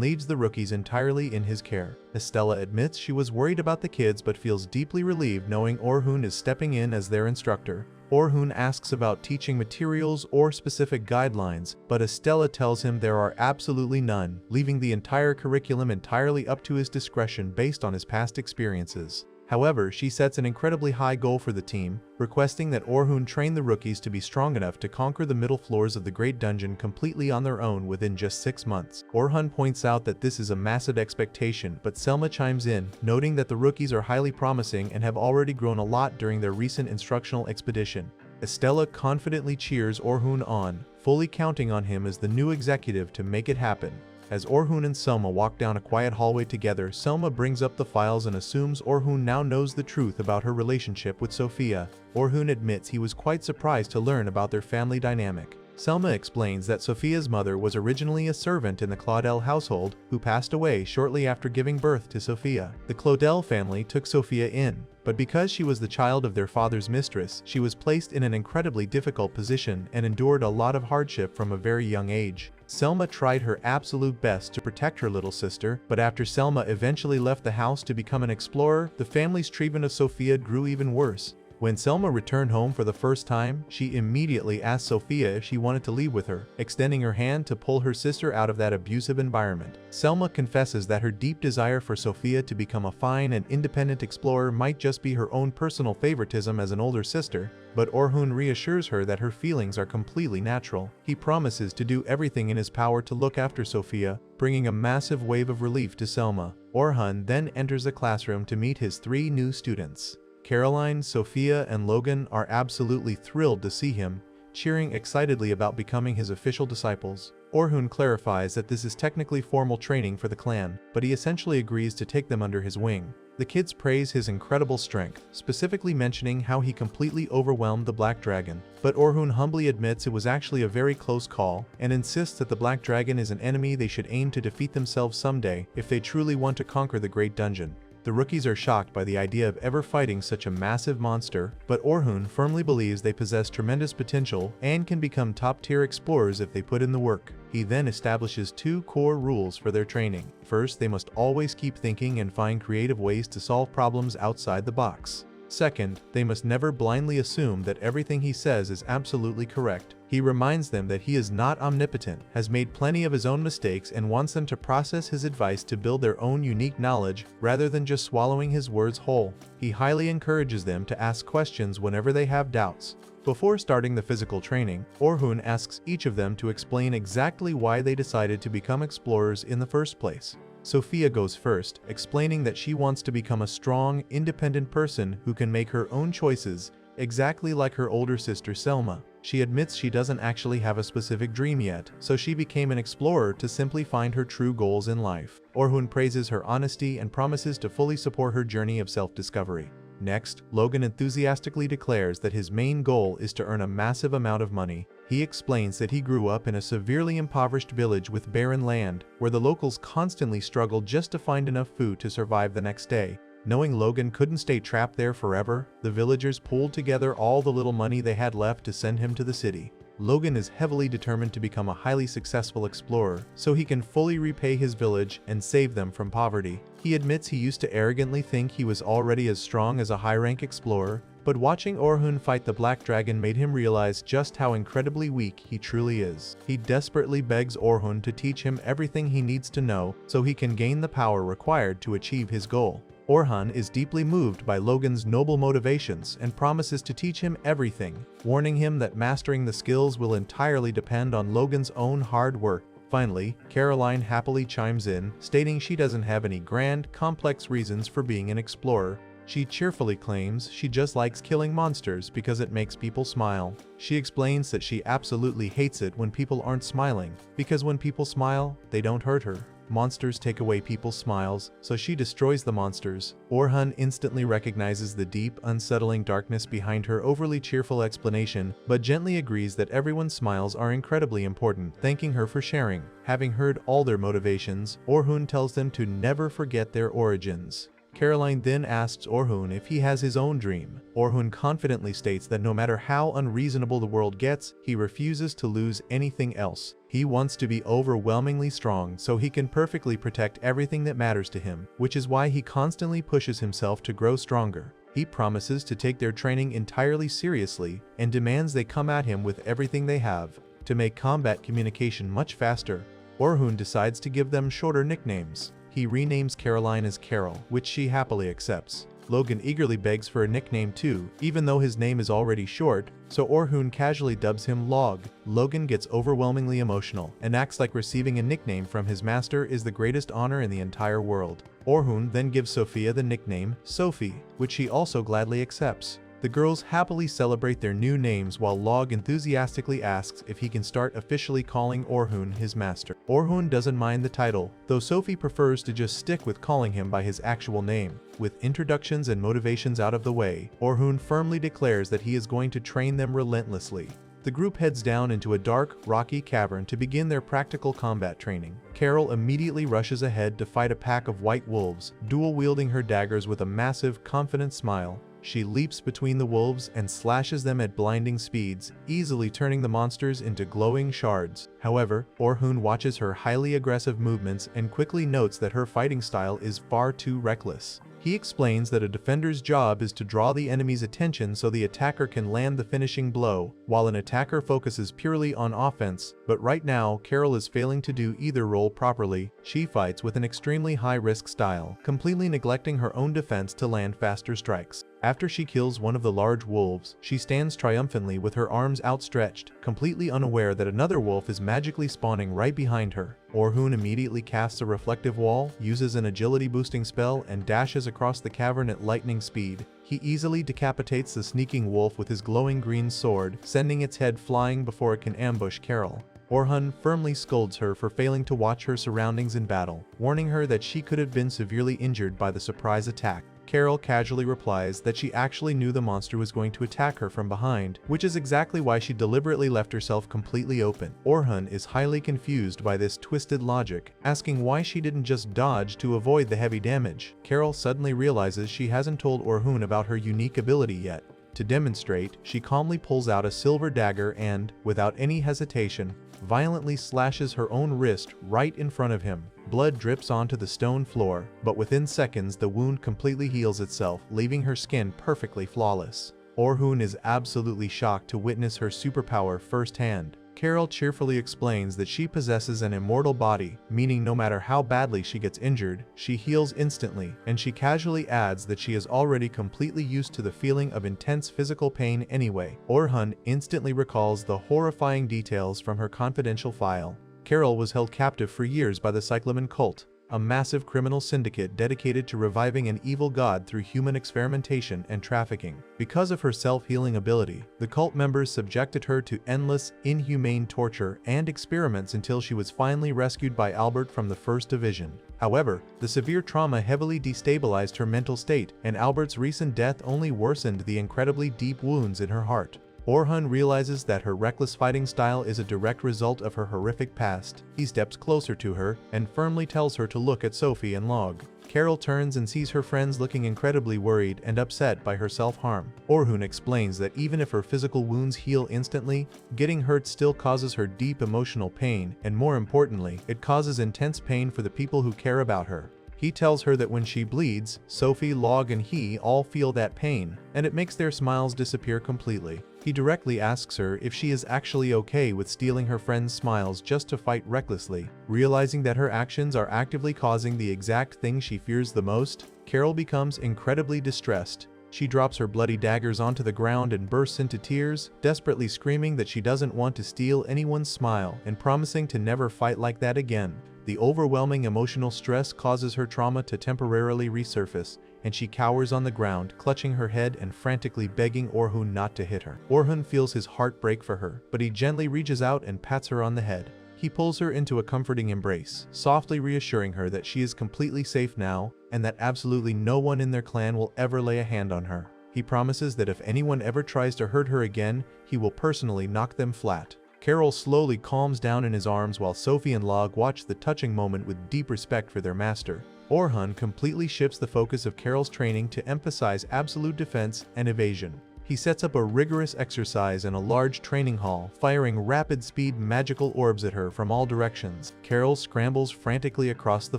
leaves the rookies entirely in his care. Estella admits she was worried about the kids but feels deeply relieved knowing Orhun is stepping in as their instructor. Orhun asks about teaching materials or specific guidelines, but Estella tells him there are absolutely none, leaving the entire curriculum entirely up to his discretion based on his past experiences. However, she sets an incredibly high goal for the team, requesting that Orhun train the rookies to be strong enough to conquer the middle floors of the Great Dungeon completely on their own within just 6 months. Orhun points out that this is a massive expectation, but Selma chimes in, noting that the rookies are highly promising and have already grown a lot during their recent instructional expedition. Estella confidently cheers Orhun on, fully counting on him as the new executive to make it happen. As Orhun and Selma walk down a quiet hallway together, Selma brings up the files and assumes Orhun now knows the truth about her relationship with Sophia. Orhun admits he was quite surprised to learn about their family dynamic. Selma explains that Sophia's mother was originally a servant in the Claudel household who passed away shortly after giving birth to Sophia. The Claudel family took Sophia in, but because she was the child of their father's mistress, she was placed in an incredibly difficult position and endured a lot of hardship from a very young age. Selma tried her absolute best to protect her little sister, but after Selma eventually left the house to become an explorer, the family's treatment of Sophia grew even worse. When Selma returned home for the first time, she immediately asked Sophia if she wanted to leave with her, extending her hand to pull her sister out of that abusive environment. Selma confesses that her deep desire for Sophia to become a fine and independent explorer might just be her own personal favoritism as an older sister, but Orhun reassures her that her feelings are completely natural. He promises to do everything in his power to look after Sophia, bringing a massive wave of relief to Selma. Orhun then enters the classroom to meet his 3 new students. Caroline, Sophia, and Logan are absolutely thrilled to see him, cheering excitedly about becoming his official disciples. Orhun clarifies that this is technically formal training for the clan, but he essentially agrees to take them under his wing. The kids praise his incredible strength, specifically mentioning how he completely overwhelmed the Black Dragon. But Orhun humbly admits it was actually a very close call, and insists that the Black Dragon is an enemy they should aim to defeat themselves someday if they truly want to conquer the Great Dungeon. The rookies are shocked by the idea of ever fighting such a massive monster, but Orhun firmly believes they possess tremendous potential and can become top-tier explorers if they put in the work. He then establishes 2 core rules for their training. First, they must always keep thinking and find creative ways to solve problems outside the box. Second, they must never blindly assume that everything he says is absolutely correct. He reminds them that he is not omnipotent, has made plenty of his own mistakes, and wants them to process his advice to build their own unique knowledge rather than just swallowing his words whole. He highly encourages them to ask questions whenever they have doubts. Before starting the physical training, Orhun asks each of them to explain exactly why they decided to become explorers in the first place. Sophia goes first, explaining that she wants to become a strong, independent person who can make her own choices, exactly like her older sister Selma. She admits she doesn't actually have a specific dream yet, so she became an explorer to simply find her true goals in life. Orhun praises her honesty and promises to fully support her journey of self-discovery. Next, Logan enthusiastically declares that his main goal is to earn a massive amount of money. He explains that he grew up in a severely impoverished village with barren land, where the locals constantly struggled just to find enough food to survive the next day. Knowing Logan couldn't stay trapped there forever, the villagers pooled together all the little money they had left to send him to the city. Logan is heavily determined to become a highly successful explorer, so he can fully repay his village and save them from poverty. He admits he used to arrogantly think he was already as strong as a high-rank explorer, but watching Orhun fight the Black Dragon made him realize just how incredibly weak he truly is. He desperately begs Orhun to teach him everything he needs to know so he can gain the power required to achieve his goal. Orhun is deeply moved by Logan's noble motivations and promises to teach him everything, warning him that mastering the skills will entirely depend on Logan's own hard work. Finally, Caroline happily chimes in, stating she doesn't have any grand, complex reasons for being an explorer. She cheerfully claims she just likes killing monsters because it makes people smile. She explains that she absolutely hates it when people aren't smiling, because when people smile, they don't hurt her. Monsters take away people's smiles, so she destroys the monsters. Orhun instantly recognizes the deep, unsettling darkness behind her overly cheerful explanation, but gently agrees that everyone's smiles are incredibly important, thanking her for sharing. Having heard all their motivations, Orhun tells them to never forget their origins. Caroline then asks Orhun if he has his own dream. Orhun confidently states that no matter how unreasonable the world gets, he refuses to lose anything else. He wants to be overwhelmingly strong so he can perfectly protect everything that matters to him, which is why he constantly pushes himself to grow stronger. He promises to take their training entirely seriously and demands they come at him with everything they have. To make combat communication much faster, Orhun decides to give them shorter nicknames. He renames Caroline as Carol, which she happily accepts. Logan eagerly begs for a nickname too, even though his name is already short, so Orhun casually dubs him Log. Logan gets overwhelmingly emotional and acts like receiving a nickname from his master is the greatest honor in the entire world. Orhun then gives Sophia the nickname Sophie, which she also gladly accepts. The girls happily celebrate their new names while Log enthusiastically asks if he can start officially calling Orhun his master. Orhun doesn't mind the title, though Sophie prefers to just stick with calling him by his actual name. With introductions and motivations out of the way, Orhun firmly declares that he is going to train them relentlessly. The group heads down into a dark, rocky cavern to begin their practical combat training. Carol immediately rushes ahead to fight a pack of white wolves, dual-wielding her daggers with a massive, confident smile. She leaps between the wolves and slashes them at blinding speeds, easily turning the monsters into glowing shards. However, Orhun watches her highly aggressive movements and quickly notes that her fighting style is far too reckless. He explains that a defender's job is to draw the enemy's attention so the attacker can land the finishing blow, while an attacker focuses purely on offense. But right now, Carol is failing to do either role properly. She fights with an extremely high-risk style, completely neglecting her own defense to land faster strikes. After she kills one of the large wolves, she stands triumphantly with her arms outstretched, completely unaware that another wolf is magically spawning right behind her. Orhun immediately casts a reflective wall, uses an agility-boosting spell, and dashes across the cavern at lightning speed. He easily decapitates the sneaking wolf with his glowing green sword, sending its head flying before it can ambush Carol. Orhun firmly scolds her for failing to watch her surroundings in battle, warning her that she could have been severely injured by the surprise attack. Carol casually replies that she actually knew the monster was going to attack her from behind, which is exactly why she deliberately left herself completely open. Orhun is highly confused by this twisted logic, asking why she didn't just dodge to avoid the heavy damage. Carol suddenly realizes she hasn't told Orhun about her unique ability yet. To demonstrate, she calmly pulls out a silver dagger and, without any hesitation, violently slashes her own wrist right in front of him. Blood drips onto the stone floor, but within seconds the wound completely heals itself, leaving her skin perfectly flawless. Orhun is absolutely shocked to witness her superpower firsthand. Carol cheerfully explains that she possesses an immortal body, meaning no matter how badly she gets injured, she heals instantly, and she casually adds that she is already completely used to the feeling of intense physical pain anyway. Orhun instantly recalls the horrifying details from her confidential file. Carol was held captive for years by the Cyclamen cult, a massive criminal syndicate dedicated to reviving an evil god through human experimentation and trafficking. Because of her self-healing ability, the cult members subjected her to endless, inhumane torture and experiments until she was finally rescued by Albert from the 1st Division. However, the severe trauma heavily destabilized her mental state, and Albert's recent death only worsened the incredibly deep wounds in her heart. Orhun realizes that her reckless fighting style is a direct result of her horrific past. He steps closer to her and firmly tells her to look at Sophie and Log. Carol turns and sees her friends looking incredibly worried and upset by her self-harm. Orhun explains that even if her physical wounds heal instantly, getting hurt still causes her deep emotional pain, and more importantly, it causes intense pain for the people who care about her. He tells her that when she bleeds, Sophie, Log, and he all feel that pain, and it makes their smiles disappear completely. He directly asks her if she is actually okay with stealing her friend's smiles just to fight recklessly. Realizing that her actions are actively causing the exact thing she fears the most, Carol becomes incredibly distressed. She drops her bloody daggers onto the ground and bursts into tears, desperately screaming that she doesn't want to steal anyone's smile and promising to never fight like that again. The overwhelming emotional stress causes her trauma to temporarily resurface, and she cowers on the ground, clutching her head and frantically begging Orhun not to hit her. Orhun feels his heart break for her, but he gently reaches out and pats her on the head. He pulls her into a comforting embrace, softly reassuring her that she is completely safe now, and that absolutely no one in their clan will ever lay a hand on her. He promises that if anyone ever tries to hurt her again, he will personally knock them flat. Carol slowly calms down in his arms while Sophie and Log watch the touching moment with deep respect for their master. Orhun completely shifts the focus of Carol's training to emphasize absolute defense and evasion. He sets up a rigorous exercise in a large training hall, firing rapid-speed magical orbs at her from all directions. Carol scrambles frantically across the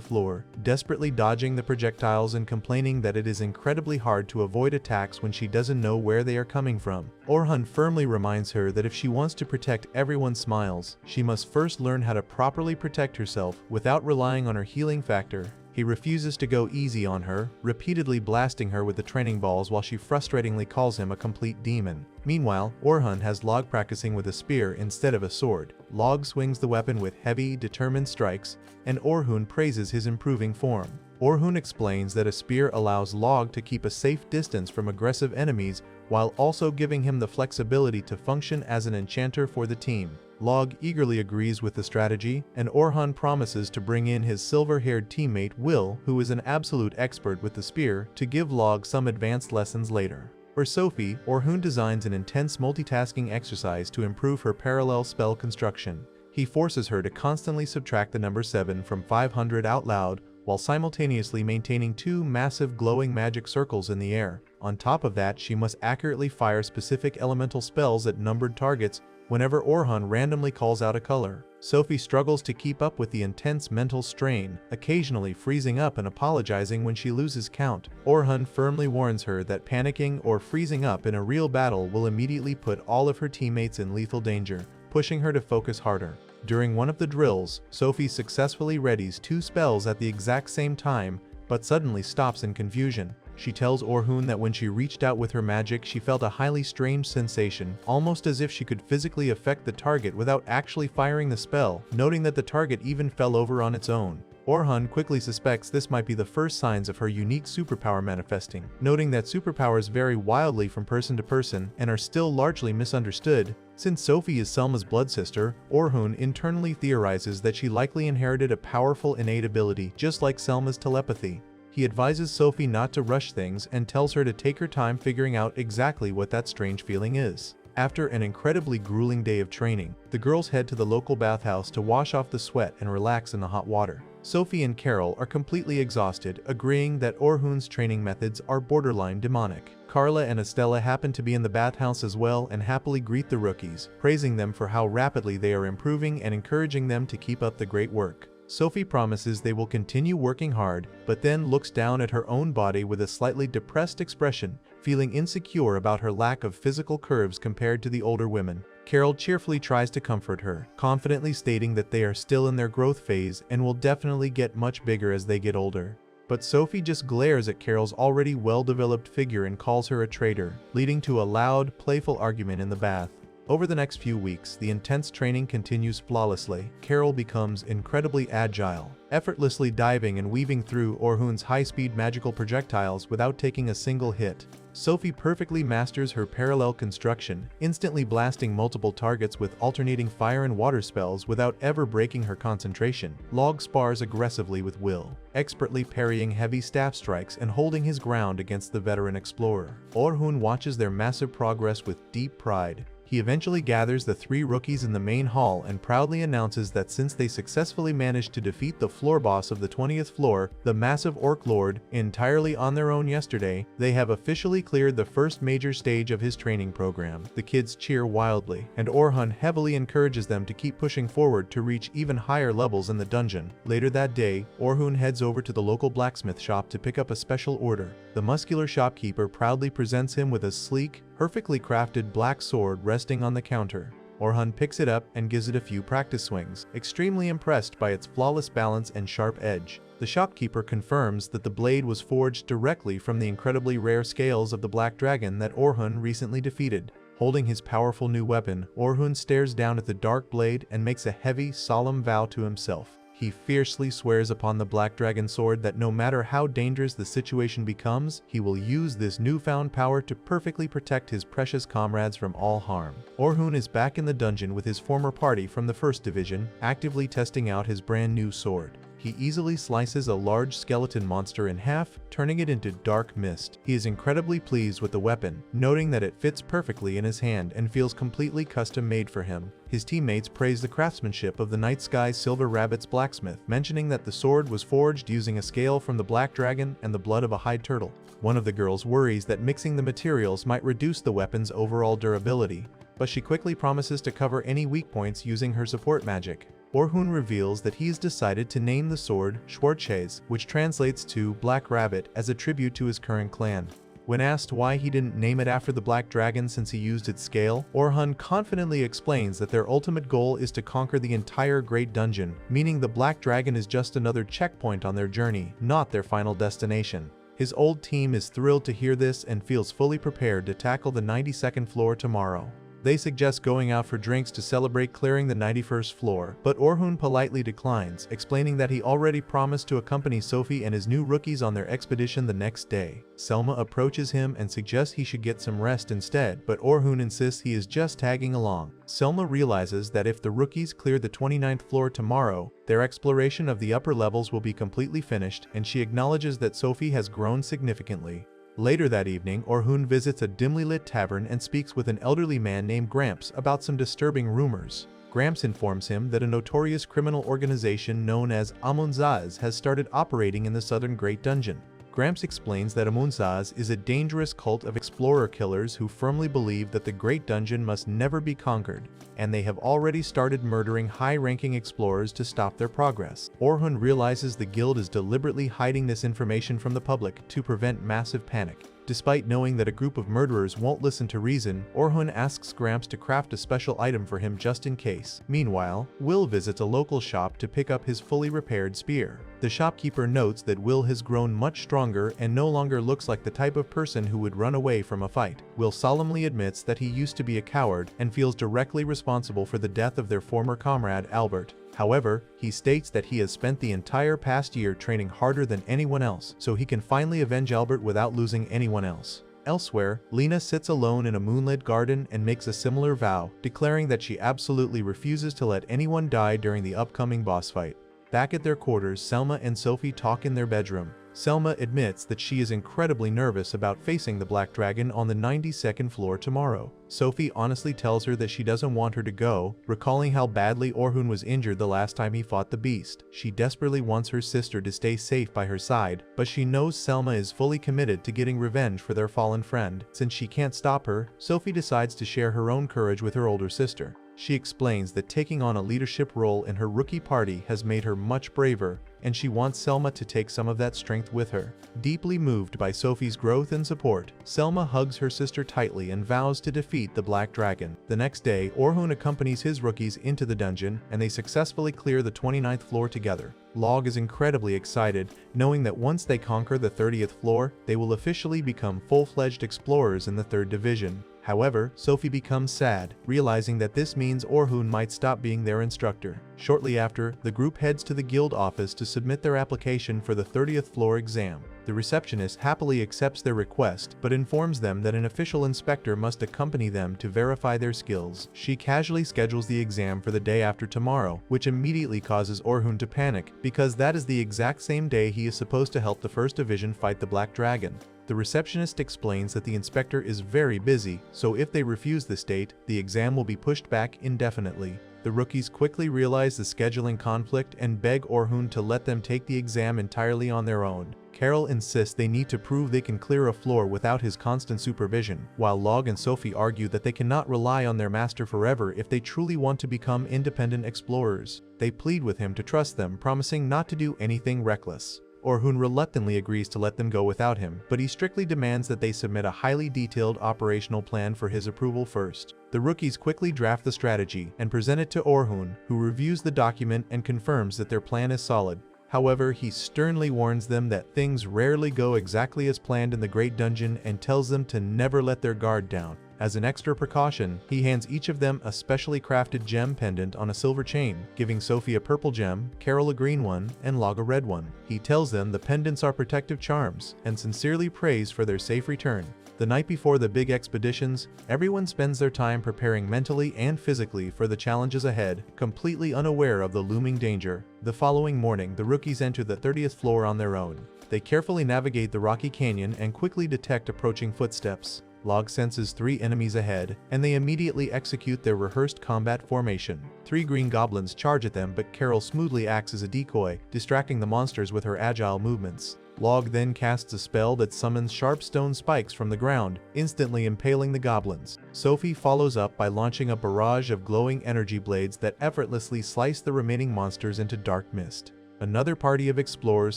floor, desperately dodging the projectiles and complaining that it is incredibly hard to avoid attacks when she doesn't know where they are coming from. Orhun firmly reminds her that if she wants to protect everyone's smiles, she must first learn how to properly protect herself without relying on her healing factor. He refuses to go easy on her, repeatedly blasting her with the training balls while she frustratingly calls him a complete demon. Meanwhile, Orhun has Log practicing with a spear instead of a sword. Log swings the weapon with heavy, determined strikes, and Orhun praises his improving form. Orhun explains that a spear allows Log to keep a safe distance from aggressive enemies while also giving him the flexibility to function as an enchanter for the team. Log eagerly agrees with the strategy, and Orhun promises to bring in his silver-haired teammate Will, who is an absolute expert with the spear, to give Log some advanced lessons later. For Sophie, Orhun designs an intense multitasking exercise to improve her parallel spell construction. He forces her to constantly subtract the number 7 from 500 out loud, while simultaneously maintaining 2 massive glowing magic circles in the air. On top of that, she must accurately fire specific elemental spells at numbered targets whenever Orhun randomly calls out a color. Sophie struggles to keep up with the intense mental strain, occasionally freezing up and apologizing when she loses count. Orhun firmly warns her that panicking or freezing up in a real battle will immediately put all of her teammates in lethal danger, pushing her to focus harder. During one of the drills, Sophie successfully readies 2 spells at the exact same time, but suddenly stops in confusion. She tells Orhun that when she reached out with her magic, she felt a highly strange sensation, almost as if she could physically affect the target without actually firing the spell, noting that the target even fell over on its own. Orhun quickly suspects this might be the first signs of her unique superpower manifesting, noting that superpowers vary wildly from person to person and are still largely misunderstood. Since Sophie is Selma's blood sister, Orhun internally theorizes that she likely inherited a powerful innate ability, just like Selma's telepathy. He advises Sophie not to rush things and tells her to take her time figuring out exactly what that strange feeling is. After an incredibly grueling day of training, the girls head to the local bathhouse to wash off the sweat and relax in the hot water. Sophie and Carol are completely exhausted, agreeing that Orhun's training methods are borderline demonic. Carla and Estella happen to be in the bathhouse as well and happily greet the rookies, praising them for how rapidly they are improving and encouraging them to keep up the great work. Sophie promises they will continue working hard, but then looks down at her own body with a slightly depressed expression, feeling insecure about her lack of physical curves compared to the older women. Carol cheerfully tries to comfort her, confidently stating that they are still in their growth phase and will definitely get much bigger as they get older. But Sophie just glares at Carol's already well-developed figure and calls her a traitor, leading to a loud, playful argument in the bath. Over the next few weeks, the intense training continues flawlessly. Carol becomes incredibly agile, effortlessly diving and weaving through Orhun's high-speed magical projectiles without taking a single hit. Sophie perfectly masters her parallel construction, instantly blasting multiple targets with alternating fire and water spells without ever breaking her concentration. Log spars aggressively with Will, expertly parrying heavy staff strikes and holding his ground against the veteran explorer. Orhun watches their massive progress with deep pride. He eventually gathers the 3 rookies in the main hall and proudly announces that since they successfully managed to defeat the floor boss of the 20th floor, the massive Orc Lord, entirely on their own yesterday, they have officially cleared the first major stage of his training program. The kids cheer wildly, and Orhun heavily encourages them to keep pushing forward to reach even higher levels in the dungeon. Later that day, Orhun heads over to the local blacksmith shop to pick up a special order. The muscular shopkeeper proudly presents him with a sleek, perfectly crafted black sword resting on the counter. Orhun picks it up and gives it a few practice swings, extremely impressed by its flawless balance and sharp edge. The shopkeeper confirms that the blade was forged directly from the incredibly rare scales of the black dragon that Orhun recently defeated. Holding his powerful new weapon, Orhun stares down at the dark blade and makes a heavy, solemn vow to himself. He fiercely swears upon the Black Dragon Sword that no matter how dangerous the situation becomes, he will use this newfound power to perfectly protect his precious comrades from all harm. Orhun is back in the dungeon with his former party from the 1st Division, actively testing out his brand new sword. He easily slices a large skeleton monster in half, turning it into dark mist. He is incredibly pleased with the weapon, noting that it fits perfectly in his hand and feels completely custom-made for him. His teammates praise the craftsmanship of the Night Sky Silver Rabbit's blacksmith, mentioning that the sword was forged using a scale from the black dragon and the blood of a hide turtle. One of the girls worries that mixing the materials might reduce the weapon's overall durability, but she quickly promises to cover any weak points using her support magic. Orhun reveals that he's decided to name the sword Schwarzschild, which translates to Black Rabbit, as a tribute to his current clan. When asked why he didn't name it after the Black Dragon since he used its scale, Orhun confidently explains that their ultimate goal is to conquer the entire Great Dungeon, meaning the Black Dragon is just another checkpoint on their journey, not their final destination. His old team is thrilled to hear this and feels fully prepared to tackle the 92nd floor tomorrow. They suggest going out for drinks to celebrate clearing the 91st floor, but Orhun politely declines, explaining that he already promised to accompany Sophie and his new rookies on their expedition the next day. Selma approaches him and suggests he should get some rest instead, but Orhun insists he is just tagging along. Selma realizes that if the rookies clear the 29th floor tomorrow, their exploration of the upper levels will be completely finished, and she acknowledges that Sophie has grown significantly. Later that evening, Orhun visits a dimly lit tavern and speaks with an elderly man named Gramps about some disturbing rumors. Gramps informs him that a notorious criminal organization known as Amunzaz has started operating in the southern Great Dungeon. Gramps explains that Amunzaz is a dangerous cult of explorer killers who firmly believe that the Great Dungeon must never be conquered, and they have already started murdering high-ranking explorers to stop their progress. Orhun realizes the guild is deliberately hiding this information from the public to prevent massive panic. Despite knowing that a group of murderers won't listen to reason, Orhun asks Gramps to craft a special item for him just in case. Meanwhile, Will visits a local shop to pick up his fully repaired spear. The shopkeeper notes that Will has grown much stronger and no longer looks like the type of person who would run away from a fight. Will solemnly admits that he used to be a coward and feels directly responsible for the death of their former comrade Albert. However, he states that he has spent the entire past year training harder than anyone else, so he can finally avenge Albert without losing anyone else. Elsewhere, Lena sits alone in a moonlit garden and makes a similar vow, declaring that she absolutely refuses to let anyone die during the upcoming boss fight. Back at their quarters, Selma and Sophie talk in their bedroom. Selma admits that she is incredibly nervous about facing the Black Dragon on the 92nd floor tomorrow. Sophie honestly tells her that she doesn't want her to go, recalling how badly Orhun was injured the last time he fought the beast. She desperately wants her sister to stay safe by her side, but she knows Selma is fully committed to getting revenge for their fallen friend. Since she can't stop her, Sophie decides to share her own courage with her older sister. She explains that taking on a leadership role in her rookie party has made her much braver, and she wants Selma to take some of that strength with her. Deeply moved by Sophie's growth and support, Selma hugs her sister tightly and vows to defeat the Black Dragon. The next day, Orhun accompanies his rookies into the dungeon, and they successfully clear the 29th floor together. Log is incredibly excited, knowing that once they conquer the 30th floor, they will officially become full-fledged explorers in the 3rd division. However, Sophie becomes sad, realizing that this means Orhun might stop being their instructor. Shortly after, the group heads to the guild office to submit their application for the 30th floor exam. The receptionist happily accepts their request, but informs them that an official inspector must accompany them to verify their skills. She casually schedules the exam for the day after tomorrow, which immediately causes Orhun to panic, because that is the exact same day he is supposed to help the 1st Division fight the Black Dragon. The receptionist explains that the inspector is very busy, so if they refuse this date, the exam will be pushed back indefinitely. The rookies quickly realize the scheduling conflict and beg Orhun to let them take the exam entirely on their own. Carol insists they need to prove they can clear a floor without his constant supervision, while Log and Sophie argue that they cannot rely on their master forever if they truly want to become independent explorers. They plead with him to trust them, promising not to do anything reckless. Orhun reluctantly agrees to let them go without him, but he strictly demands that they submit a highly detailed operational plan for his approval first. The rookies quickly draft the strategy and present it to Orhun, who reviews the document and confirms that their plan is solid. However, he sternly warns them that things rarely go exactly as planned in the Great Dungeon and tells them to never let their guard down. As an extra precaution, he hands each of them a specially crafted gem pendant on a silver chain, giving Sophie a purple gem, Carol a green one, and Log a red one. He tells them the pendants are protective charms, and sincerely prays for their safe return. The night before the big expeditions, everyone spends their time preparing mentally and physically for the challenges ahead, completely unaware of the looming danger. The following morning, the rookies enter the 30th floor on their own. They carefully navigate the rocky canyon and quickly detect approaching footsteps. Log senses 3 enemies ahead, and they immediately execute their rehearsed combat formation. 3 green goblins charge at them, but Carol smoothly acts as a decoy, distracting the monsters with her agile movements. Log then casts a spell that summons sharp stone spikes from the ground, instantly impaling the goblins. Sophie follows up by launching a barrage of glowing energy blades that effortlessly slice the remaining monsters into dark mist. Another party of explorers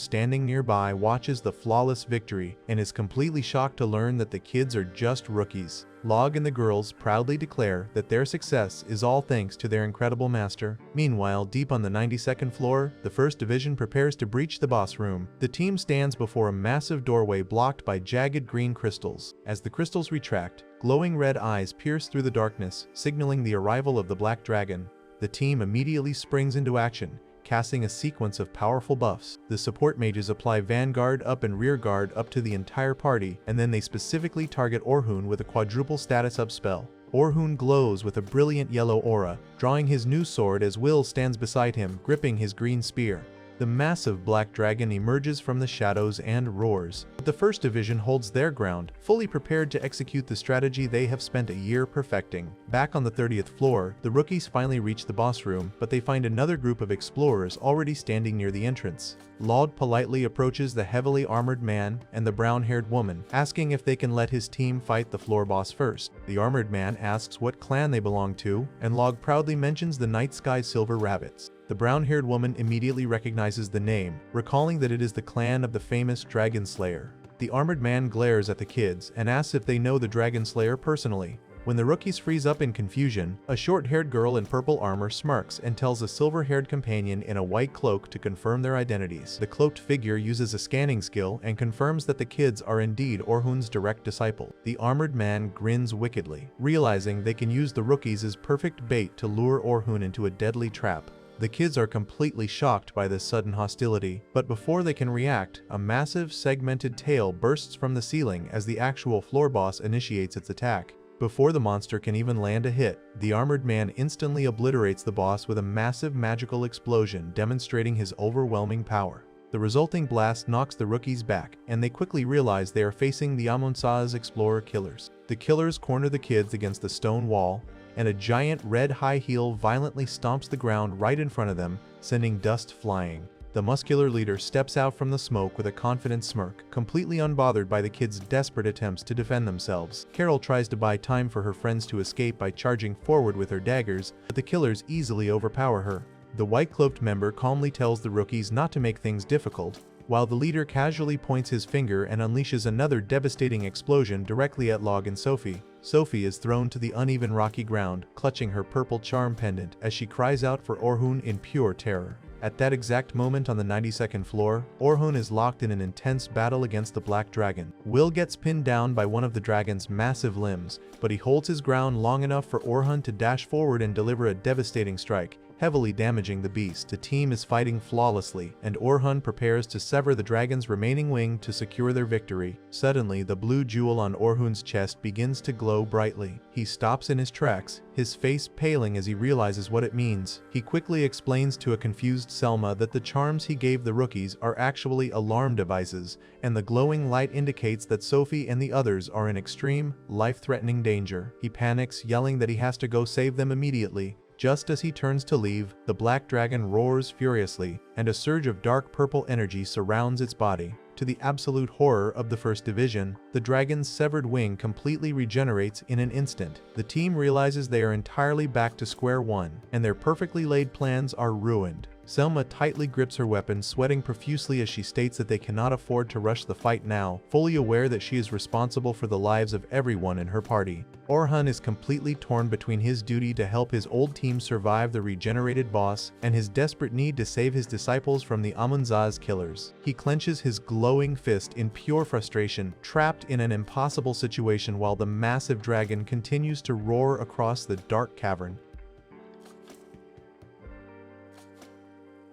standing nearby watches the flawless victory and is completely shocked to learn that the kids are just rookies. Log and the girls proudly declare that their success is all thanks to their incredible master. Meanwhile, deep on the 92nd floor, the 1st Division prepares to breach the boss room. The team stands before a massive doorway blocked by jagged green crystals. As the crystals retract, glowing red eyes pierce through the darkness, signaling the arrival of the Black Dragon. The team immediately springs into action, casting a sequence of powerful buffs. The support mages apply Vanguard up and Rear Guard up to the entire party, and then they specifically target Orhun with a quadruple status up spell. Orhun glows with a brilliant yellow aura, drawing his new sword as Will stands beside him, gripping his green spear. The massive Black Dragon emerges from the shadows and roars. But the 1st Division holds their ground, fully prepared to execute the strategy they have spent a year perfecting. Back on the 30th floor, the rookies finally reach the boss room, but they find another group of explorers already standing near the entrance. Log politely approaches the heavily armored man and the brown-haired woman, asking if they can let his team fight the floor boss first. The armored man asks what clan they belong to, and Log proudly mentions the Night Sky Silver Rabbits. The brown-haired woman immediately recognizes the name, recalling that it is the clan of the famous Dragon Slayer. The armored man glares at the kids and asks if they know the Dragon Slayer personally. When the rookies freeze up in confusion, a short-haired girl in purple armor smirks and tells a silver-haired companion in a white cloak to confirm their identities. The cloaked figure uses a scanning skill and confirms that the kids are indeed Orhun's direct disciple. The armored man grins wickedly, realizing they can use the rookies as perfect bait to lure Orhun into a deadly trap. The kids are completely shocked by this sudden hostility, but before they can react, a massive segmented tail bursts from the ceiling as the actual floor boss initiates its attack. Before the monster can even land a hit, the armored man instantly obliterates the boss with a massive magical explosion, demonstrating his overwhelming power. The resulting blast knocks the rookies back, and they quickly realize they are facing the Amonsa's explorer killers. The killers corner the kids against the stone wall, and a giant red high heel violently stomps the ground right in front of them, sending dust flying. The muscular leader steps out from the smoke with a confident smirk, completely unbothered by the kids' desperate attempts to defend themselves. Carol tries to buy time for her friends to escape by charging forward with her daggers, but the killers easily overpower her. The white-cloaked member calmly tells the rookies not to make things difficult, while the leader casually points his finger and unleashes another devastating explosion directly at Log and Sophie. Sophie is thrown to the uneven rocky ground, clutching her purple charm pendant as she cries out for Orhun in pure terror. At that exact moment on the 92nd floor, Orhun is locked in an intense battle against the Black Dragon. Will gets pinned down by one of the dragon's massive limbs, but he holds his ground long enough for Orhun to dash forward and deliver a devastating strike, heavily damaging the beast. The team is fighting flawlessly, and Orhun prepares to sever the dragon's remaining wing to secure their victory. Suddenly, the blue jewel on Orhun's chest begins to glow brightly. He stops in his tracks, his face paling as he realizes what it means. He quickly explains to a confused Selma that the charms he gave the rookies are actually alarm devices, and the glowing light indicates that Sophie and the others are in extreme, life-threatening danger. He panics, yelling that he has to go save them immediately. Just as he turns to leave, the black dragon roars furiously, and a surge of dark purple energy surrounds its body. To the absolute horror of the First Division, the dragon's severed wing completely regenerates in an instant. The team realizes they are entirely back to square one, and their perfectly laid plans are ruined. Selma tightly grips her weapon, sweating profusely as she states that they cannot afford to rush the fight now, fully aware that she is responsible for the lives of everyone in her party. Orhun is completely torn between his duty to help his old team survive the regenerated boss and his desperate need to save his disciples from the Amunzah's killers. He clenches his glowing fist in pure frustration, trapped in an impossible situation while the massive dragon continues to roar across the dark cavern.